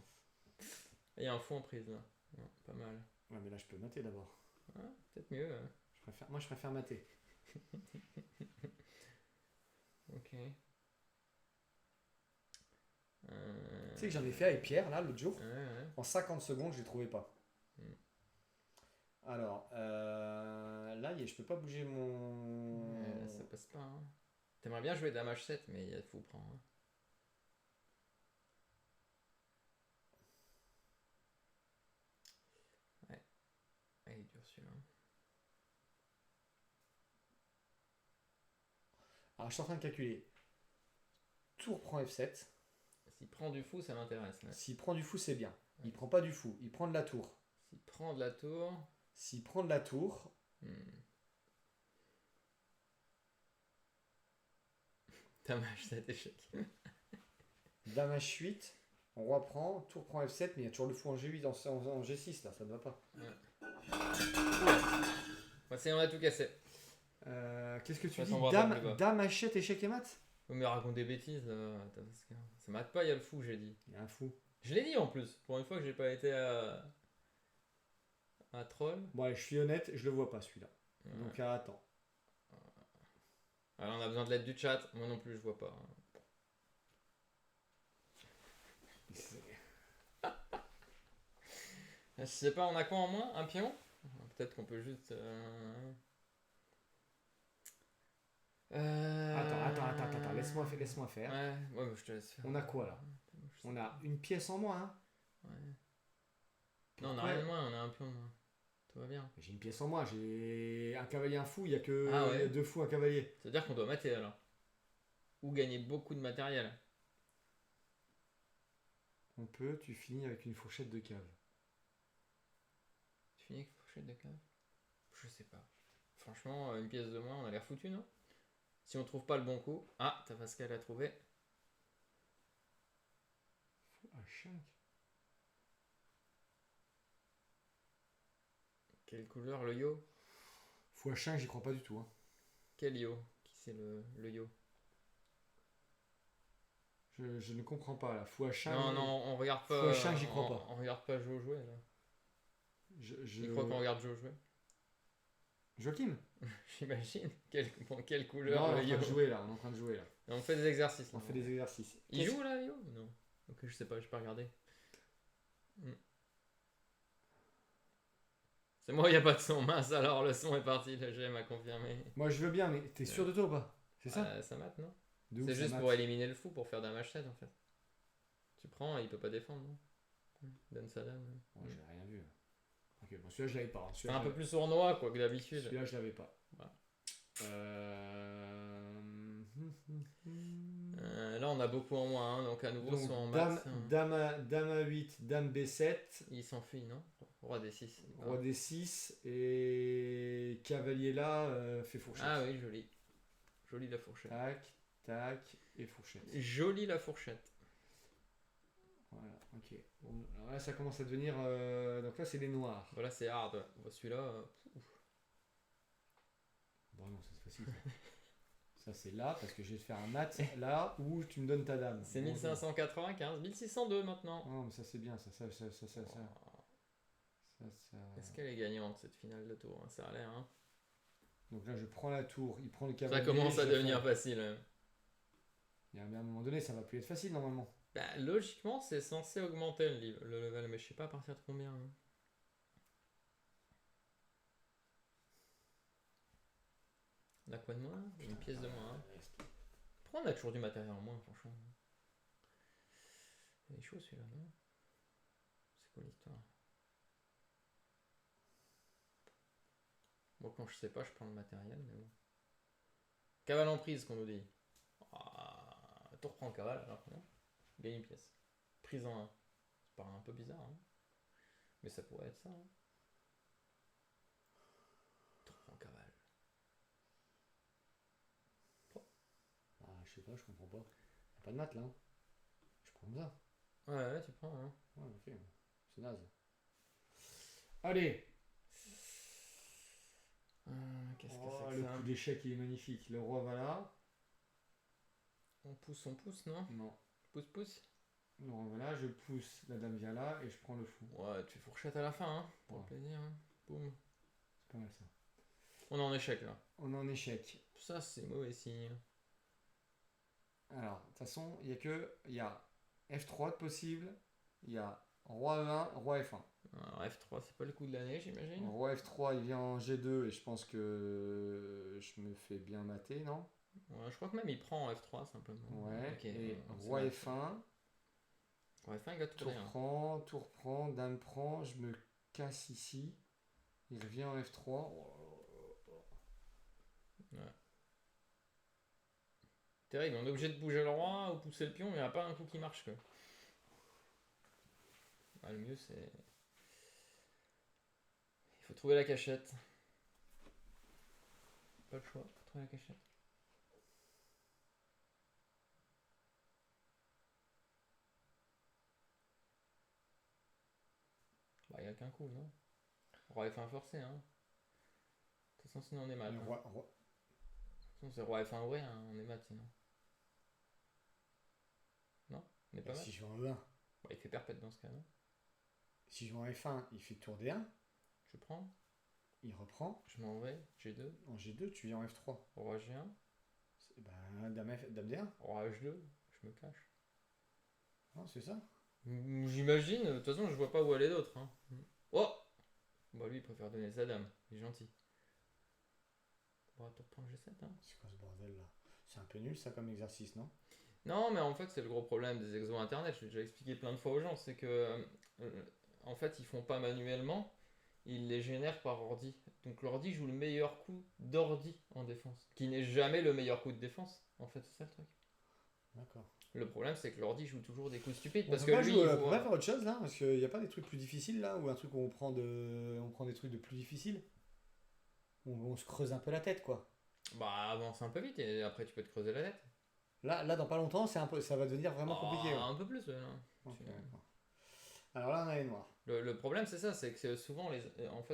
S1: Il y a un fou en prise là. Non, pas mal.
S2: Ouais, mais là, je peux mater d'abord.
S1: Ouais, peut-être mieux. Hein.
S2: Moi, je préfère mater.
S1: Ok.
S2: Tu sais que j'en ai fait avec Pierre, là, l'autre jour.
S1: Ouais.
S2: En 50 secondes, je les trouvais pas.
S1: Mm.
S2: Alors, là, je peux pas bouger mon.
S1: Ouais, là, ça passe pas. Hein. T'aimerais bien jouer Dame H7, mais il y a de fou prendre. Hein. Ouais. Ah, il est dur celui-là.
S2: Alors, je suis en train de calculer. Tour prend F7.
S1: S'il prend du fou, ça m'intéresse. Ouais.
S2: S'il prend du fou, c'est bien. Il
S1: Ouais.
S2: prend pas du fou, il prend de la tour.
S1: S'il prend de la tour.
S2: S'il prend de la tour,
S1: Dame H7 échec.
S2: Dame H8, roi prend, tour prend F7, mais il y a toujours le fou en G8, en G6 là, ça ne va pas.
S1: Ouais, c'est on a tout cassé.
S2: Qu'est-ce que tu
S1: De toute
S2: dis
S1: façon, on va pas plus bas.
S2: Dame H7, échec et mat.
S1: Vous me raconte des bêtises. Ça mate pas, il y a le fou, j'ai dit.
S2: Il y a un fou.
S1: Je l'ai dit en plus. Pour une fois que j'ai pas été à troll.
S2: Bon, allez, je suis honnête, je le vois pas celui-là.
S1: Ouais.
S2: Donc attends.
S1: Alors on a besoin de l'aide du chat. Moi non plus, je vois pas. Je sais pas, on a quoi en moins? Un pion? Peut-être qu'on peut juste.
S2: Attends, laisse-moi faire.
S1: Ouais, mais je te laisse faire.
S2: On a quoi là? On a une pièce en moins, hein?
S1: Ouais. Non, on a
S2: Ouais.
S1: rien de moins, on a un pion de moins. Tout va bien.
S2: J'ai une pièce en moins, j'ai un cavalier, un fou, il y a que
S1: Ah ouais.
S2: 2 fous, un cavalier.
S1: Ça veut dire qu'on doit mater alors. Ou gagner beaucoup de matériel.
S2: Tu finis avec une fourchette de cave.
S1: Tu finis avec une fourchette de cave? Je sais pas. Franchement, une pièce de moins, on a l'air foutu, non? Si on trouve pas le bon coup. Ah, t'as Pascal a trouvé.
S2: Fou H5.
S1: Quelle couleur le yo?
S2: Fou H5, j'y crois pas du tout. Hein.
S1: Quel yo? Qui c'est le yo?
S2: Je ne comprends pas là. Fou H5.
S1: Non, on regarde pas.
S2: Fou H5, j'y crois pas.
S1: On regarde pas Joe jouer là.
S2: Je...
S1: Il croit qu'on regarde Joe jouer.
S2: Joachim?
S1: J'imagine. Quelle
S2: Non,
S1: couleur
S2: on
S1: le
S2: est
S1: yo?
S2: en train de jouer là. On est en train de jouer là.
S1: On fait des exercices.
S2: On
S1: là.
S2: fait des exercices.
S1: Il joue là, yo? Non. Ok, je sais pas, j'ai pas regardé. C'est moi, il n'y a pas de son. Mince, alors le son est parti, le GM a confirmé.
S2: Moi je veux bien, mais t'es sûr de toi ou pas? C'est ça?
S1: Ça mate, non?
S2: De où
S1: C'est
S2: ça
S1: juste
S2: mate?
S1: pour éliminer le fou, pour faire dame H7 en fait. Tu prends, il peut pas défendre, non? Donne sa dame.
S2: Moi j'ai rien vu. Ok, bon celui-là je l'avais pas. Hein.
S1: C'est un peu plus sournois quoi que d'habitude.
S2: Celui-là je l'avais pas.
S1: Voilà.
S2: Euh...
S1: Là on a beaucoup en moins, hein, donc à nouveau
S2: Donc,
S1: soit en
S2: dame,
S1: maths.
S2: dame, dame A8, dame B7,
S1: Il s'enfuit, non? Roi D6.
S2: roi D6 et cavalier là fait fourchette.
S1: Ah oui, joli. Jolie la fourchette.
S2: Tac, tac et fourchette.
S1: Jolie la fourchette.
S2: Voilà, ok. Bon, alors là ça commence à devenir. Donc là c'est les noirs.
S1: Voilà, c'est hard. Bon, celui-là.
S2: Bon non, ça c'est facile. Ça c'est là parce que je vais te faire un mat là où tu me donnes ta dame.
S1: C'est
S2: Bon,
S1: 1595, 1602 maintenant.
S2: non mais ça c'est bien, ça.
S1: Est-ce qu'elle est gagnante cette finale de tour? Ça a l'air, hein.
S2: Donc là je prends la tour, il prend le
S1: Ça
S2: cavalier.
S1: commence à
S2: je
S1: devenir
S2: fais-
S1: facile. Hein.
S2: Il y a un moment donné ça va plus être facile normalement.
S1: Bah, logiquement, c'est censé augmenter le level, mais je sais pas à partir de combien. Hein. On a quoi de moins? Une pièce de moins. Hein. Pourquoi on a toujours du matériel en moins, franchement? Il est chaud celui-là, non? C'est quoi l'histoire? Bon, quand je sais pas, je prends le matériel, mais bon. Cavale en prise, qu'on nous dit. Ah, tour prend cavale, alors non? Gagne une pièce. Prise en 1. Ça paraît un peu bizarre, hein? Mais ça pourrait être ça. Hein? Tour prend cavale.
S2: Ah, je sais pas, je comprends pas. Y a pas de maths là. Hein. Je prends ça.
S1: Ouais, tu prends, hein?
S2: Ouais, ok. C'est naze. Allez.
S1: Qu'est-ce que
S2: Oh,
S1: c'est
S2: le
S1: que ça?
S2: coup d'échec il est magnifique. Le roi va là.
S1: On pousse, non?
S2: Non.
S1: Pousse.
S2: Le roi va là, je pousse, la dame vient là et je prends le fou.
S1: Ouais, tu fais fourchette à la fin, hein? Pour
S2: Ouais.
S1: le plaisir, hein? Boum.
S2: C'est pas mal ça.
S1: On est en échec, là.
S2: On est en échec.
S1: Ça, c'est mauvais signe.
S2: Alors, de toute façon, il y a F3 de possible. Il y a roi E1, roi F1.
S1: Alors, F3, c'est pas le coup de l'année, j'imagine?
S2: Roi F3, il vient en G2 et je pense que je me fais bien mater, non?
S1: Ouais, je crois que même il prend en F3 simplement.
S2: Ouais,
S1: Ok,
S2: et
S1: c'est
S2: roi
S1: mal.
S2: F1,
S1: Roi F1, il va
S2: tour
S1: tourner. Hein.
S2: prend, dame prend, je me casse ici. Il revient en F3.
S1: Ouais. Terrible, on est obligé de bouger le roi ou pousser le pion, mais il n'y a pas un coup qui marche. Quoi. Ah, le mieux, c'est. Il faut trouver la cachette. Pas le choix, faut trouver la cachette. Bah, il n'y a qu'un coup, non? Roi F1 forcé, hein. De toute façon, sinon on est mat.
S2: Mais
S1: Hein. Sinon, c'est roi F1 ouvert, hein. On est mat sinon. Non? On est pas mat?
S2: si je vais en E1,
S1: Bah, il fait perpète dans ce cas, non?
S2: si je vais en F1, il fait tour D1,
S1: Je prends,
S2: il reprend.
S1: je m'en vais, G2,
S2: En G2, tu viens en F3.
S1: roi G1,
S2: Ben, dame D1.
S1: roi H2, je me cache.
S2: Non, c'est ça.
S1: J'imagine, de toute façon, je vois pas où aller d'autre. Hein. Oh! Bah, lui, il préfère donner sa dame, il est gentil. On va tout reprendre G7, hein.
S2: C'est quoi ce bordel là? C'est un peu nul ça comme exercice, non?
S1: Non, mais en fait, c'est le gros problème des exos internet. Je l'ai déjà expliqué plein de fois aux gens. C'est que, en fait, ils font pas manuellement, ils les génèrent par ordi. Donc, l'ordi joue le meilleur coup d'ordi en défense, qui n'est jamais le meilleur coup de défense. En fait, c'est ça le truc.
S2: D'accord.
S1: Le problème, c'est que l'ordi joue toujours des coups stupides.
S2: On
S1: Parce
S2: peut
S1: que
S2: pas
S1: lui,
S2: jouer,
S1: il
S2: on peut pas
S1: voit.
S2: faire autre chose là, parce qu'il n'y a pas des trucs plus difficiles là, ou un truc où on prend des trucs de plus difficiles. On se creuse un peu la tête quoi.
S1: Bah, avance un peu vite et après, tu peux te creuser la tête.
S2: Là dans pas longtemps, c'est un peu, ça va devenir vraiment compliqué. Ouais.
S1: Un peu plus, là.
S2: Ok, d'accord. Alors là, on a les noirs.
S1: Le problème, c'est ça, c'est que souvent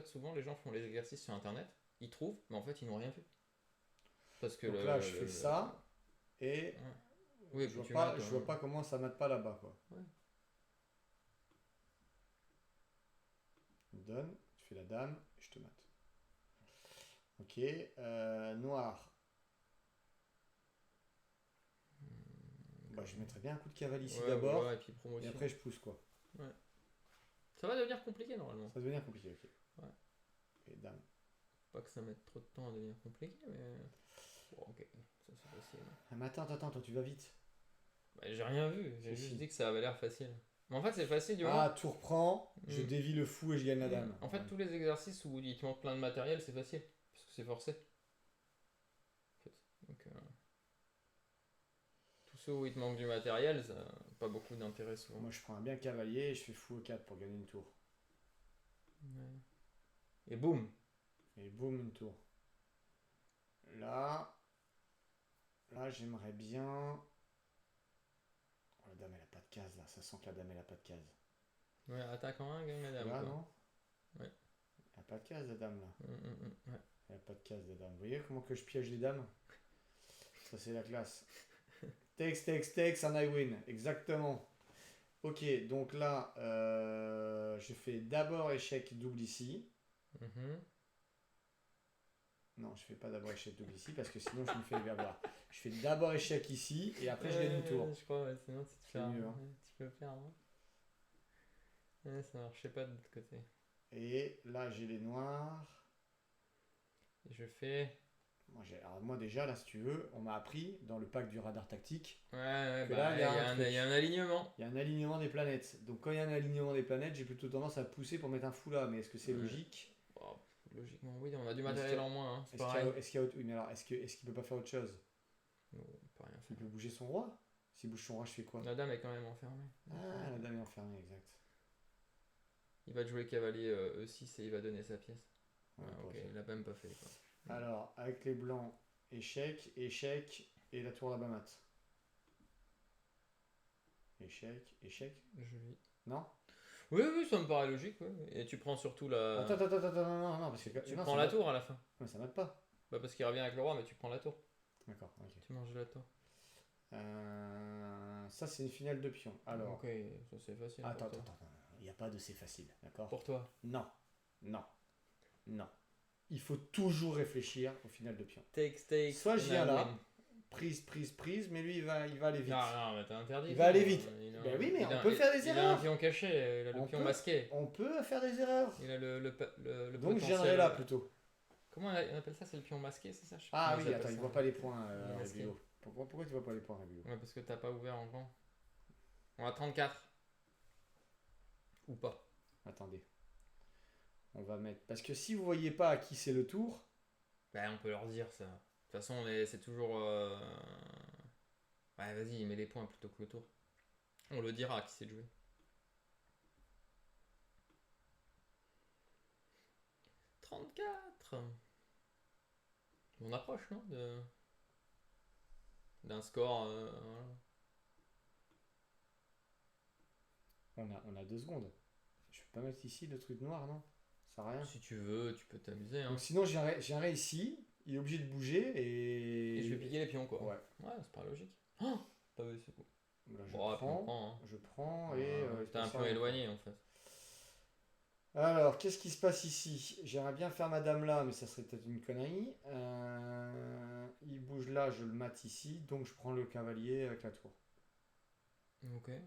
S1: souvent, les gens font les exercices sur internet, ils trouvent, mais en fait, ils n'ont rien fait. Parce que
S2: Donc là, je fais ça, et
S1: Ouais. Oui,
S2: je
S1: tu
S2: vois pas,
S1: mates,
S2: je vois pas comment ça mate pas là-bas quoi.
S1: Ouais.
S2: Tu me donnes, tu fais la dame, et je te mate. Ok, noir. Bah, je mettrais bien un coup de cavalier ici
S1: Ouais,
S2: d'abord,
S1: voilà, et puis
S2: et
S1: promotion.
S2: après je pousse quoi.
S1: Ça va devenir compliqué normalement.
S2: Ça va devenir compliqué, ok.
S1: Ouais.
S2: Et dame.
S1: Pas que ça mette trop de temps à devenir compliqué, mais. Bon, ok, ça c'est facile.
S2: Ah, mais attends, toi tu vas vite.
S1: Bah, j'ai rien vu, j'ai
S2: Si,
S1: juste
S2: si.
S1: dit que ça avait l'air facile. Mais en fait, c'est facile du
S2: Ah,
S1: moment.
S2: tour prend, je
S1: Mm.
S2: dévie le fou et je gagne la dame.
S1: En fait,
S2: Ouais.
S1: tous les exercices où il te manque plein de matériel, c'est facile. Parce que c'est forcé. En fait. Donc, tous ceux où il te manque du matériel, ça n'a pas beaucoup d'intérêt souvent.
S2: Moi je prends un bien cavalier et je fais fou au 4 pour gagner une tour.
S1: Ouais. Et boum!
S2: Et boum, une tour. Là, j'aimerais bien. Oh, la dame elle a pas de case là, ça sent que la dame elle a pas de case.
S1: Ouais, attaque en 1, gagne la dame.
S2: Là,
S1: Quoi.
S2: non?
S1: Ouais.
S2: Elle a pas de case la dame là.
S1: Ouais.
S2: Elle a pas de case la dame. Vous voyez comment que je piège les dames? Ça c'est la classe. Takes, and I win. Exactement. Ok, donc là, je fais d'abord échec double ici.
S1: Mhm.
S2: Non, je fais pas d'abord échec double ici parce que sinon je me fais avoir. Je fais d'abord échec ici et après je gagne une tour.
S1: Je crois, ouais, sinon tu te
S2: C'est
S1: fais
S2: mieux, hein.
S1: tu peux faire. Hein. Ouais, ça marchait pas de l'autre côté.
S2: Et là j'ai les noirs.
S1: Et je fais.
S2: Alors moi déjà là si tu veux, on m'a appris dans le pack du radar tactique,
S1: Ouais,
S2: Que
S1: bah,
S2: là, il y a un truc.
S1: il y a un alignement.
S2: il y a un alignement des planètes. Donc quand il y a un alignement des planètes, j'ai plutôt tendance à pousser pour mettre un fou là. Mais est-ce que c'est
S1: Ouais.
S2: logique?
S1: Bon, logiquement, oui, on a du
S2: Est-ce
S1: matériel
S2: qu'il y a-
S1: en moins, hein, c'est
S2: Est-ce qu'il y
S1: pareil.
S2: a, est-ce qu'il y a autre- oui, mais alors est-ce qu'il peut pas faire autre chose?
S1: Non, on peut rien
S2: Il
S1: faire.
S2: peut bouger son roi? S'il bouge son roi, je fais quoi?
S1: La dame est quand même enfermée.
S2: Ah, la dame est enfermée, exact.
S1: Il va te jouer cavalier E6 et il va donner sa pièce.
S2: Ouais,
S1: Ah,
S2: pas
S1: ok,
S2: fait.
S1: il a même pas fait. Quoi.
S2: Alors, avec les blancs, échec, et la tour là-bas mat. Échec.
S1: Joli.
S2: Non?
S1: Oui, oui, ça me paraît logique. Ouais. Et tu prends surtout la.
S2: Attends, non, parce que
S1: Tu
S2: non,
S1: prends
S2: ça
S1: la
S2: mate-
S1: tour à la fin.
S2: Ouais, ça mate pas.
S1: Bah, parce qu'il revient avec le roi, mais tu prends la tour.
S2: D'accord, ok.
S1: Tu manges la tour.
S2: Ça, c'est une finale de pion. Alors,
S1: Ok, ça c'est facile. pour
S2: attends,
S1: toi.
S2: il n'y a pas de c'est facile, d'accord?
S1: Pour toi.
S2: Non. Il faut toujours réfléchir au final de pion.
S1: Take.
S2: Soit je
S1: and
S2: viens
S1: I
S2: là,
S1: win.
S2: prise, mais lui, il va aller vite.
S1: Non, mais t'as interdit.
S2: Il va aller vite.
S1: Il a-
S2: Ben oui, mais
S1: il
S2: on
S1: a-
S2: peut faire des
S1: Il a un
S2: erreurs.
S1: pion caché, il a le
S2: On
S1: pion
S2: peut-
S1: masqué.
S2: On peut faire des erreurs.
S1: Il a le
S2: Donc, je
S1: potentiel.
S2: viendrai là plutôt.
S1: Comment on appelle ça? C'est le pion masqué, c'est ça? Je sais pas
S2: Ah
S1: comment
S2: oui,
S1: ils appellent
S2: attends, il
S1: ça.
S2: voit pas les points,
S1: Masqué.
S2: Rébulo. Pourquoi tu vois pas les points, Rébulo?
S1: Ouais, parce que t'as pas ouvert encore. On a 34. Ou pas.
S2: Attendez. On va mettre. Parce que si vous voyez pas à qui c'est le tour,
S1: Bah, on peut leur dire ça. De toute façon, c'est toujours. Ouais, vas-y, mets les points plutôt que le tour. On le dira à qui c'est de jouer. 34. On approche, non d'un score. Voilà.
S2: on a 2 secondes. Je peux pas mettre ici le truc noir, non? Ça sert à rien.
S1: Si tu veux, tu peux t'amuser. Hein.
S2: Donc sinon, j'irai ici. Il est obligé de bouger
S1: Et je vais
S2: et.
S1: piquer les pions, quoi.
S2: Ouais.
S1: Ouais, c'est pas logique. Oh, pas vu, c'est cool.
S2: Là,
S1: Bon, après, on prend. Hein.
S2: je prends et.
S1: T'es un peu éloigné, en fait.
S2: Alors, qu'est-ce qui se passe ici? J'aimerais bien faire ma dame là, mais ça serait peut-être une connerie. Il bouge là, je le mate ici, donc je prends le cavalier avec la tour.
S1: Ok, ouais.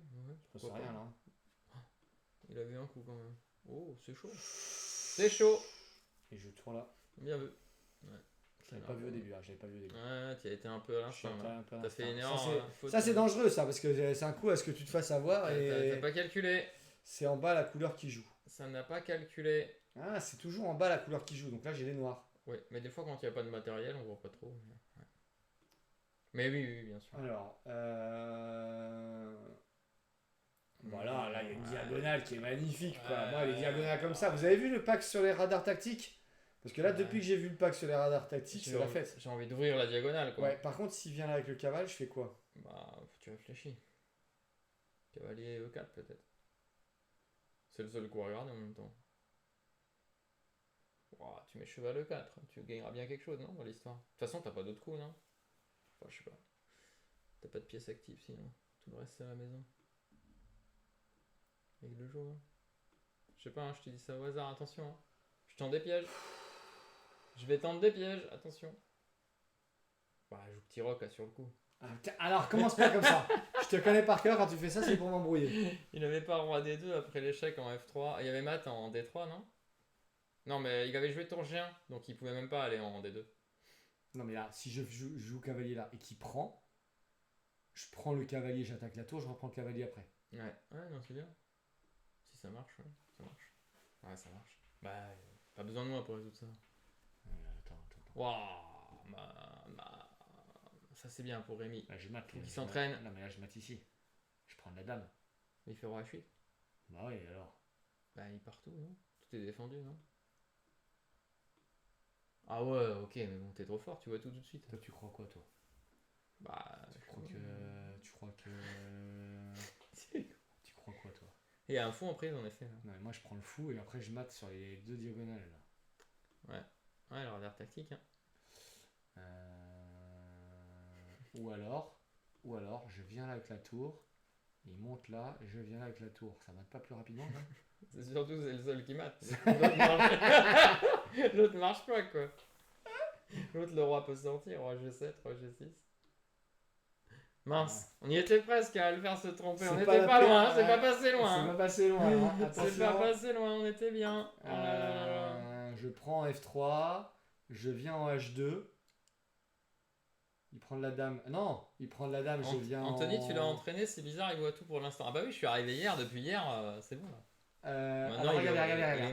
S2: Je sais rien là.
S1: Il a vu un coup quand même. Oh, c'est chaud. C'est chaud.
S2: Et je tourne là.
S1: Bien vu. Ouais.
S2: J'avais pas vu au début, j'avais pas vu au début.
S1: Ouais, tu as été un peu à l'instinct. là. T'as
S2: T'as
S1: fait une erreur.
S2: Ça c'est dangereux ça, parce que c'est un coup à ce que tu te fasses avoir
S1: T'as
S2: et
S1: pas calculé.
S2: c'est en bas la couleur qui joue.
S1: Ça n'a pas calculé.
S2: Ah, c'est toujours en bas la couleur qui joue, donc là j'ai les noirs.
S1: Oui, mais des fois quand il n'y a pas de matériel, on voit pas trop. Ouais. Mais oui, bien sûr.
S2: Alors, voilà, là il y a une diagonale qui est magnifique quoi. Moi les diagonales comme ça. Vous avez vu le pack sur les radars tactiques? Parce que là depuis que j'ai vu le pack sur les radars tactiques, c'est la fête.
S1: J'ai envie d'ouvrir la diagonale quoi.
S2: Ouais, par contre s'il vient là avec le cavale, je fais quoi?
S1: Bah, tu réfléchis. Cavalier E4 peut-être. C'est le seul coup à regarder en même temps. Ouah, tu mets cheval E4, tu gagneras bien quelque chose non dans l'histoire. De toute façon, t'as pas d'autres coups non? Enfin, je sais pas. T'as pas de pièces actives sinon. Tout le reste c'est à la maison. Avec le jeu. Hein. Je sais pas, hein, je te dis ça au hasard, attention. Hein. Je tends des pièges. Je vais tendre des pièges, attention. Bah, joue petit roc là sur le coup.
S2: Alors commence pas comme ça. Je te connais par cœur, quand tu fais ça c'est pour m'embrouiller.
S1: Il avait pas roi D2 après l'échec en F3. Il y avait mat en D3 non? Non mais il avait joué tour G1, donc il pouvait même pas aller en D2.
S2: Non mais là, si je joue cavalier là et qu'il prend, je prends le cavalier, j'attaque la tour, je reprends le cavalier après.
S1: Ouais, non c'est bien. Si ça marche, ouais, ça marche. Ouais, ça marche. Bah, pas besoin de moi pour résoudre ça.
S2: Attends.
S1: Waouh, ça c'est bien pour Rémi.
S2: Là je mate.
S1: Faut qu'il s'entraîne.
S2: Non mais là je mate ici. Je prends de la dame.
S1: Il fait roi H8.
S2: Bah oui alors.
S1: Bah il part tout, non? Tout est défendu, non? Ah ouais, ok, mais bon, t'es trop fort, tu vois tout de suite.
S2: Toi tu crois quoi toi?
S1: Bah,
S2: Tu crois que... Tu crois quoi toi?
S1: Il y a un fou en prise en effet. Là.
S2: Non mais moi je prends le fou et après je mate sur les 2 diagonales là.
S1: Ouais, le radar tactique. Hein.
S2: Ou alors je viens là avec la tour, il monte là, je viens là avec la tour. Ça mate pas plus rapidement là?
S1: C'est surtout c'est le seul qui mate. L'autre marche pas quoi. L'autre le roi peut sortir, roi G7, roi G6. Mince, on y était presque à le faire se tromper, on était pas loin, c'est pas passé loin.
S2: C'est pas passé loin. Hein.
S1: C'est pas passé loin, on était bien.
S2: Je prends F3, je viens en H2. Il prend de la dame. Non, il prend de la dame, je viens
S1: Anthony, tu l'as entraîné, c'est bizarre, il voit tout pour l'instant. Ah bah oui, je suis arrivé hier, depuis hier, c'est bon là.
S2: Maintenant,
S1: il est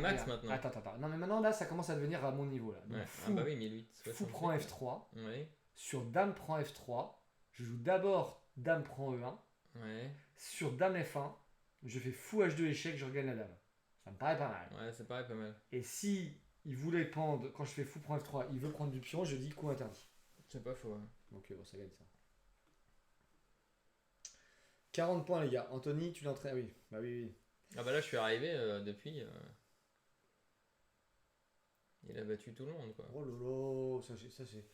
S1: max
S2: regarde.
S1: maintenant.
S2: Attends. Non mais maintenant là, ça commence à devenir à mon niveau là. Donc,
S1: Ouais.
S2: fou,
S1: Ah bah oui, 1008.
S2: fou prend F3.
S1: Oui.
S2: Sur dame prend F3. Je joue d'abord dame prend E1.
S1: Ouais.
S2: Sur dame F1, je fais fou H2 échec, je regagne la dame. Ça me paraît pas mal.
S1: Ouais, c'est pareil, pas mal.
S2: Et si il voulait prendre, quand je fais fou prend F3, il veut prendre du pion, je dis coup interdit.
S1: C'est pas faux. Hein.
S2: Donc bon, ça gagne ça. 40 points les gars. Anthony, tu l'entraînes. Oui, bah oui.
S1: Ah bah là, je suis arrivé depuis. Il a battu tout le monde quoi.
S2: Oh lolo, ça c'est.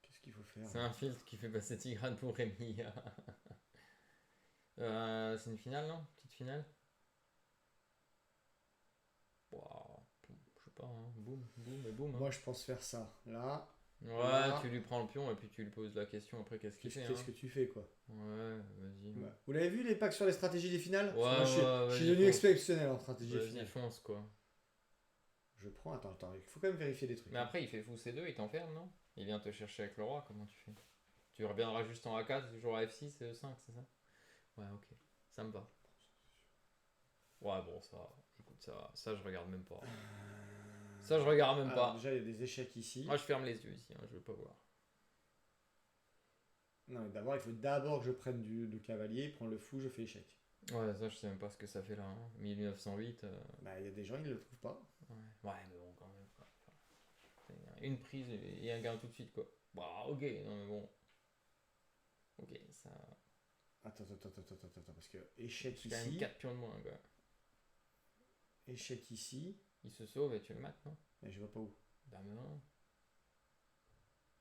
S2: Qu'est-ce qu'il faut faire?
S1: C'est un filtre qui fait passer Tigrane pour Rémi. C'est une finale, non? Petite finale? Wow. Je sais pas, hein. Boum et boum. Hein.
S2: Moi je pense faire ça. Là.
S1: Ouais,
S2: là.
S1: tu lui prends le pion et puis tu lui poses la question après qu'est-ce qu'il fait.
S2: Qu'est-ce que tu fais quoi?
S1: Ouais, vas-y.
S2: Ouais. Vous l'avez vu les packs sur les stratégies des finales?
S1: Ouais,
S2: je suis devenu exceptionnel en stratégie des
S1: Vas-y,
S2: finales.
S1: fonce quoi.
S2: je prends. Attends, il faut quand même vérifier des trucs.
S1: Mais après, il fait fou C2, il t'enferme, non? Il vient te chercher avec le roi, comment tu fais? Tu reviendras juste en A4, toujours à F6 et E5, c'est ça? Ouais, ok. Ça me va. Ouais, bon, ça. Écoute, ça je regarde même pas. Ça, je regarde même
S2: Alors,
S1: pas.
S2: déjà, il y a des échecs ici.
S1: Moi, je ferme les yeux ici, hein, je veux pas voir.
S2: Non, mais d'abord, il faut d'abord que je prenne le cavalier, prendre le fou, je fais échec.
S1: Ouais, ça, je sais même pas ce que ça fait là. Hein. 1908.
S2: Bah, il y a des gens, ils le trouvent pas.
S1: Ouais, mais bon, quand même. Quoi. Enfin, une prise et un gain tout de suite, quoi. Bah, ok, non, mais bon. Ok, ça.
S2: Attends, parce que échec
S1: C'est quand même
S2: ici,
S1: 4 pions de moins, quoi.
S2: échec ici,
S1: Il se sauve et tu le mates, non?
S2: mais je vois pas où.
S1: Dame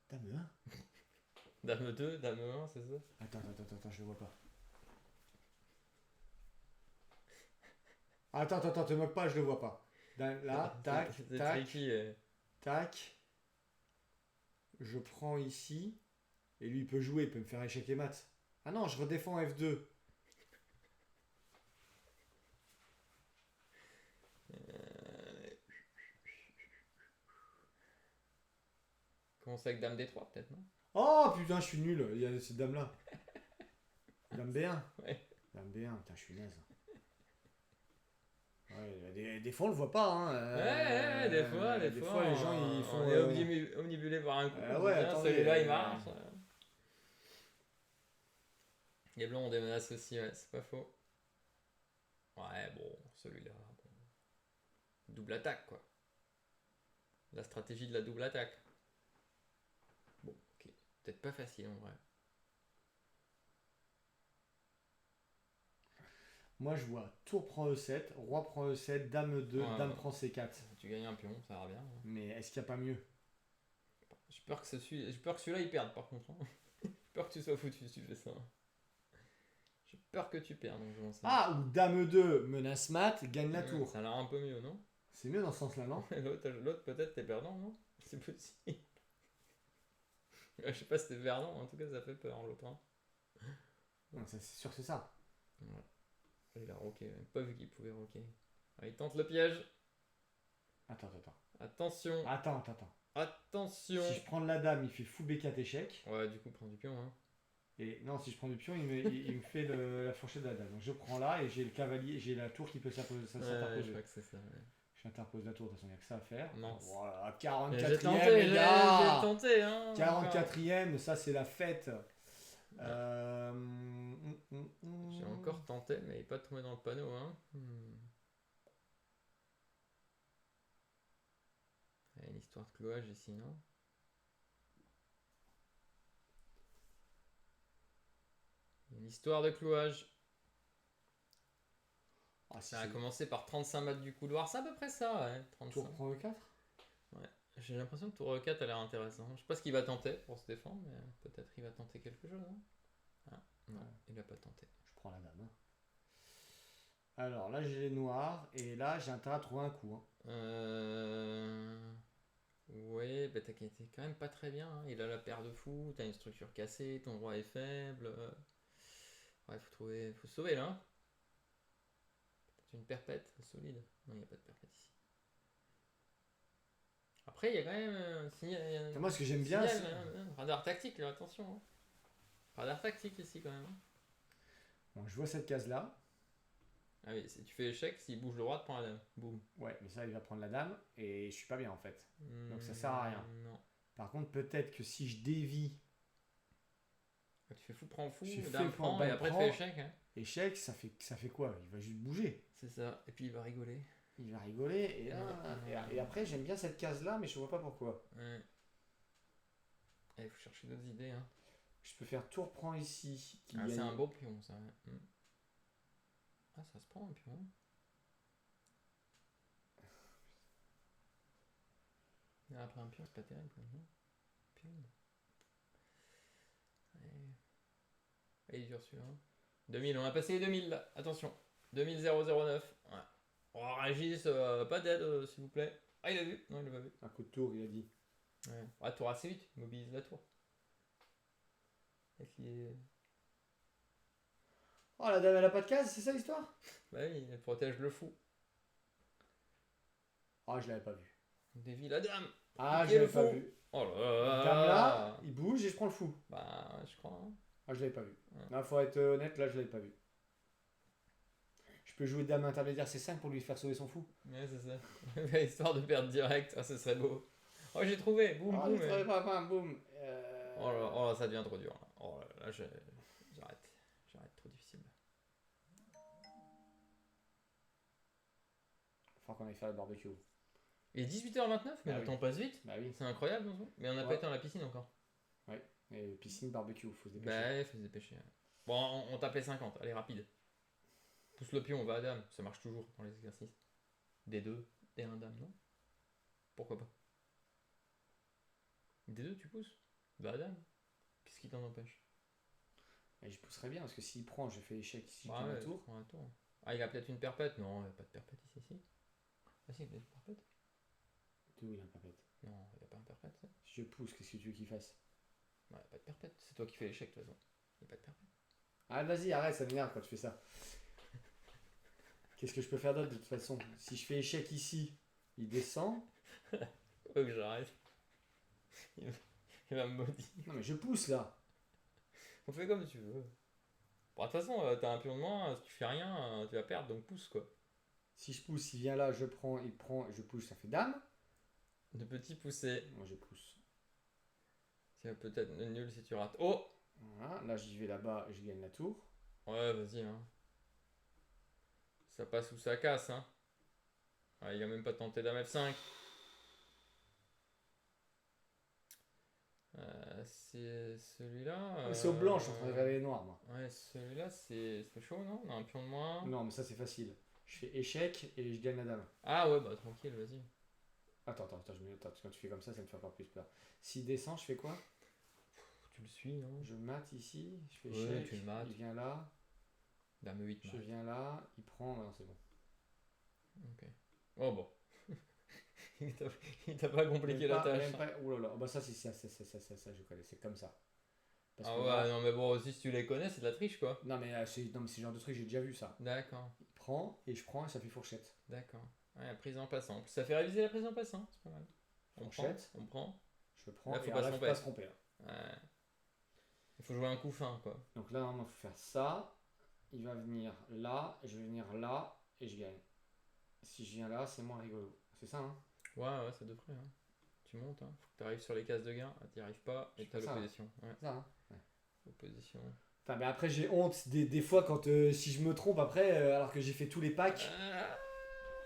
S1: 1.
S2: Dame 1.
S1: Dame 2, Dame 1, c'est ça?
S2: Attends, je le vois pas. Attends, te moque pas, je le vois pas. Là, tac,
S1: C'est
S2: tac,
S1: tricky.
S2: tac. Je prends ici. Et lui, il peut jouer, il peut me faire échec et mat. Ah non, je redéfends F2.
S1: Commence avec Dame D3, peut-être, non?
S2: Oh putain, je suis nul. Il y a cette dame-là. Dame B1.
S1: Ouais.
S2: Dame B1, putain, je suis naze. Ouais, des fois, on le voit pas. Hein.
S1: Ouais, des fois,
S2: des fois, les gens, ils font.
S1: On est omnibulé par un coup.
S2: Ouais,
S1: Tiens,
S2: attendez,
S1: celui-là, il marche. Les blancs ont des menaces aussi, ouais, c'est pas faux. Ouais, bon, celui-là. Bon. Double attaque, quoi. La stratégie de la double attaque. Bon, ok. Peut-être pas facile en vrai.
S2: Moi, je vois tour prend E7, roi prend E7, dame E2,
S1: Ouais,
S2: dame
S1: ouais.
S2: prend C4.
S1: Tu gagnes un pion, ça va bien. Hein.
S2: Mais est-ce qu'il n'y a pas mieux?
S1: J'ai peur que celui-là il perde par contre. Hein. J'ai peur que tu sois foutu si tu fais ça. J'ai peur que tu perdes. Donc je ça.
S2: Ah, ou dame E2 menace mat, gagne la tour.
S1: Ça a l'air un peu mieux, non?
S2: C'est mieux dans ce sens-là, non?
S1: L'autre peut-être t'es perdant, non? C'est possible. Je sais pas si t'es perdant, en tout cas ça fait peur l'autre. Hein.
S2: Non, c'est sûr que c'est ça.
S1: Ouais. Il a rocké, même pas vu qu'il pouvait rocker. Ah, il tente le piège.
S2: Attends.
S1: Attention.
S2: Attends.
S1: Attention.
S2: Si je prends de la dame, il fait fou B4 échec.
S1: Ouais, du coup, prends du pion. Hein.
S2: Et non, si je prends du pion, il me fait la fourchette de la dame. Donc je prends là et j'ai le cavalier, j'ai la tour qui peut s'interposer.
S1: Ouais, je crois que c'est ça. Ouais.
S2: J'interpose la tour, de toute façon, il n'y a que ça à faire.
S1: Non.
S2: Voilà,
S1: J'ai
S2: 44ème,
S1: tenté,
S2: les gars.
S1: j'ai tenté. Hein,
S2: 44ème, ça c'est la fête.
S1: J'ai encore tenté, mais il n'est pas tombé dans le panneau. Hein. Il y a une histoire de clouage ici, non? Il y a une histoire de clouage.
S2: Ah, si
S1: Ça a commencé par 35 mètres du couloir, c'est à peu près ça, ouais. 35.
S2: Tour prend E4.
S1: Ouais. J'ai l'impression que tour E4 a l'air intéressant. Je sais pas ce qu'il va tenter pour se défendre, mais peut-être il va tenter quelque chose. Hein. Ah, non,
S2: Ouais.
S1: il a pas tenté.
S2: Je prends la dame. Hein. Alors là j'ai les noirs et là j'ai intérêt à trouver un coup. Hein.
S1: Ouais, bah t'as été quand même pas très bien. Hein. Il a la paire de fous, t'as une structure cassée, ton roi est faible. Ouais, faut se sauver là. Hein. C'est une perpète solide. Non, il n'y a pas de perpète ici. Après, il y a quand même un signal.
S2: Moi ce que j'aime bien, c'est...
S1: Radar tactique, là, attention. Hein. Radar tactique ici quand même.
S2: Bon, je vois cette case là.
S1: Ah oui, si tu fais échec, s'il bouge le roi, tu prends la dame. Boum.
S2: Ouais, mais ça il va prendre la dame et je suis pas bien en fait. Donc ça sert à rien.
S1: Non.
S2: Par contre peut-être que si je dévie...
S1: Tu fais fou, prends fou,
S2: Je fais
S1: dame
S2: fou,
S1: prend,
S2: dame
S1: et après tu
S2: prend.
S1: fais échec. Hein.
S2: Échec, ça fait quoi? Il va juste bouger.
S1: C'est ça, et puis il va rigoler.
S2: Il va rigoler et, là, et après j'aime bien cette case là mais je vois pas pourquoi.
S1: Ouais. Il faut chercher d'autres idées. Hein.
S2: Je peux faire tour prend ici.
S1: C'est un beau pion ça. Ouais. Ah, ça se prend un pion. Et après un pion, c'est pas terrible. Non pion. Ouais. Il est dur celui-là. 2000, on a passé les 2000 là. Attention. 20009. Ouais. Oh, Régis, pas d'aide s'il vous plaît. Ah, il a vu? Non, il l'a pas vu.
S2: Un coup de tour, il a dit.
S1: Ouais. Ah, tour assez vite, mobilise la tour.
S2: Oh, la dame elle a pas de case, c'est ça l'histoire?
S1: Bah oui, elle protège le fou.
S2: Ah, je l'avais pas vu.
S1: Dévie la dame.
S2: Ah,
S1: Piquez
S2: je
S1: le
S2: l'avais pas
S1: fou.
S2: vu.
S1: Oh là
S2: Dame là,
S1: là.
S2: il bouge et je prends le fou.
S1: Bah, ouais, je crois. Hein.
S2: Ah, je l'avais pas vu.
S1: Ouais.
S2: Là, faut être honnête, là, je l'avais pas vu. Je peux jouer dame intermédiaire C5 pour lui faire sauver son fou.
S1: Ouais, c'est ça. Histoire de perdre direct. Ah, ce serait beau. Oh, j'ai trouvé. Boum,
S2: Ah,
S1: boum.
S2: je travaille pas, boum.
S1: Oh là, ça devient trop dur. Là. Oh là, j'arrête. J'arrête, trop difficile.
S2: Faut qu'on aille faire le barbecue.
S1: Il est 18h29, mais
S2: Bah
S1: le
S2: oui.
S1: temps passe vite.
S2: Bah oui.
S1: C'est incroyable, non mais on n'a pas
S2: Ouais.
S1: été dans la piscine encore.
S2: Et piscine, barbecue, faut se dépêcher.
S1: Bah ouais, faut se dépêcher. Ouais. Bon, on tapait 50, allez, rapide. Pousse le pion, on va à dame, ça marche toujours dans les exercices. D2, D1 dame, non? Pourquoi pas? D2, tu pousses? Va à dame. Qu'est-ce qui t'en empêche?
S2: Et je pousserais bien parce que s'il prend, je fais échec si je
S1: Bah
S2: prends
S1: ouais,
S2: un tour.
S1: prends un tour. Ah, il a peut-être une perpète? Non, il n'y a pas de perpète ici, si. Ah si, il y a peut-être une perpète?
S2: D'où il a un perpète.
S1: Non, il n'y a pas un perpète, ça.
S2: Si je pousse, qu'est-ce que tu veux qu'il fasse?
S1: Ouais, y a pas de perpète, c'est toi qui fais l'échec, de toute façon. Il n'y a pas de perpète.
S2: Ah, vas-y, arrête, ça m'énerve quand tu fais ça. Qu'est-ce que je peux faire d'autre de toute façon? Si je fais échec ici, il descend.
S1: Faut que j'arrête. Il va me maudire.
S2: Non, mais je pousse là.
S1: On fait comme tu veux. Bon, de toute façon, t'as un pion de moins, si tu fais rien, tu vas perdre, donc pousse quoi.
S2: Si je pousse, il vient là, je prends, il prend, je pousse, ça fait dame.
S1: De petits poussés.
S2: Moi, je pousse.
S1: C'est peut-être nul si tu rates. Oh!
S2: Voilà, là, j'y vais là-bas, je gagne la tour.
S1: Ouais, vas-y, hein. Ça passe ou ça casse, hein. Ouais, il a même pas tenté dame F5. C'est celui-là.
S2: C'est au blanc, je suis en train de regarder les noirs, moi.
S1: Ouais, celui-là, c'est chaud, non? On a un pion de moins.
S2: Non, mais ça, c'est facile. Je fais échec et je gagne la dame.
S1: Ah ouais, bah tranquille, vas-y.
S2: Attends, parce que quand tu fais comme ça me fait encore plus peur. S'il descend, je fais quoi?
S1: Tu le suis, hein.
S2: Je mate ici, je fais
S1: Ouais,
S2: échec,
S1: tu le mates.
S2: il vient là,
S1: Dame 8,
S2: je viens là, il prend, non, c'est bon.
S1: Ok. Oh bon. il t'a pas compliqué la tâche.
S2: Oh là là, oh bah ça, je connais, c'est comme ça. Parce
S1: Ah
S2: que
S1: ouais,
S2: là-
S1: non mais bon, aussi si tu les connais, c'est de la triche quoi.
S2: non, mais c'est ce genre de truc, j'ai déjà vu ça.
S1: D'accord,
S2: Il prend, et je prends, et ça fait fourchette.
S1: d'accord. Ouais, la prise en passant. Ça fait réviser la prise en passant, c'est pas mal. On prend,
S2: Fourchette.
S1: on prend.
S2: Je prends,
S1: Là, faut
S2: et
S1: pas
S2: alors
S1: se
S2: là, faut
S1: tromper.
S2: pas se tromper. Là.
S1: Ouais. Il faut jouer un coup fin quoi.
S2: Donc là, normalement, il faut faire ça. Il va venir là, je vais venir là, et je gagne. Si je viens là, c'est moins rigolo. C'est ça, hein?
S1: Ouais, ça devrait. Hein. Tu montes, hein. Faut que t'arrives sur les cases de gain. Ah, t'y arrives pas et
S2: Je
S1: t'as
S2: fais ça.
S1: l'opposition. Ouais,
S2: C'est ça, hein?
S1: opposition.
S2: Enfin, mais après, j'ai honte des fois quand si je me trompe après, alors que j'ai fait tous les packs.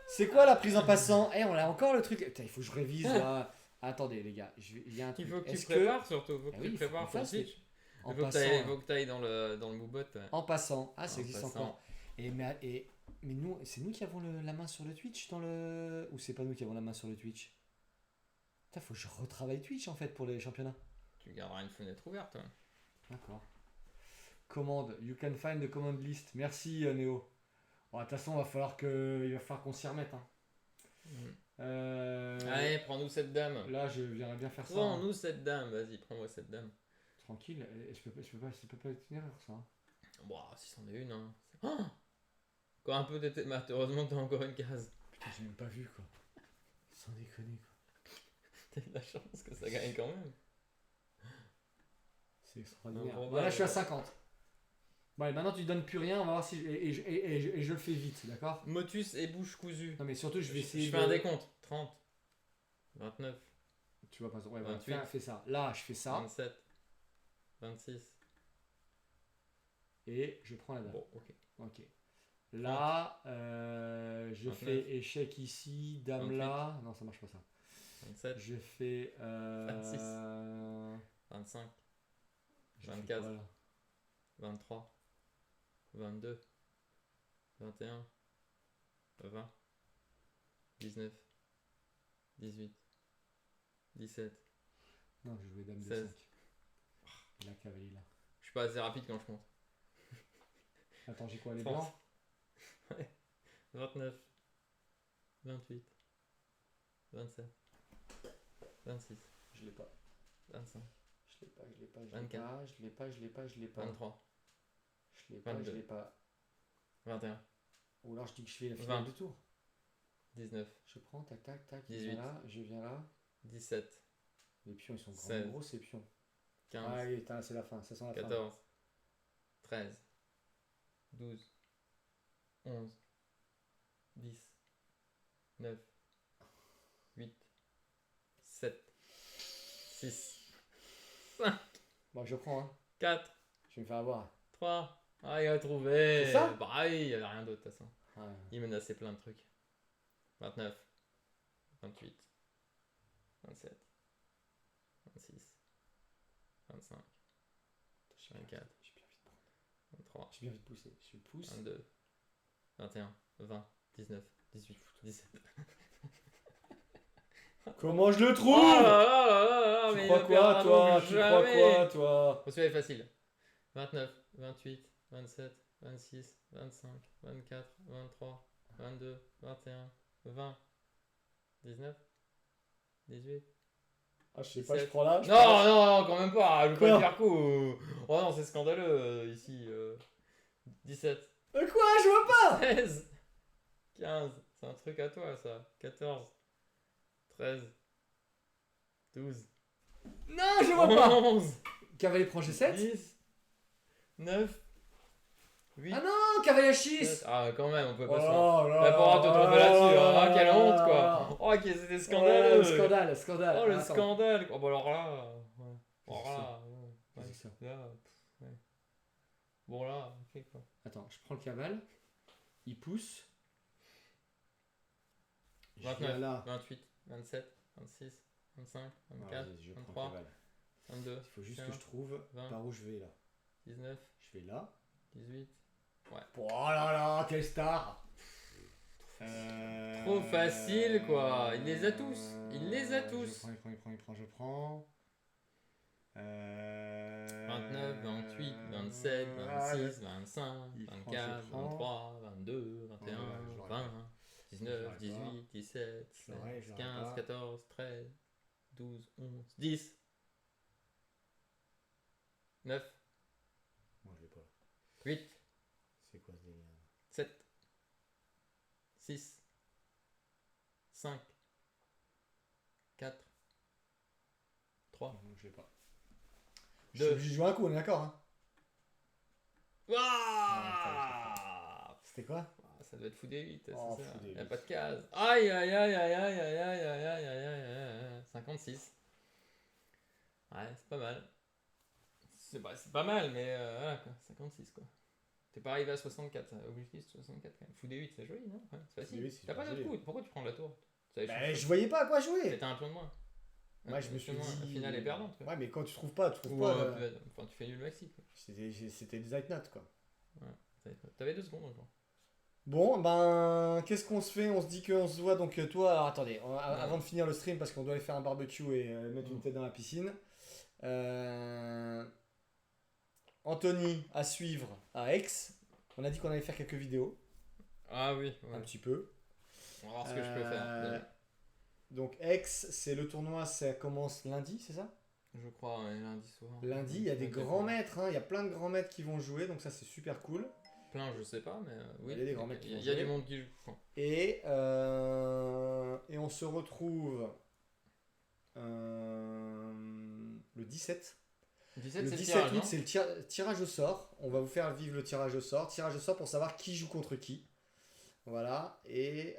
S2: C'est quoi la prise en passant? Eh, on a encore le truc. Putain, il faut que je révise là. Attendez, les gars, il y a un truc.
S1: Il faut que tu
S2: Est-ce
S1: prépares surtout. Faut que
S2: Ah
S1: tu
S2: oui, il faut
S1: prépares
S2: qu'on
S1: pour le
S2: fasse les-
S1: pitch.
S2: En
S1: Il faut que
S2: passant,
S1: t'ailles dans le moobot.
S2: en passant. Ah, ça
S1: En
S2: existe
S1: passant.
S2: encore. Mais nous, c'est nous qui avons la main sur le Twitch dans le. Ou c'est pas nous qui avons la main sur le Twitch? Putain, faut que je retravaille Twitch en fait pour les championnats.
S1: Tu garderas une fenêtre ouverte. Ouais.
S2: D'accord. Commande. You can find the command list. Merci Néo. Bon, de toute façon, il va falloir qu'on s'y remette. Hein.
S1: Allez, prends-nous cette dame.
S2: Là, je viendrais bien faire ça. hein.
S1: Prends-nous cette dame. Vas-y, prends-moi cette dame.
S2: Tranquille, je peux pas être une erreur ça. Hein.
S1: Bon, si c'en est une, hein. Oh encore un peu d'été. Bah, heureusement que t'as encore une case.
S2: Putain, j'ai même pas vu quoi. Sans déconner quoi.
S1: T'as de la chance que ça gagne quand même.
S2: C'est extraordinaire.
S1: Non, bon,
S2: Voilà,
S1: bah,
S2: je suis à
S1: bah.
S2: 50. Bon, allez, maintenant tu donnes plus rien, on va voir si. Et je le fais vite, d'accord?
S1: Motus et bouche cousue.
S2: Non, mais surtout, je vais essayer.
S1: Je fais un décompte. 30. 29.
S2: Tu vois pas. Ouais, voilà,
S1: 28.
S2: fais ça. Là, je fais ça.
S1: 27. 26.
S2: Et je prends la dame.
S1: Bon, ok.
S2: Ok. Là, je
S1: 29.
S2: fais échec ici, dame
S1: 28.
S2: là. Non, ça marche pas ça.
S1: 27.
S2: Je fais.
S1: 25.
S2: je fais
S1: 24.
S2: quoi, là
S1: 23. 22. 21. 20. 19. 18. 17.
S2: Non, je jouais dame de
S1: 16.
S2: 5. La cavalier là.
S1: Je suis pas assez rapide quand je compte.
S2: Attends, j'ai quoi les
S1: 30.
S2: blancs?
S1: Ouais. 29. 28. 27. 26.
S2: Je l'ai pas.
S1: 25.
S2: Je l'ai pas, je l'ai pas, je l'ai
S1: 24.
S2: pas, je l'ai pas, je l'ai pas, je l'ai pas.
S1: 23.
S2: Je l'ai pas, je
S1: 22.
S2: l'ai pas.
S1: 21.
S2: Ou alors je dis que je fais la
S1: 20.
S2: finale du tour.
S1: 19,
S2: Je prends, tac, tac, tac. Il
S1: 18.
S2: vient là, je viens là.
S1: 17,
S2: Les pions, ils sont grands,
S1: 16,
S2: gros, ces pions.
S1: 15,
S2: Ah, oui, c'est la fin, ça sent la fin.
S1: 14, 13, 12, 11, 10, 9, 8, 7, 6, 5,
S2: Bon, je prends, hein.
S1: 4,
S2: Je vais me faire avoir.
S1: 3. Ah, il a trouvé.
S2: C'est ça?
S1: Bah oui, il n'y avait rien d'autre de toute façon.
S2: Ouais.
S1: Il menaçait plein de trucs. 29, 28, 27, 26, 25, 24,
S2: J'ai bien envie de prendre.
S1: 23,
S2: J'ai bien envie de pousser. Je pousse.
S1: 22, 21, 20, 19, 18, 17.
S2: Comment je le trouve?
S1: Oh là là là là là,
S2: Tu
S1: mais
S2: crois
S1: il ne
S2: quoi,
S1: perdra
S2: toi?
S1: donc
S2: Tu crois
S1: jamais.
S2: quoi, toi?
S1: Faut celui-là est facile. 29, 28, 27, 26, 25, 24, 23, 22, 21, 20, 19, 18.
S2: Ah, je sais pas,
S1: 17.
S2: je prends là.
S1: Non, non, quand même pas, je veux
S2: Quoi?
S1: pas le faire coup. Oh non, c'est scandaleux ici. 17,
S2: Quoi? Je vois pas!
S1: 16, 15, c'est un truc à toi ça. 14, 13, 12,
S2: Non, je vois pas!
S1: 11,
S2: Cavalier prend G7?
S1: 10, 9, 8.
S2: Ah non, cavalier
S1: 7.
S2: H6!
S1: Ah, quand même, on peut
S2: Oh
S1: pas se
S2: là
S1: On
S2: là
S1: va pouvoir te tromper là-dessus. Ah, quelle honte
S2: là
S1: quoi.
S2: là.
S1: Oh, c'était
S2: Ouais,
S1: scandaleux.
S2: scandale, scandale.
S1: Oh, le
S2: Attends.
S1: scandale. Oh, bah alors là. Ouais.
S2: Qu'est-ce
S1: Oh
S2: que c'est
S1: là.
S2: Qu'est-ce
S1: Ouais.
S2: que c'est ça?
S1: Là. Ouais. Bon, là, ok quoi.
S2: Attends, je prends le cavale. Il pousse. Je
S1: 29,
S2: viens là.
S1: 28, 27, 26, 25,
S2: Ah,
S1: 24,
S2: vas-y, je prends le
S1: 23,
S2: cavale.
S1: 22,
S2: Il faut juste
S1: 21,
S2: que je trouve
S1: 20.
S2: par où je vais là.
S1: 19,
S2: Je vais là.
S1: 18.
S2: Oh là là, quelle star!
S1: Trop facile, quoi. Il les a tous. Il les a tous.
S2: Je prends.
S1: 29, 28, 27, 26, 25,
S2: Il prend,
S1: 24,
S2: je prends.
S1: 23, 22, 21,
S2: Ouais, je l'aurais
S1: 20,
S2: pas.
S1: 19,
S2: l'aurais
S1: 18, 17,
S2: Je l'aurais
S1: 16,
S2: pas.
S1: 15, 14, 13, 12, 11, 10, 9,
S2: Moi je l'ai pas.
S1: 8,
S2: C'est quoi ce délire?
S1: 7, 6, 5, 4, 3,
S2: Non, je l'ai pas. Je suis
S1: 2.
S2: obligé de jouer un coup, on est d'accord, hein?
S1: Waouh!
S2: C'était quoi?
S1: Ah, ça doit être fou des 8,
S2: Oh,
S1: c'est ça.
S2: fou des
S1: Il n'y a
S2: huit.
S1: pas de case. Aïe aïe aïe aïe aïe aïe aïe aïe aïe aïe aïe aïe. 56. Ouais, c'est pas mal. C'est pas mal, mais voilà quoi. 56 quoi. T'es pas arrivé à 64, objectif 64 quand même. Fou des 8, c'est joli, non? Ouais, c'est
S2: Fou des huit,
S1: facile.
S2: c'est
S1: T'as pas
S2: super
S1: d'autre
S2: joli.
S1: coup. Pourquoi tu prends la tour? Ça avait
S2: Bah,
S1: changé.
S2: je voyais pas à quoi jouer!
S1: Mais t'as un pion de moins.
S2: Moi je me suis
S1: La
S2: dit.
S1: finale est perdante. Quoi.
S2: Ouais, mais quand tu trouves pas, tu trouves
S1: Ou,
S2: pas.
S1: enfin, tu fais nul maxi quoi.
S2: C'était des night notes quoi.
S1: T'avais 2 secondes encore.
S2: Bon, ben, qu'est-ce qu'on se fait? On se dit qu'on se voit. Donc, toi, alors attendez, avant de finir le stream, parce qu'on doit aller faire un barbecue et mettre une tête dans la piscine. Anthony à suivre à Aix. On a dit qu'on allait faire quelques vidéos,
S1: Ah oui,
S2: un
S1: ouais.
S2: petit peu.
S1: On va voir ce que je peux faire. déjà.
S2: Donc, Aix, c'est le tournoi, ça commence lundi, c'est ça?
S1: Je crois, ouais, lundi soir.
S2: Lundi, il y a des grands maîtres, hein, il y a plein de grands maîtres qui vont jouer, donc ça c'est super cool.
S1: Plein, je sais pas, mais oui.
S2: Il y a des grands mecs qui
S1: Il
S2: vont
S1: y a
S2: jouer.
S1: du monde qui joue. Enfin,
S2: Et on se retrouve le 17.
S1: 17,
S2: Le
S1: c'est
S2: 17
S1: tirage,
S2: août,
S1: non
S2: c'est le tirage au sort. On va vous faire vivre le tirage au sort. Tirage au sort pour savoir qui joue contre qui. Voilà. Et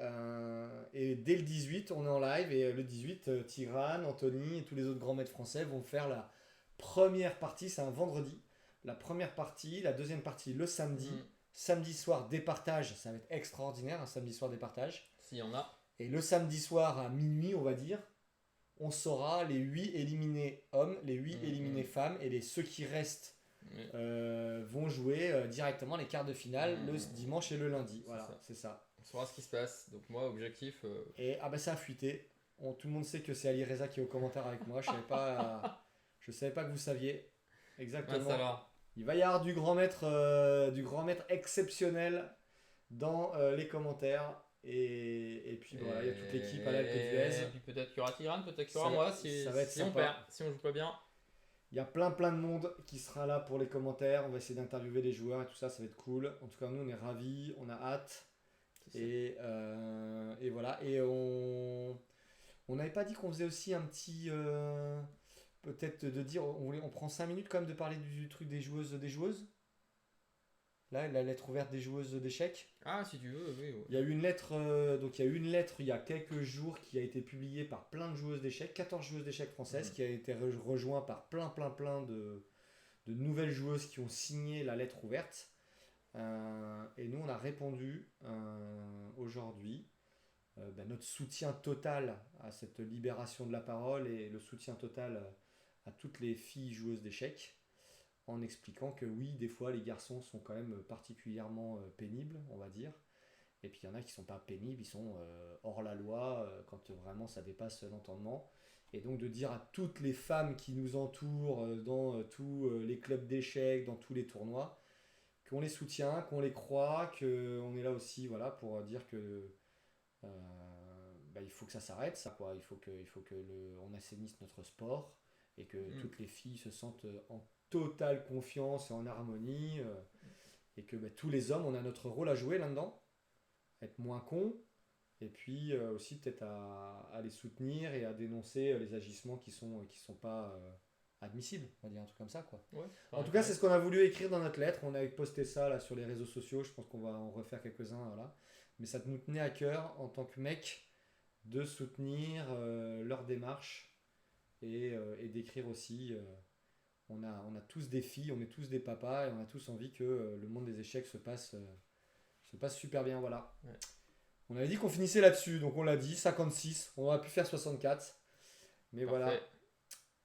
S2: dès le 18, on est en live. Et le 18, Tigran, Anthony et tous les autres grands maîtres français vont faire la première partie. C'est un vendredi. La première partie, la deuxième partie le samedi.
S1: Mm.
S2: Samedi soir, départage. Ça va être extraordinaire, un samedi soir départage.
S1: S'il y en a.
S2: Et le samedi soir à minuit, on va dire, on saura les 8 éliminés hommes, les 8 éliminés femmes, et ceux qui restent vont jouer directement les quarts de finale le dimanche et le lundi. Voilà, c'est ça.
S1: On saura ce qui se passe. Donc moi, objectif...
S2: Et ça a fuité. Tout le monde sait que c'est Ali Reza qui est au commentaire avec moi. Je savais pas que vous saviez. Exactement.
S1: ça va.
S2: Il va y avoir du grand maître exceptionnel dans les commentaires. Et puis voilà, il y a toute l'équipe à l'Alpe d'Huez.
S1: Et puis peut-être qu'il y aura Tigran, peut-être qu'il y
S2: Ça
S1: aura
S2: va-
S1: moi si,
S2: ça va être
S1: si on
S2: sympa.
S1: perd, si on joue pas bien.
S2: Il y a plein de monde qui sera là pour les commentaires. On va essayer d'interviewer les joueurs et tout ça, ça va être cool. En tout cas, nous, on est ravis, on a hâte.
S1: C'est ça.
S2: Et voilà. Et on n'avait pas dit qu'on faisait aussi un petit. Peut-être de dire. On prend 5 minutes quand même de parler du truc des joueuses, des joueuses. Là, la lettre ouverte des joueuses d'échecs.
S1: Ah, si tu veux, oui.
S2: Il y a eu une lettre, donc il y a eu une lettre il y a quelques jours qui a été publiée par plein de joueuses d'échecs, 14 joueuses d'échecs françaises, qui a été rejoint par plein de nouvelles joueuses qui ont signé la lettre ouverte. Et nous, on a répondu aujourd'hui notre soutien total à cette libération de la parole et le soutien total à toutes les filles joueuses d'échecs, en expliquant que oui, des fois, les garçons sont quand même particulièrement pénibles, on va dire. Et puis il y en a qui sont pas pénibles, ils sont hors la loi quand vraiment ça dépasse l'entendement. Et donc de dire à toutes les femmes qui nous entourent dans tous les clubs d'échecs, dans tous les tournois, qu'on les soutient, qu'on les croit, qu'on est là aussi voilà, pour dire que il faut que ça s'arrête, ça, quoi. On assainisse notre sport et que toutes les filles se sentent en totale confiance et en harmonie. Et que tous les hommes, on a notre rôle à jouer là-dedans, être moins cons, et puis aussi peut-être à les soutenir et à dénoncer les agissements qui sont pas admissibles, on va dire un truc comme ça, quoi.
S1: Ouais,
S2: En tout cas, c'est ce qu'on a voulu écrire dans notre lettre. On a posté ça là sur les réseaux sociaux. Je pense qu'on va en refaire quelques-uns, voilà. Mais ça nous tenait à cœur en tant que mec de soutenir leur démarche et d'écrire aussi. On a tous des filles, on est tous des papas et on a tous envie que le monde des échecs se passe super bien, voilà.
S1: Ouais.
S2: On avait dit qu'on finissait là-dessus, donc on l'a dit, 56, on aurait pu faire 64. Mais
S1: Parfait.
S2: voilà.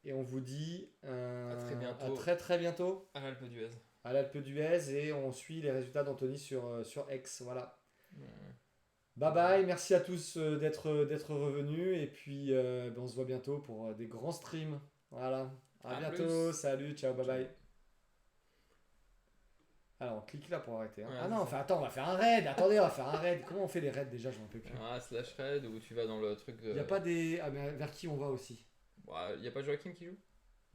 S2: Et on vous dit
S1: À très bientôt.
S2: à très très bientôt
S1: À l'Alpe d'Huez.
S2: à l'Alpe d'Huez et on suit les résultats d'Anthony sur X. Voilà.
S1: Ouais.
S2: Bye bye, merci à tous d'être revenus et puis on se voit bientôt pour des grands streams. Voilà. À bientôt,
S1: plus.
S2: salut, ciao, bye
S1: Ciao.
S2: bye. Alors, on clique là pour arrêter. Hein.
S1: Ouais,
S2: Ah non,
S1: c'est
S2: enfin, attends, on va faire un raid. Attendez, on va faire un raid. Comment on fait les raids déjà? Je m'en peux plus.
S1: Ah, slash raid où tu vas dans le truc de.
S2: Il n'y a pas des. Ah, mais vers qui on va aussi?
S1: Il y a pas Joachim qui joue?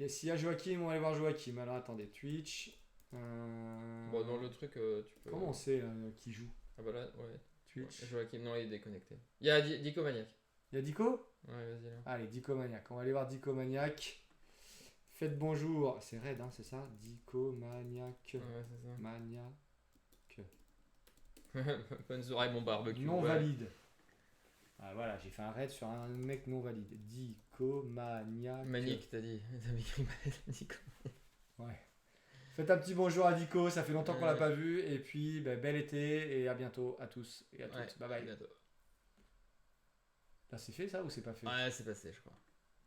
S2: S'il y a Joachim, on va aller voir Joachim. Alors, attendez, Twitch.
S1: Bon, dans le truc, tu peux.
S2: Comment on sait qui joue?
S1: Ah bah là, ouais.
S2: Twitch.
S1: Joachim, non, il est déconnecté. Il y a Dico Maniac.
S2: Il y a Dico?
S1: Ouais, vas-y là.
S2: Allez, Dico Maniac. On va aller voir Dico Maniac. Faites bonjour. C'est raid, hein, c'est ça? Dico Maniac.
S1: Ouais, c'est ça.
S2: Maniac.
S1: Bonne soirée, mon barbecue.
S2: Non
S1: ouais.
S2: valide. Ah voilà, j'ai fait un raid sur un mec non valide. Dico Maniac.
S1: Maniac, t'as dit. T'as écrit Dico.
S2: Ouais. Faites un petit bonjour à Dico, ça fait longtemps qu'on l'a pas vu. Et puis, bel été et à bientôt à tous et à toutes.
S1: Ouais,
S2: Bye bye.
S1: à bientôt.
S2: Là, c'est fait ça ou c'est pas fait?
S1: Ouais, c'est passé, je crois.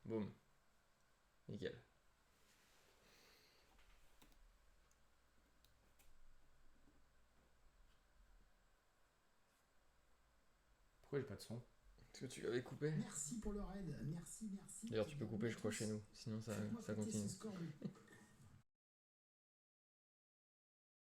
S1: Boum. Nickel.
S2: Pourquoi j'ai pas de son?
S1: Est-ce que tu l'avais coupé?
S3: Merci pour le raid, merci.
S1: D'ailleurs, tu peux couper, je crois, chez nous. Sinon, ça
S3: Faites-moi fêter
S1: continue.
S3: ce score de